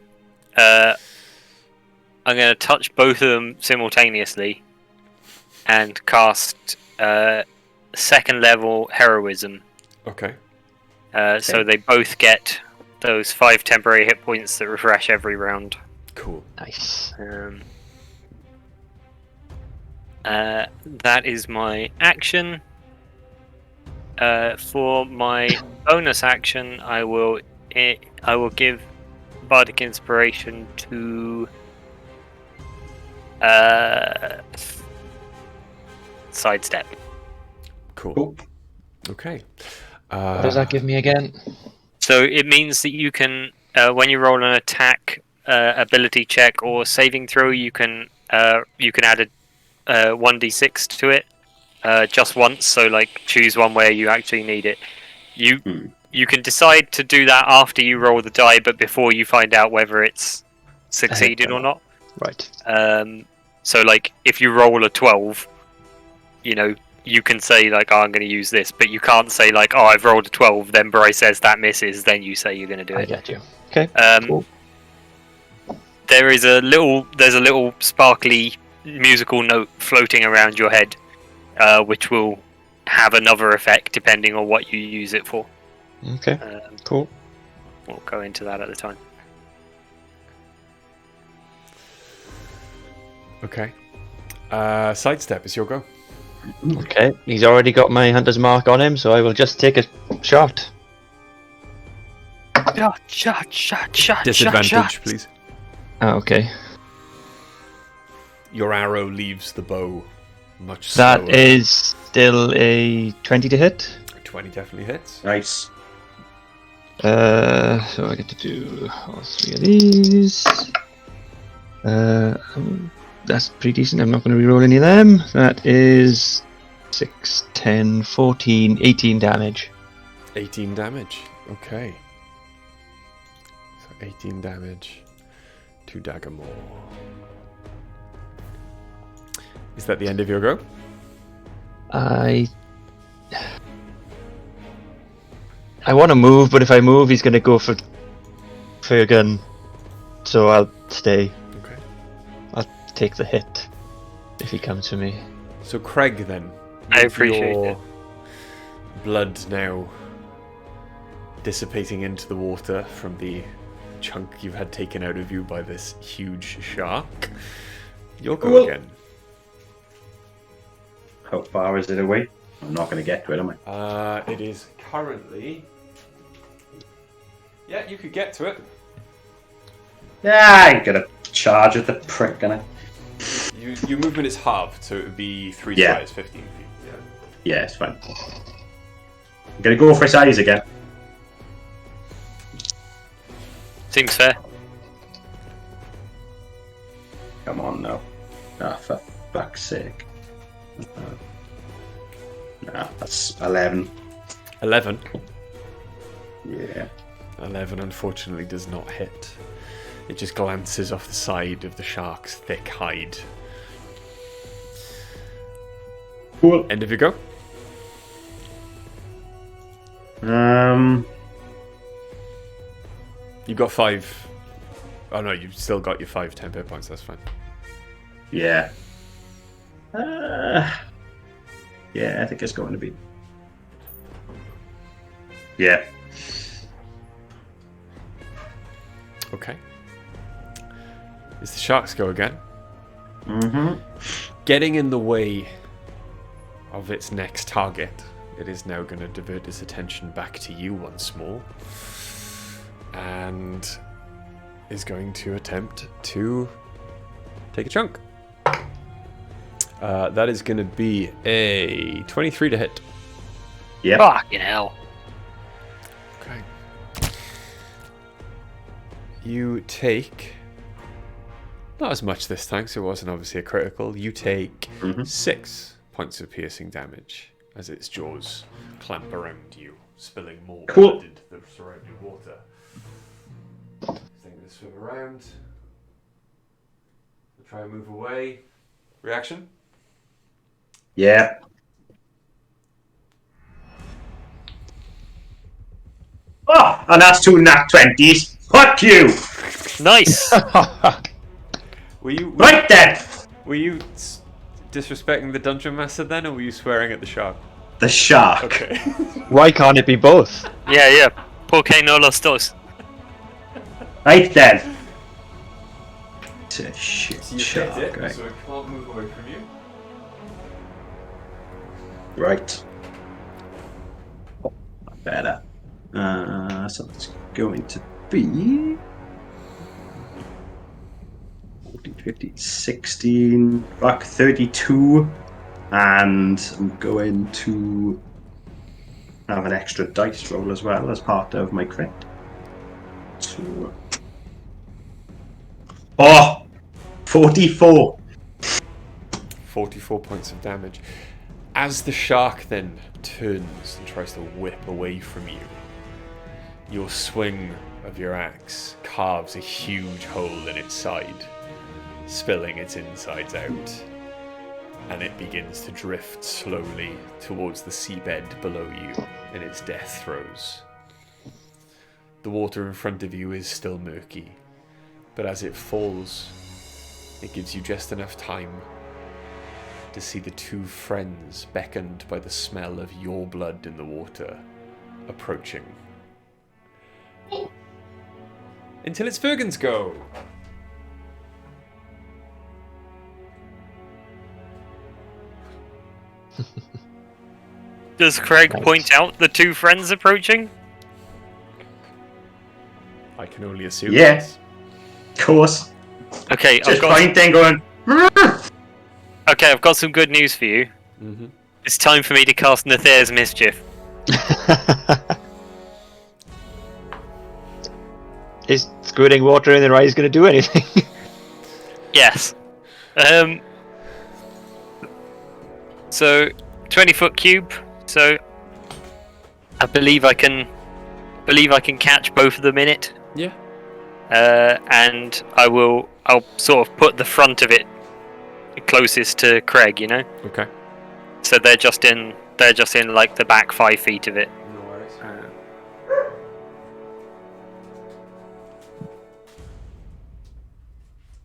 touch both of them simultaneously and cast second level heroism. Okay. So they both get those 5 temporary hit points that refresh every round. Cool. Nice. That is my action. For my bonus action, I will give Bardic Inspiration to sidestep. Cool. Okay. What does that give me again? So it means that you can, when you roll an attack, ability check, or saving throw, you can add a 1d6 to it just once. So like choose one where you actually need it. You can decide to do that after you roll the die, but before you find out whether it's succeeded or not. Right. So like if you roll a 12, you can say like, oh, I'm going to use this, but you can't say like, oh, I've rolled a 12, then Bryce says that misses, then you say you're going to do it. I get you. Okay. Cool. There's a little sparkly musical note floating around your head, which will have another effect depending on what you use it for. Okay. Cool. We'll go into that at the time. Okay. Sidestep is your go. Okay. He's already got my hunter's mark on him, so I will just take a shot. Shot. Disadvantage, please. Oh, okay. Your arrow leaves the bow much slower. That is still a 20 to hit. 20 definitely hits. Nice. So I get to do all 3 of these. That's pretty decent. I'm not going to reroll any of them. That is 6, 10, 14, 18 damage. 18 damage. Okay. So 18 damage to Daggermore. Is that the end of your go? I want to move, but if I move, he's going to go for a gun. So I'll stay. Okay. I'll take the hit if he comes for me. So Craig, then. I appreciate your it. Blood now dissipating into the water from the chunk you've had taken out of you by this huge shark. You'll go Cool. again. How far is it away? I'm not going to get to it, am I? It is currently... Yeah, you could get to it. Yeah, I ain't going to charge at the prick, can I? Your movement is halved, so it would be 3 Yeah. strides, 15 feet. Yeah, it's fine. I'm going to go for his eyes again. Seems fair. Come on now. Ah, for fuck's sake. Nah, that's 11. 11. Yeah. 11 unfortunately does not hit. It just glances off the side of the shark's thick hide. Cool. End of your go. You got 5. Oh no, you've still got your 5 10 hit points. That's fine. Yeah. Yeah, I think it's going to be. Yeah. Okay. It's the sharks go again. Mm-hmm. Getting in the way of its next target, it is now going to divert its attention back to you once more. And is going to attempt to take a chunk. That is going to be a 23 to hit. Yeah. Fucking hell. Okay. You take... Not as much this time, so it wasn't obviously a critical. You take 6 points of piercing damage as its jaws clamp around you, spilling more blood into the surrounding water. Thing to swim around. We'll try and move away. Reaction? Yeah. Oh, and that's 2 nat 20s. Fuck you! Nice! Were you Right then! Were you disrespecting the dungeon master then, or were you swearing at the shark? The shark. Okay. Why can't it be both? Yeah. Porque no los dos. Right then. It's a shit So you shark, hit it, right? so it can't move away from you. Right. Better. So it's going to be 14, 15, 16, fuck, 32. And I'm going to have an extra dice roll as well as part of my crit. So... Oh! 44! 44 points of damage. As the shark then turns and tries to whip away from you, your swing of your axe carves a huge hole in its side, spilling its insides out, and it begins to drift slowly towards the seabed below you in its death throes. The water in front of you is still murky, but as it falls, it gives you just enough time to see the 2 friends, beckoned by the smell of your blood in the water, approaching. Until it's Fergan's go! Does Craig point out the 2 friends approaching? I can only assume. Yeah. Yes. Of course. Okay, Just pointing, going... I've got some good news for you. Mm-hmm. It's time for me to cast Nether's Mischief. Is squirting water in their eyes going to do anything? Yes. So 20-foot cube. So I believe I can catch both of them in it. Yeah. And I'll sort of put the front of it closest to Craig, you know. Okay. So they're just in like the back 5 feet of it. No worries.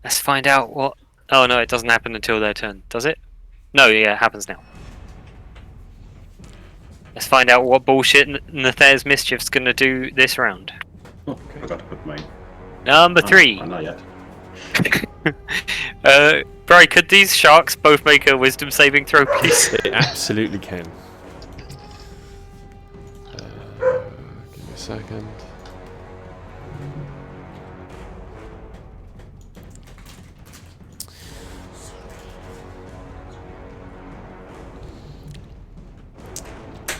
Let's find out what. Oh no, it doesn't happen until their turn, does it? No, yeah, it happens now. Let's find out what bullshit Nether's Mischief's gonna do this round. Oh, I forgot to put mine. Number 3. Oh, not yet. Bri, could these sharks both make a wisdom saving throw, please? They absolutely can. Give me a second.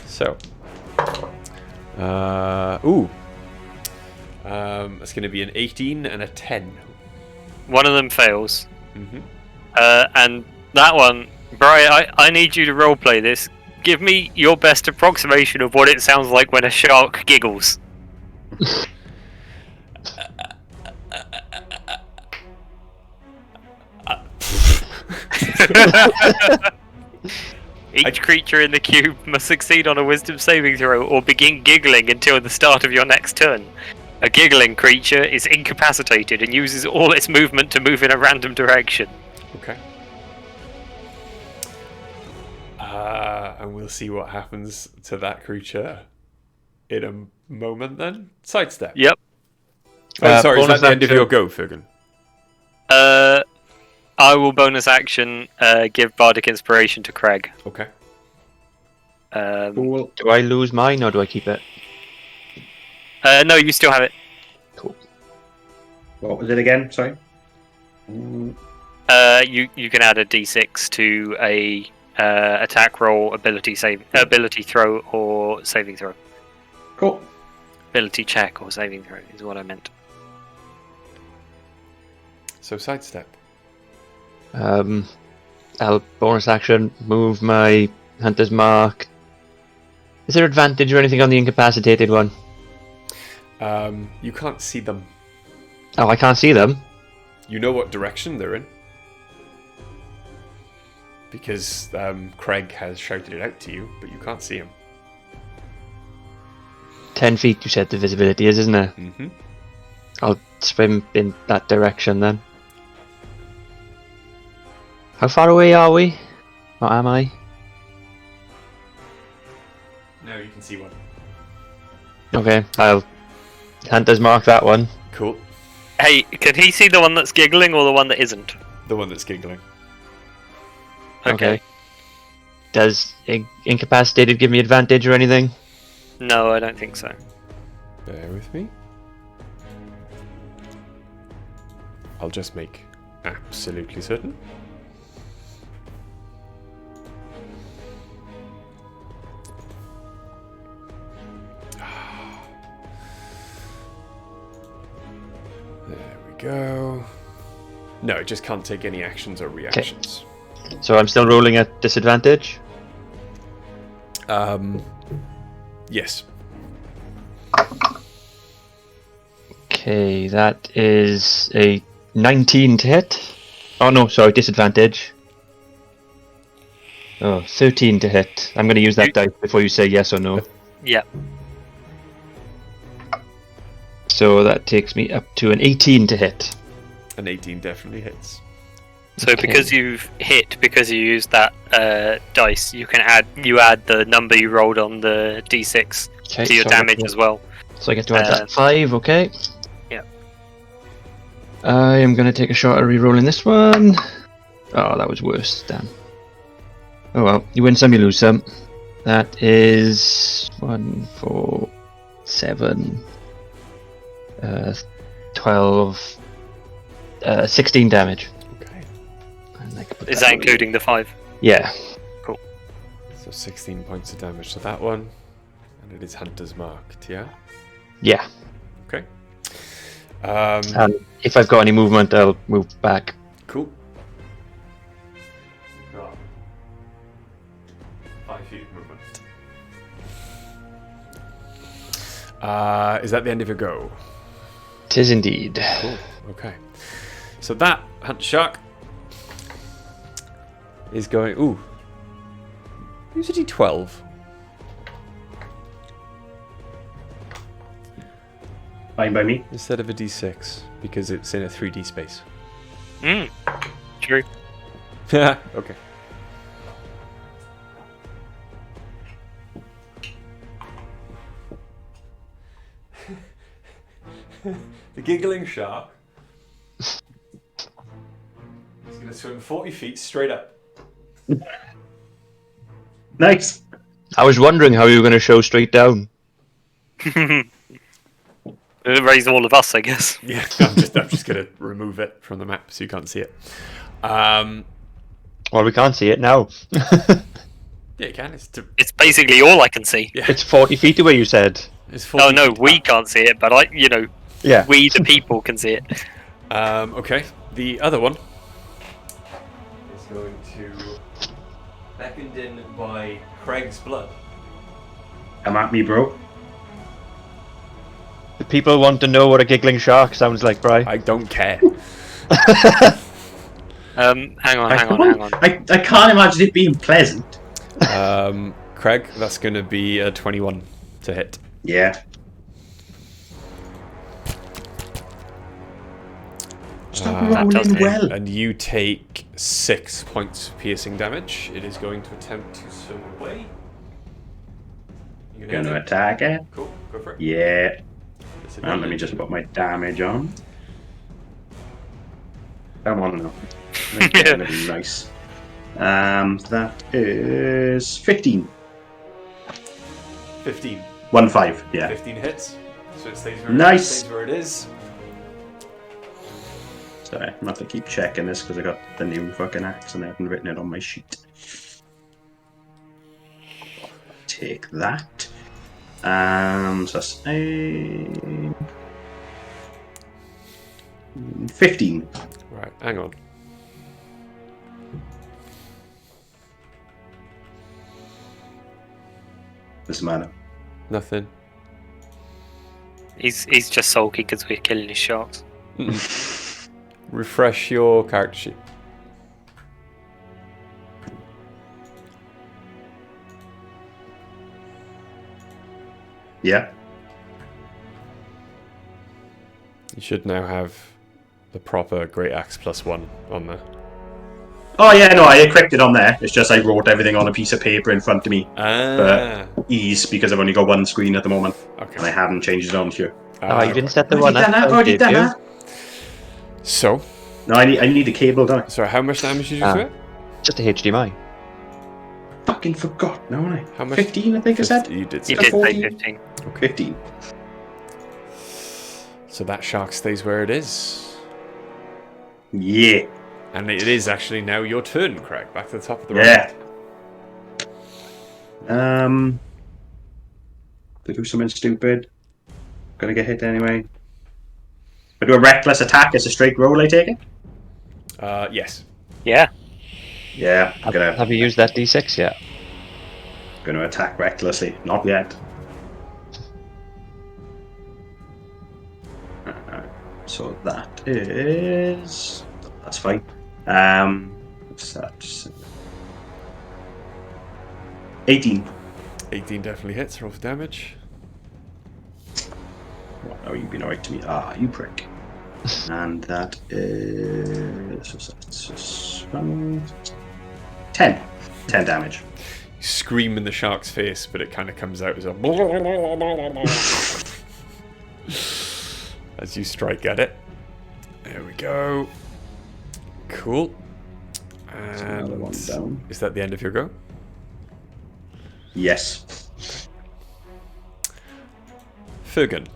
So, it's going to be an 18 and a 10. One of them fails. Mm-hmm. And that one, Bri, I need you to roleplay this. Give me your best approximation of what it sounds like when a shark giggles. Each creature in the cube must succeed on a wisdom saving throw or begin giggling until the start of your next turn. A giggling creature is incapacitated and uses all its movement to move in a random direction. Okay. And we'll see what happens to that creature in a moment then. Sidestep. Yep. Oh, sorry, is that bonus the end of action. your go, Fergan? I will bonus action give Bardic Inspiration to Craig. Okay. Cool. Do I lose mine or do I keep it? No, you still have it. Cool. What was it again? Sorry. You can add a d6 to a attack roll, ability throw, or saving throw. Cool. Ability check or saving throw is what I meant. So sidestep. I'll bonus action move my hunter's mark. Is there advantage or anything on the incapacitated one? You can't see them. Oh, I can't see them. You know what direction they're in. Because Craig has shouted it out to you, but you can't see him. 10 feet you said the visibility is, isn't it? Mm-hmm. I'll swim in that direction then. How far away are we? Or am I? Now you can see one. Okay, I'll hunter's mark that one. Cool. Hey, can he see the one that's giggling or the one that isn't? The one that's giggling. Okay. Does incapacitated give me advantage or anything? No, I don't think so. Bear with me. I'll just make absolutely certain. There we go. No, it just can't take any actions or reactions. So I'm still rolling at disadvantage? Yes. Okay, that is a 19 to hit. Oh no, sorry, disadvantage. Oh, 13 to hit. I'm going to use that dice before you say yes or no. Yeah. So that takes me up to an 18 to hit. An 18 definitely hits. So Okay. because you've hit, because you used that dice, you add the number you rolled on the d6 Okay, to your so damage as well. So I get to add that 5, okay? Yeah. I am going to take a shot at re-rolling this one. Oh, that was worse, damn. Oh well, you win some, you lose some. That is 1, 4, 7, 12, 16 damage. Okay. And I can put Is that on- including the 5? Yeah. So 16 points of damage to that one. And it is Hunter's Marked, yeah? Yeah. Okay. And if I've got any movement, I'll move back. Cool. Got 5 feet of movement. Is that the end of your go? 'Tis indeed. Cool. Okay. So that Hunt Shark is going. Ooh. Use a d12. Fine by me. Instead of a d6 because it's in a 3D space. True. Okay. The giggling shark is going to swim 40 feet straight up. Nice. I was wondering how you were going to show straight down. It'll raise all of us, I guess. Yeah, I'm just going to remove it from the map so you can't see it. Well, we can't see it now. Yeah, you can. It's basically all I can see. Yeah. It's 40 feet away, you said. It's 40 Oh no, feet we up. can't see it, but Yeah. we the people can see it. Okay, the other one is going to beckoned in by Craig's blood. Come at me, bro. The people want to know what a giggling shark sounds like, Bri. I don't care. Hang on. I can't imagine it being pleasant. Craig, that's going to be a 21 to hit. Yeah. Stop rolling well. And you take 6 points of piercing damage. It is going to attempt to swim away. You're going to attack it. Cool, go for it. Yeah. And let me just put my damage on. Come on now. That's going to be nice. That is 15. 15. 1-5, yeah. 15 hits. So it stays where, nice. It stays where it is. Sorry, I'm going to have to keep checking this because I got the new fucking axe and I haven't written it on my sheet. Take that. So that's 15. Right, hang on. What's the matter? Nothing. He's just sulky because we're killing his sharks. Refresh your character sheet. Yeah. You should now have the proper Great Axe +1 on there. Oh yeah, no, I equipped it on there. It's just I wrote everything on a piece of paper in front of me for ease because I've only got one screen at the moment. Okay. And I haven't changed it on here. You didn't set the one up. I've already done that. So? No, I need the cable, don't I? Sorry, how much damage did you do it? Just a HDMI. Fucking forgot, don't I? How much? 15, I think I said. You did You say did say 14? 15. Okay. 15. So that shark stays where it is. Yeah. And it is actually now your turn, Craig. Back to the top of the round. Yeah. To do something stupid. Gonna get hit anyway. I do a reckless attack as a straight roll, I take it? Yes. Yeah. Yeah, Have you used that D6 yet? Gonna attack recklessly. Not yet. So that is... That's fine. What's that? 18. 18 definitely hits. Roll for damage. What? Oh, you've been alright to me. Ah, you prick. And that is... 10. 10 damage. You scream in the shark's face, but it kind of comes out as a... as you strike at it. There we go. Cool. Another one down. Is that the end of your go? Yes. Fergan.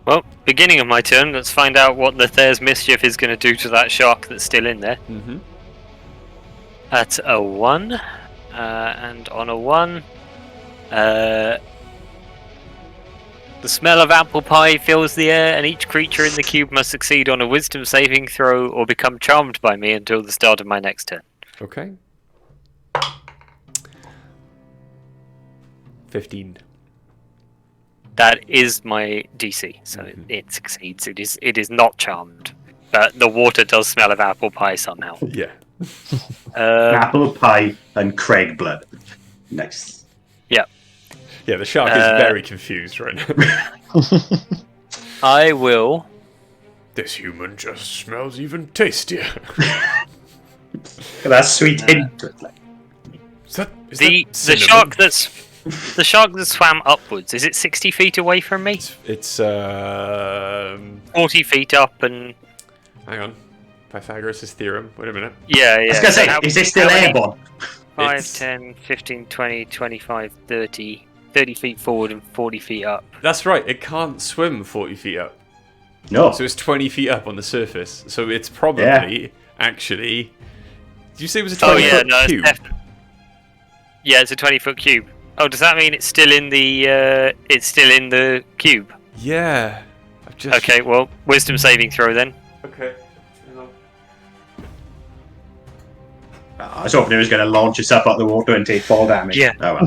Well, beginning of my turn, let's find out what the Thayer's Mischief is going to do to that shark that's still in there. Mm-hmm. That's a 1. And on a 1, the smell of apple pie fills the air, and each creature in the cube must succeed on a wisdom saving throw or become charmed by me until the start of my next turn. Okay. 15. That is my DC, so it succeeds. It is not charmed, but the water does smell of apple pie somehow. Yeah. Apple pie and Craig blood. Nice. Yeah. Yeah, the shark is very confused right now. I will. This human just smells even tastier. That's sweet hint. Is The shark that swam upwards, is it 60 feet away from me? It's 40 feet up and... Hang on. Pythagoras' theorem. Wait a minute. Yeah. I was going to say, is it still airborne? 5, It's- 10, 15, 20, 25, 30... 30 feet forward and 40 feet up. That's right. It can't swim 40 feet up. No. So it's 20 feet up on the surface. So it's probably, actually... Did you say it was a 20-foot cube? Yeah, it's a 20-foot cube. Oh, does that mean it's still in the cube? Yeah. I've just... Okay, well, wisdom saving throw then. Okay. I was hoping it was going to launch us up out the water and take fall damage. Yeah. Oh, well.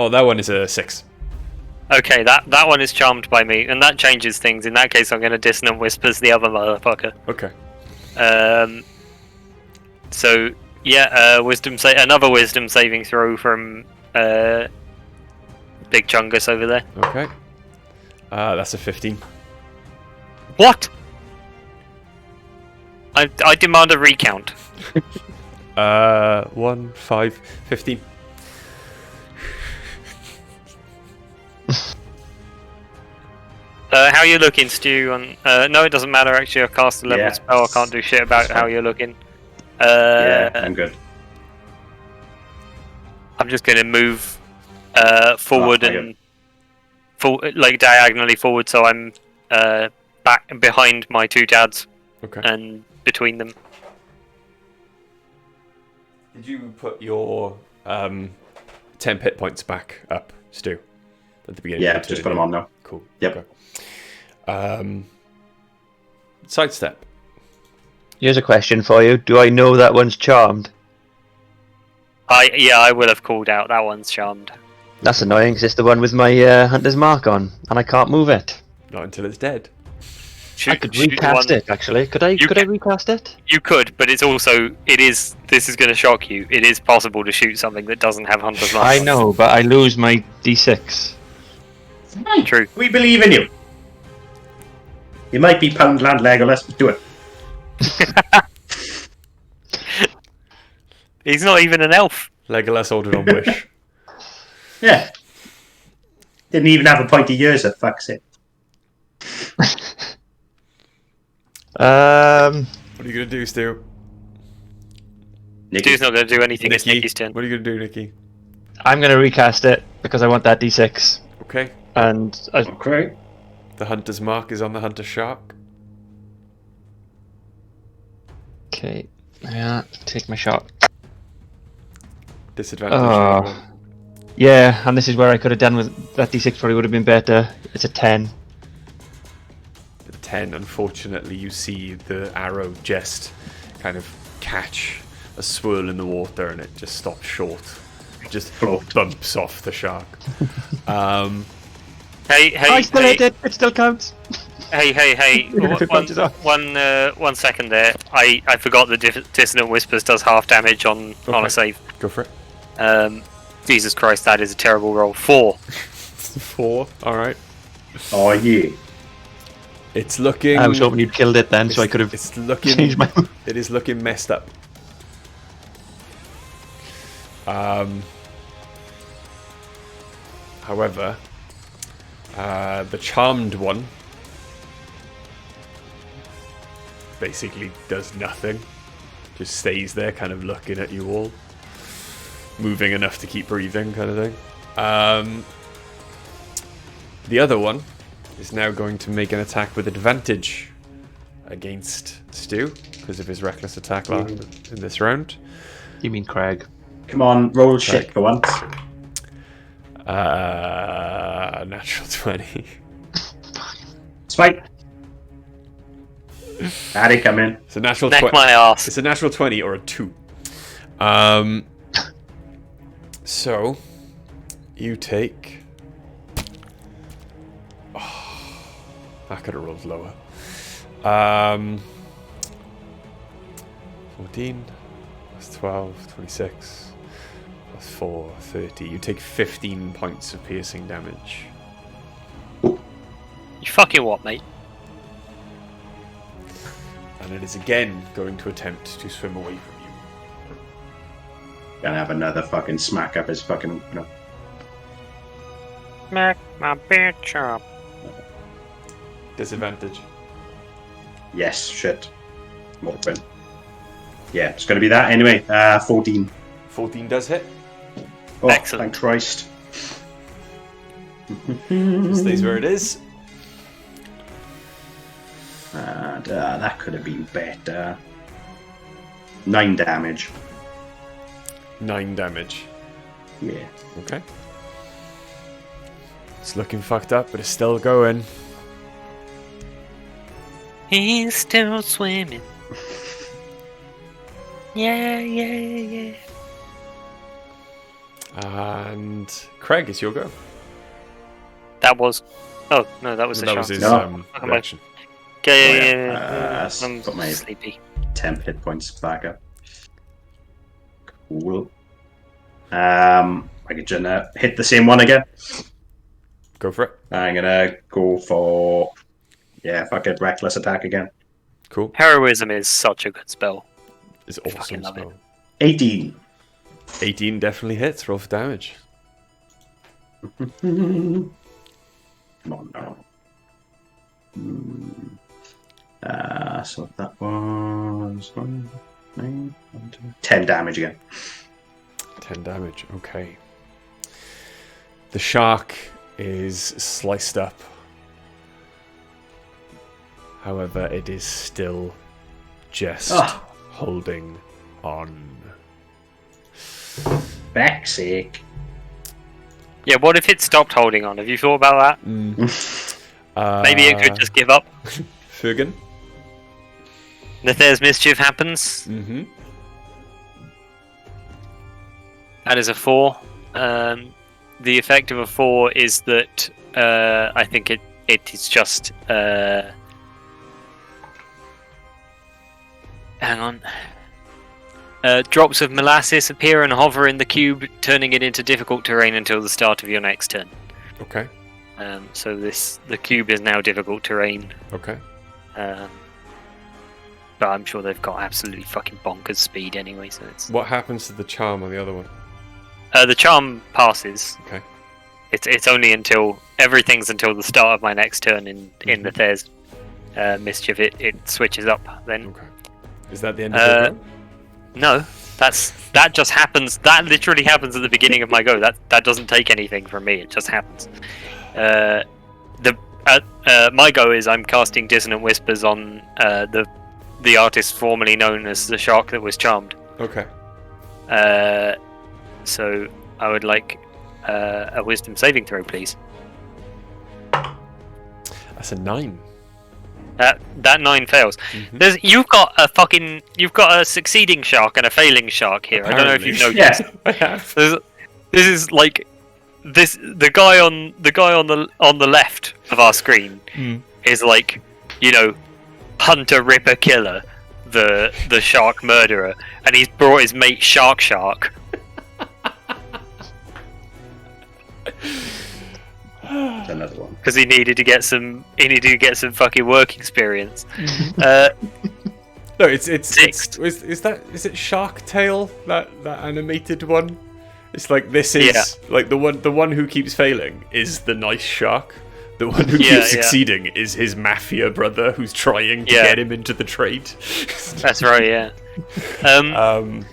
That one is a 6. Okay, that one is charmed by me, and that changes things. In that case, I'm going to dissonant whispers the other motherfucker. Okay. So Yeah, another wisdom saving throw from Big Chungus over there. Okay. That's a 15. What? I demand a recount. 1, 5, 15. How are you looking, Stu? No, it doesn't matter. Actually, I cast a level spell. I can't do shit about how you're looking. Yeah, I'm good. I'm just going to move forward diagonally forward, so I'm back behind my two dads. Okay. And between them. Did you put your 10 hit points back up, Stu? At the beginning. Yeah, just put them on now. Cool. Yep. Okay. Sidestep. Here's a question for you. Do I know that one's charmed? I will have called out that one's charmed. That's annoying because it's the one with my hunter's mark on, and I can't move it. Not until it's dead. I could recast it, actually. Could I recast it? You could, but this is going to shock you. It is possible to shoot something that doesn't have hunter's mark. I know, but I lose my d6. True. We believe in you. You might be Poundland Legolas, but do it. He's not even an elf. Legolas ordered on Wish. Yeah. Didn't even have a pointy ears, for fuck's sake. What are you going to do, Stu? Stu's not going to do anything. It's Nicky's turn. What are you going to do, Nicky? I'm going to recast it because I want that d6. Okay. And Okay. The hunter's mark is on the hunter shark. Okay. Yeah, take my shot. Disadvantage. Yeah, and this is where I could have done with that d6. Probably would have been better. It's a 10. The 10, unfortunately, you see the arrow just kind of catch a swirl in the water and it just stops short. It just bumps off the shark. Hey! I still hit it. It still counts. Hey! One second there. I forgot that Dissonant Whispers does half damage on a save. Go for it. Jesus Christ, that is a terrible roll. 4. 4. All right. Oh yeah. It's looking. I was hoping you'd killed it then, so I could have changed my. It is looking messed up. However, the charmed one basically does nothing. Just stays there, kind of looking at you all, moving enough to keep breathing, kind of thing. The other one is now going to make an attack with advantage against Stu because of his reckless attack in this round. You mean Craig? Come on, roll shit for once. Natural 20. Spike. How'd it come in? It's a natural 20. My ass. It's a natural 20 or a 2. So you take. Oh, I could have rolled lower. 14 plus 12, 26 plus 4, 30. You take 15 points of piercing damage. You fucking what, mate? And it is again going to attempt to swim away from you. Gonna have another fucking smack up his fucking. No. Smack my bitch up. Disadvantage. Yes, shit. Open. Yeah, it's gonna be that anyway. 14. 14 does hit. Oh, excellent. Thank Christ. It stays where it is. And that could have been better. 9 damage. 9 damage. Yeah. Okay. It's looking fucked up, but it's still going. He's still swimming. Yeah. And Craig, it's your go. That was. Oh no, that was the That shot. was his No. reaction. Yeah. Put my I'm sleepy. sleepy. 10 hit points back up. Cool. I could just hit the same one again. Go for it. I'm gonna go for fuck it, reckless attack again. Cool. Heroism is such a good spell. It's fucking awesome love spell. 18. 18 definitely hits. Roll for damage. Come on now. So that was 10 damage again. 10 damage. Okay. The shark is sliced up. However, it is still just holding on. Back's sake. Yeah, what if it stopped holding on? Have you thought about that? Maybe it could just give up. Fugan. If there's mischief happens, Mm-hmm. that is a 4. The effect of a 4 is that I think it is just hang on. Drops of molasses appear and hover in the cube, turning it into difficult terrain until the start of your next turn. Okay. So the cube is now difficult terrain. Okay. But I'm sure they've got absolutely fucking bonkers speed anyway. So it's What happens to the charm on the other one? the charm passes. Okay. It's only until everything's until the start of my next turn in the There's mischief. It switches up then. Okay. Is that the end of your go? No, that just happens. That literally happens at the beginning of my go. That doesn't take anything from me. It just happens. My go is I'm casting Dissonant Whispers on the artist formerly known as the shark that was charmed. Okay. So I would like a Wisdom saving throw, please. That's a 9. That 9 fails. Mhm. You've got a succeeding shark and a failing shark here. Apparently. I don't know if you've noticed. I have. This is like the guy on the left of our screen is like, Hunter Ripper Killer, the shark murderer, and he's brought his mate Shark. Another one. Because he needed to get some fucking work experience. No, it's Six. is it Shark Tale, that animated one? It's like this is like the one who keeps failing is the nice shark. The one who keeps succeeding is his mafia brother who's trying to get him into the trade. That's right, yeah. I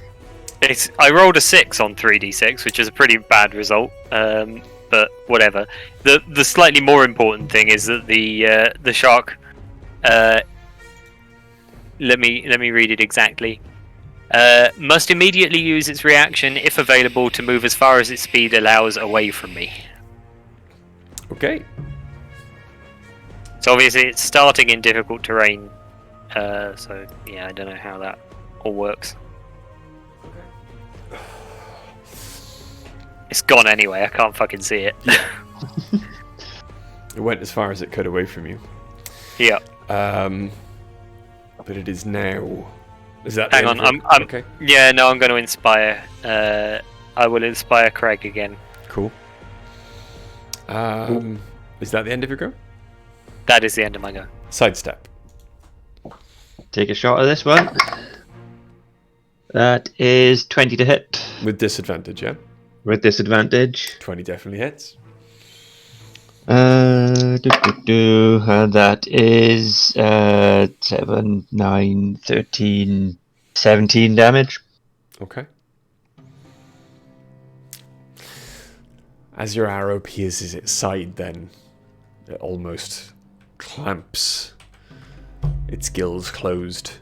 rolled a 6 on 3d6, which is a pretty bad result. But whatever. The slightly more important thing is that the shark. Let me read it exactly. Must immediately use its reaction, if available, to move as far as its speed allows away from me. Okay. So obviously it's starting in difficult terrain. So yeah, I don't know how that all works. It's gone anyway. I can't fucking see it. It went as far as it could away from you. Yeah. But it is now. Is that? Hang the on. end of I'm. Okay. Yeah. No. I'm going to inspire. I will inspire Craig again. Cool. Is that the end of your go? That is the end of my go. Sidestep. Take a shot of this one. That is 20 to hit. With disadvantage, yeah? With disadvantage. 20 definitely hits. That is 7, 9, 13, 17 damage. Okay. As your arrow pierces its side, then it almost clamps its gills closed,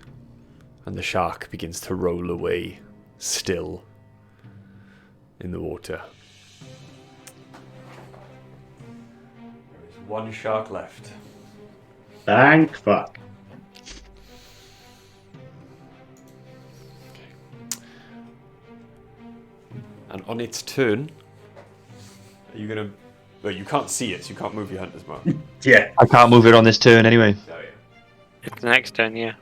and the shark begins to roll away, still in the water. There is one shark left. Thank fuck. And on its turn, are you gonna? Well, you can't see it, so you can't move your hunter's mark. Yeah. I can't move it on this turn anyway. Oh, yeah. It's the next turn. Yeah.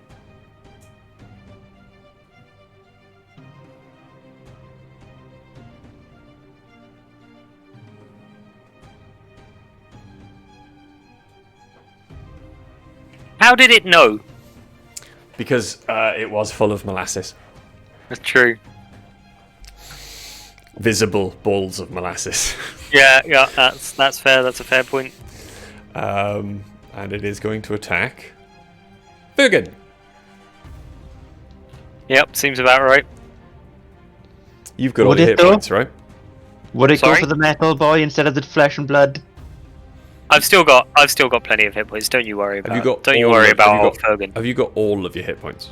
how did it know? Because it was full of molasses. That's true. Visible balls of molasses. Yeah, that's fair. That's a fair point. And it is going to attack Fugan. Yep, seems about right. You've got all Would your it hit though? points, right? Would it Sorry? go for the metal boy instead of the flesh and blood? I've still got plenty of hit points. Don't you worry about. Have you got Don't you all worry of- about have you old got- Fogan. Have you got all of your hit points?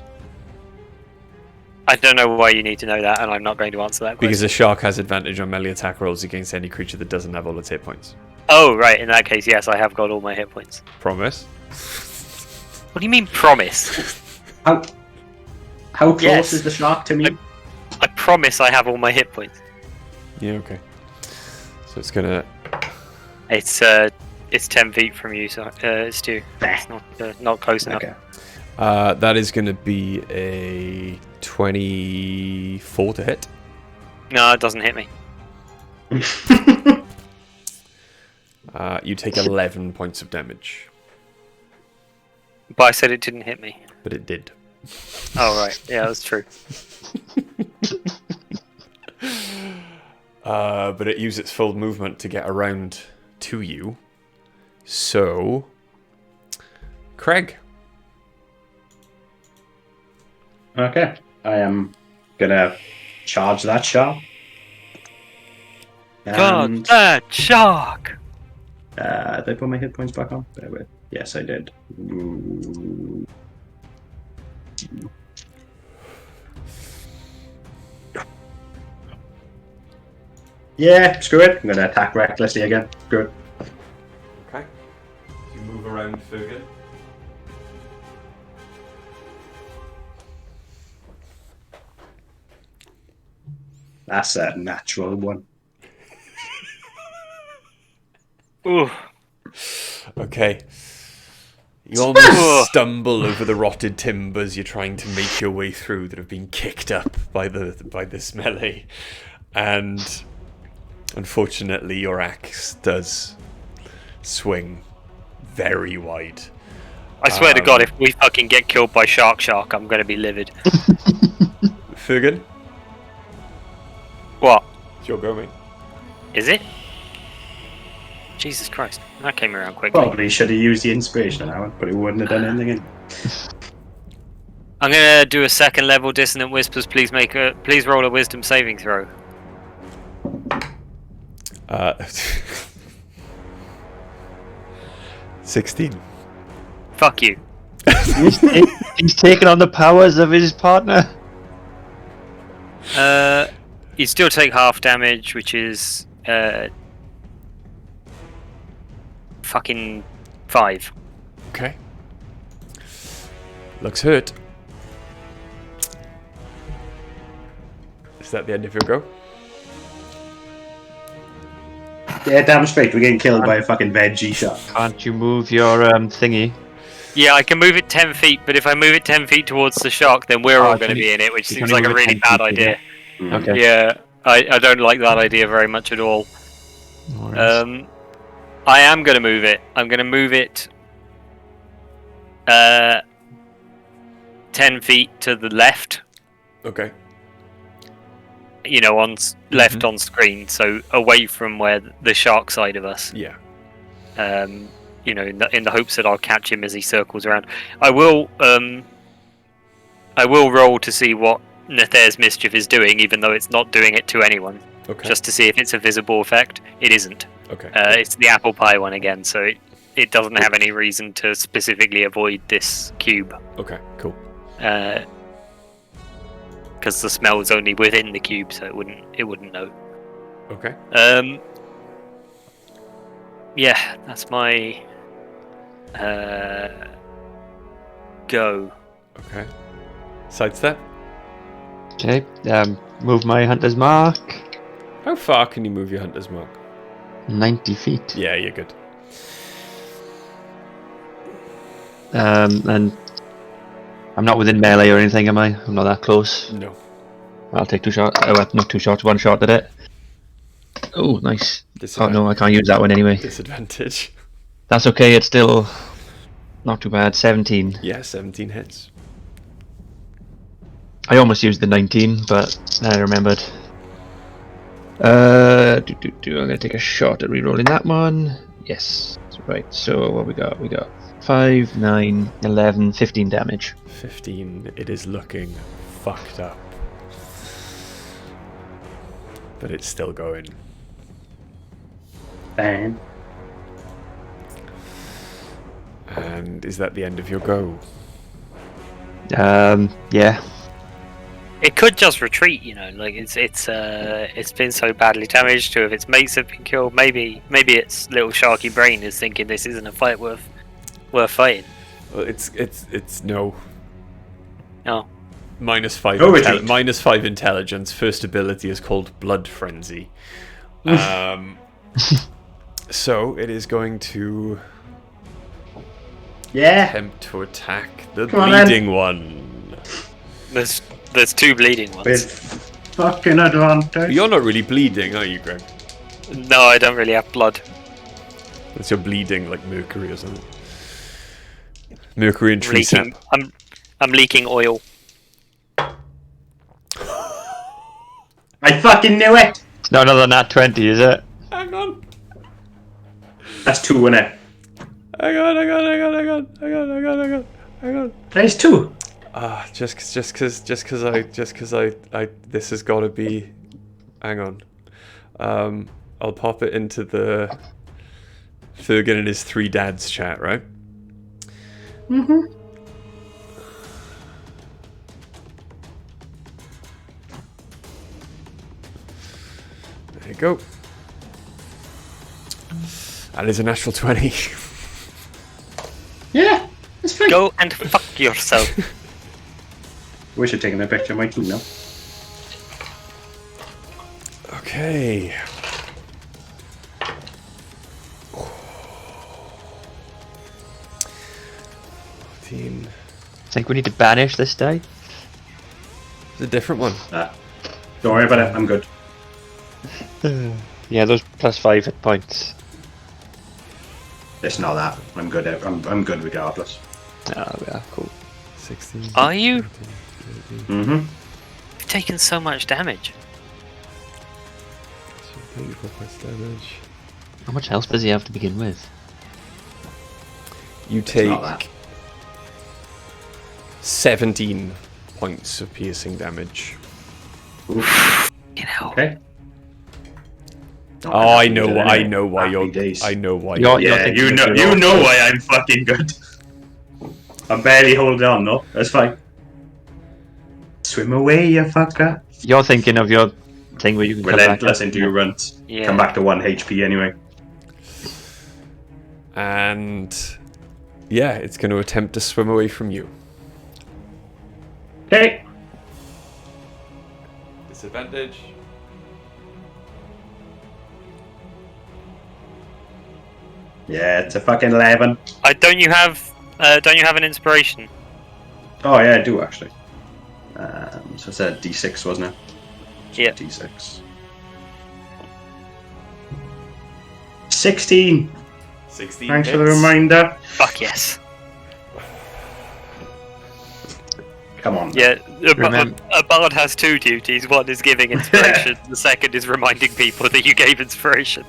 I don't know why you need to know that, and I'm not going to answer that question. Because the shark has advantage on melee attack rolls against any creature that doesn't have all its hit points. Oh, right. In that case, yes, I have got all my hit points. Promise? What do you mean, promise? How close Yes. is the shark to me? I promise I have all my hit points. Yeah, okay. So it's gonna... It's 10 feet from you, so Stu. It's not close enough. Okay. that is gonna be a 24 to hit. No, it doesn't hit me. You take 11 points of damage. But I said it didn't hit me. But it did. Oh, right. Yeah, that's true. But it used its full movement to get around to you. So... Craig. Okay. I am gonna charge that shark. God, And, that shark! did I put my hit points back on? Bear with. Yes, I did. Ooh. Yeah, screw it. I'm gonna attack recklessly again. Screw it. Okay. You move around Fergus. That's a natural one. Ooh. Okay. You almost stumble over the rotted timbers you're trying to make your way through that have been kicked up by this melee. And unfortunately your axe does swing very wide. I swear to God, if we fucking get killed by Shark, I'm gonna be livid. Fergus, What? it's your go, mate. Is it? Jesus Christ. That came around quickly. Probably should have used the inspiration on that one, but it wouldn't have done anything. I'm gonna do a second level Dissonant Whispers. Please roll a Wisdom saving throw. 16. Fuck you. He's taken on the powers of his partner. You still take half damage, which is fucking 5. Okay. Looks hurt. Is that the end of your go? Yeah, damn straight. We're getting killed by a fucking veggie shark. Can't you move your thingy? Yeah, I can move it 10 feet, but if I move it 10 feet towards the shark, then we're all going to be in it, which you seems can like a only move it really 10 bad feet, idea. Okay. Yeah, I don't like that idea very much at all. No worries. I am going to move it. I'm going to move it 10 feet to the left, Okay. you know, left on screen, so away from where the shark side of us. Yeah. You know, in the hopes that I'll catch him as he circles around. I will roll to see what Nether's mischief is doing, even though it's not doing it to anyone. Okay. Just to see if it's a visible effect. It isn't. Okay. It's the apple pie one again, so it doesn't have any reason to specifically avoid this cube. Okay, cool. Because the smell is only within the cube, so it wouldn't know. Okay. Yeah, that's my go. Okay. Sidestep. Okay. Move my hunter's mark. How far can you move your hunter's mark? 90 feet. Yeah, you're good. And I'm not within melee or anything, am I? I'm not that close. No. I'll take 2 shots. Oh, not 2 shots, 1 shot at it. Oh, nice. Oh no, I can't use that one anyway. Disadvantage. That's okay. It's still Not too bad. 17. Yeah, 17 hits. I almost used the 19, but then I remembered. I'm gonna take a shot at rerolling that one. Yes. Right, so what we got? We got 5, 9, 11, 15 damage. 15. It is looking fucked up. But it's still going. Bang. And is that the end of your go? Yeah. It could just retreat, like it's been so badly damaged. Two of its mates have been killed. Maybe its little sharky brain is thinking this isn't a fight worth fighting. Well, it's no. No. -5. Go retreat. -5 intelligence. First ability is called Blood Frenzy. So it is going to attempt to attack the Come on, bleeding one. There's two bleeding ones. With fucking advantage. You're not really bleeding, are you, Greg? No, I don't really have blood. It's your bleeding like mercury or something. Mercury and tree Leaking. sap. I'm leaking oil. I fucking knew it! It's not another nat 20, is it? Hang on. That's 2, isn't it? Hang on. There's 2. Just cause I this has got to be. Hang on. I'll pop it into the Fergus and his 3 dads chat, right? Mm-hmm. There you go. That is a natural 20. Yeah, it's fine. Go and fuck yourself. Wish I'd taken a picture of my team now. Okay. I think we need to banish this die. It's a different one. Don't worry about it, I'm good. Yeah, those +5 hit points. It's not that. I'm good. I'm good regardless. Oh, yeah, cool. 16. Are you? 17, Mm-hmm. You've taken so much damage. 34 points damage. How much health does he have to begin with? You not take that. 17 points of piercing damage. Okay. Oh, I know why Happy you're. days. I know why You're- you're. Yeah, you know why I'm fucking good. I'm barely holding on though. That's fine. Swim away, you fucker. You're thinking of your thing where you can come Relentless back. into your runs. Yeah. Come back to 1 HP anyway. And yeah, it's going to attempt to swim away from you. Okay. Disadvantage. Yeah, it's a fucking 11. Don't you have an inspiration? Oh yeah, I do actually. So it's a D6, wasn't it? Yeah. D6. 16. 16 Thanks for the hits. reminder. Fuck yes. Come on. Yeah, Remember- a bard has 2 duties. One is giving inspiration. The second is reminding people that you gave inspiration.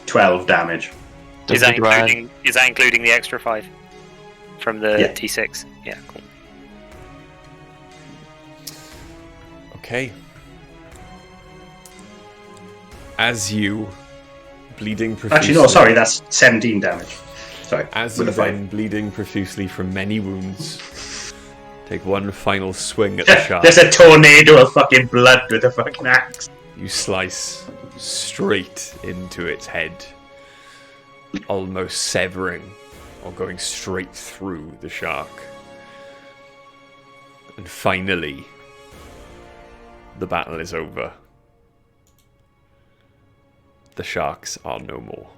12 damage. Is that including the extra 5 from the Yeah. T6? Yeah, cool. Okay. As you bleeding profusely. Actually, no, sorry, that's 17 damage. Sorry. As with you a 5. then bleeding profusely from many wounds, take one final swing at the shark. There's a tornado of fucking blood with a fucking axe. You slice straight into its head, almost severing or going straight through the shark. And finally, the battle is over. The sharks are no more.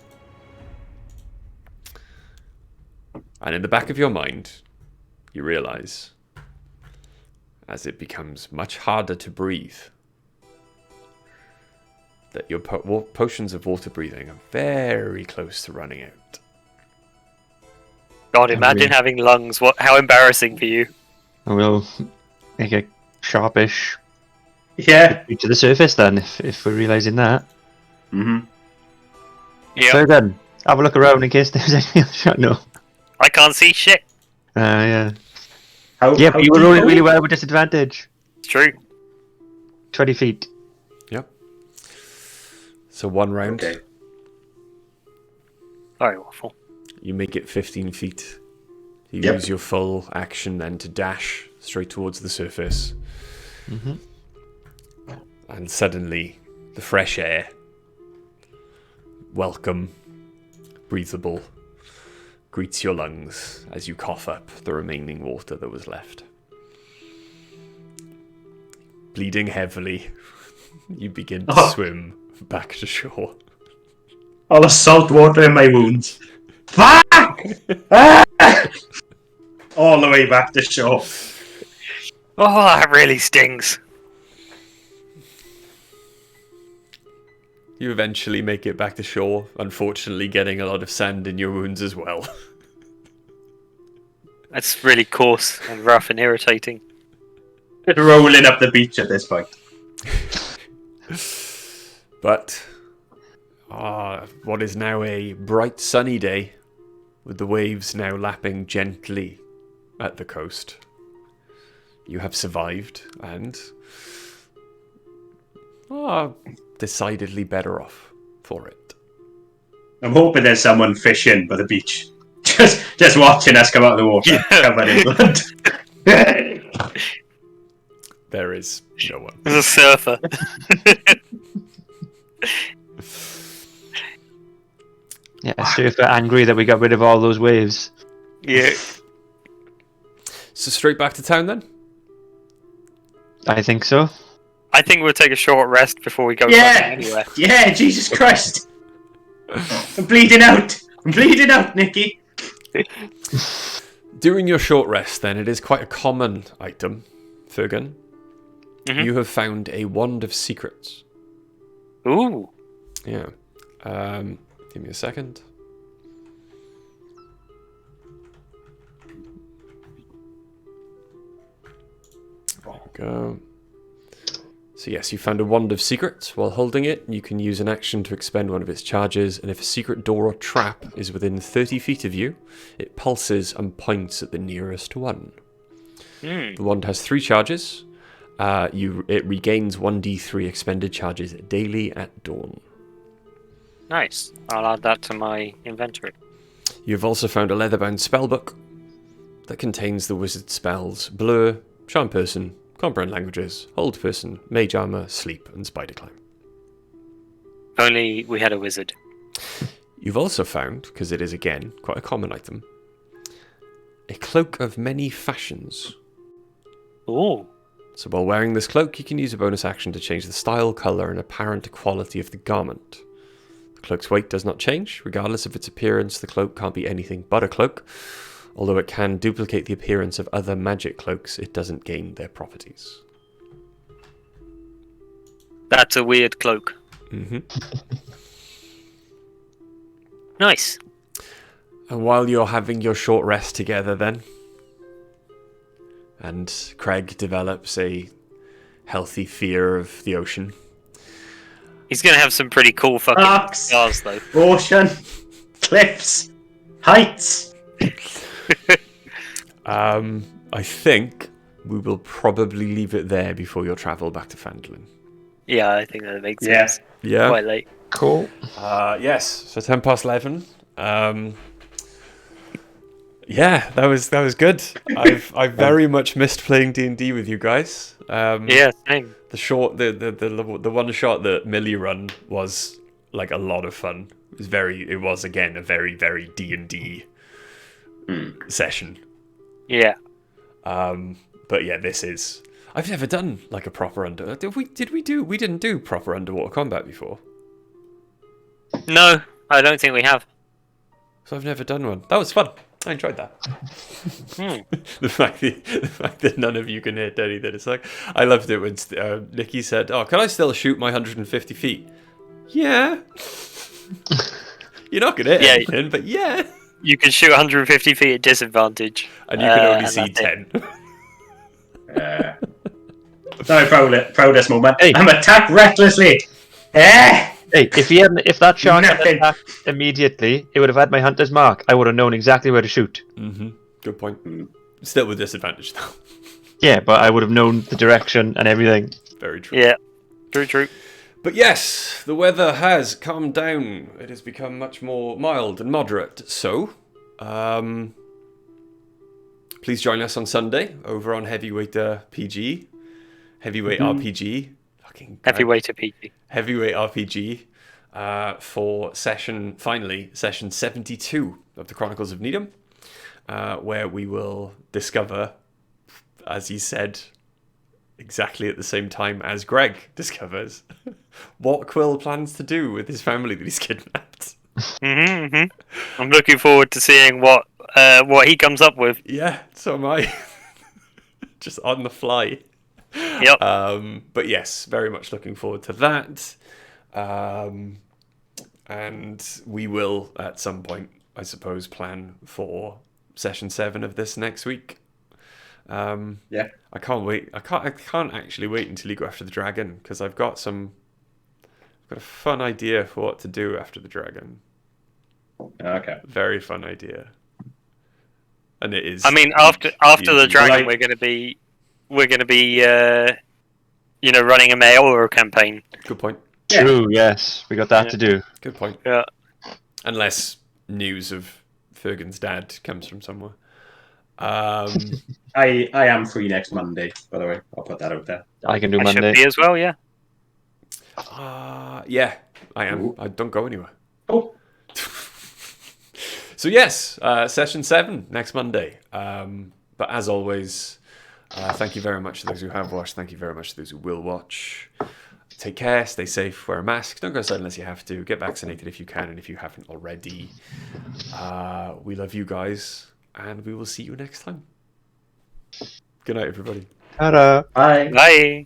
And in the back of your mind, you realize, as it becomes much harder to breathe, that your potions of water breathing are very close to running out. God, imagine having lungs. How embarrassing for you. I will make a sharpish Yeah. to the surface then, if we're realising that. Mm-hmm. Yeah. So then, have a look around in case there's any other shot. No. I can't see shit. Yeah. How But you were rolling really well with disadvantage. It's true. 20 feet. Yep. So 1 round. Okay. Very awful. You make it 15 feet. You Yep. use your full action then to dash straight towards the surface. Mm-hmm. And suddenly, the fresh air, welcome, breathable, greets your lungs as you cough up the remaining water that was left. Bleeding heavily, you begin to swim back to shore. All the salt water in my wounds. Fuck! Ah! All the way back to shore. Oh, that really stings. You eventually make it back to shore, unfortunately getting a lot of sand in your wounds as well. That's really coarse and rough and irritating. Just rolling up the beach at this point. But what is now a bright sunny day, with the waves now lapping gently at the coast. You have survived and are decidedly better off for it. I'm hoping there's someone fishing by the beach. Just watching us come out of the water, covered in blood. There is no one. There's a surfer. Yeah, a surfer angry that we got rid of all those waves. Yeah. So straight back to town then? I think so. I think we'll take a short rest before we go Yeah! anywhere. Yeah, Jesus Christ! I'm bleeding out! I'm bleeding out, Nikki! During your short rest then, it is quite a common item, Fergan. Mm-hmm. You have found a wand of secrets. Ooh. Yeah. Give me a second. There we go. So yes, you found a wand of secrets. While holding it, you can use an action to expend one of its charges, and if a secret door or trap is within 30 feet of you, it pulses and points at the nearest one. The wand has 3 charges. It regains 1d3 expended charges daily at dawn. Nice. I'll add that to my inventory. You've also found a leather-bound spellbook that contains the wizard spells Blur, Charm Person, Comprehend Languages, Hold Person, Mage Armor, Sleep, and Spider Climb. Only we had a wizard. You've also found, because it is again quite a common item, a cloak of many fashions. Ooh. So while wearing this cloak, you can use a bonus action to change the style, colour, and apparent quality of the garment. The cloak's weight does not change. Regardless of its appearance, the cloak can't be anything but a cloak. Although it can duplicate the appearance of other magic cloaks, it doesn't gain their properties. That's a weird cloak. Mm-hmm. Nice. And while you're having your short rest together then, and Craig develops a healthy fear of the ocean. He's gonna have some pretty cool fucking Rocks. stars though. Ocean, cliffs, heights. I think we will probably leave it there before your travel back to Phandalin. Yeah, I think that makes Yeah. sense. Yeah. Quite late. Cool. Yes. So 11:10. Yeah, that was good. I've very much missed playing D&D with you guys. Yeah, same. The one shot that Millie run was like a lot of fun. It was again a very, very D&D session. Yeah. But yeah, I've never done like a proper we didn't do proper underwater combat before. No, I don't think we have. So I've never done one. That was fun. I enjoyed that. The fact that none of you can hit anything. It's like, I loved it when Nikki said, "Oh, can I still shoot my 150 feet?" Yeah. You're not going to hit anything, but yeah. You can shoot 150 feet at disadvantage. And you can only and see that's it. 10. Sorry, proudest moment. Hey. I'm attacked recklessly. Eh? Hey, if that shark had Nothing. attacked immediately, it would have had my hunter's mark. I would have known exactly where to shoot. Mm-hmm. Good point. Still with disadvantage, though. Yeah, but I would have known the direction and everything. Very true. Yeah, true. But yes, the weather has calmed down. It has become much more mild and moderate. So, please join us on Sunday over on Heavyweight RPG. Heavyweight RPG. Fucking Heavyweight to PG. Heavyweight RPG for session 72 of the Chronicles of Needham, where we will discover, as he said, exactly at the same time as Greg discovers, what Quill plans to do with his family that he's kidnapped. I'm looking forward to seeing what he comes up with. Yeah, so am I. Just on the fly. Yep. But yes, very much looking forward to that. And we will, at some point, I suppose, plan for session 7 of this next week. Yeah. I can't wait. I can't actually wait until you go after the dragon, because I've got a fun idea for what to do after the dragon. Okay. Very fun idea. And it is. I mean, after the dragon, Right. we're gonna be running a mail campaign. Good point. Yeah. True, yes. We got that to do. Good point. Yeah. Unless news of Fergan's dad comes from somewhere. I am free next Monday, by the way. I'll put that out there. I can do I should Monday. be as well. Yeah. Yeah, I am. Ooh. I don't go anywhere. Oh. So yes, session 7 next Monday. But as always, thank you very much to those who have watched. Thank you very much to those who will watch. Take care, stay safe, wear a mask, don't go outside unless you have to, get vaccinated if you can and if you haven't already. We love you guys, and we will see you next time. Good night, everybody. Ta-da. Bye. Bye.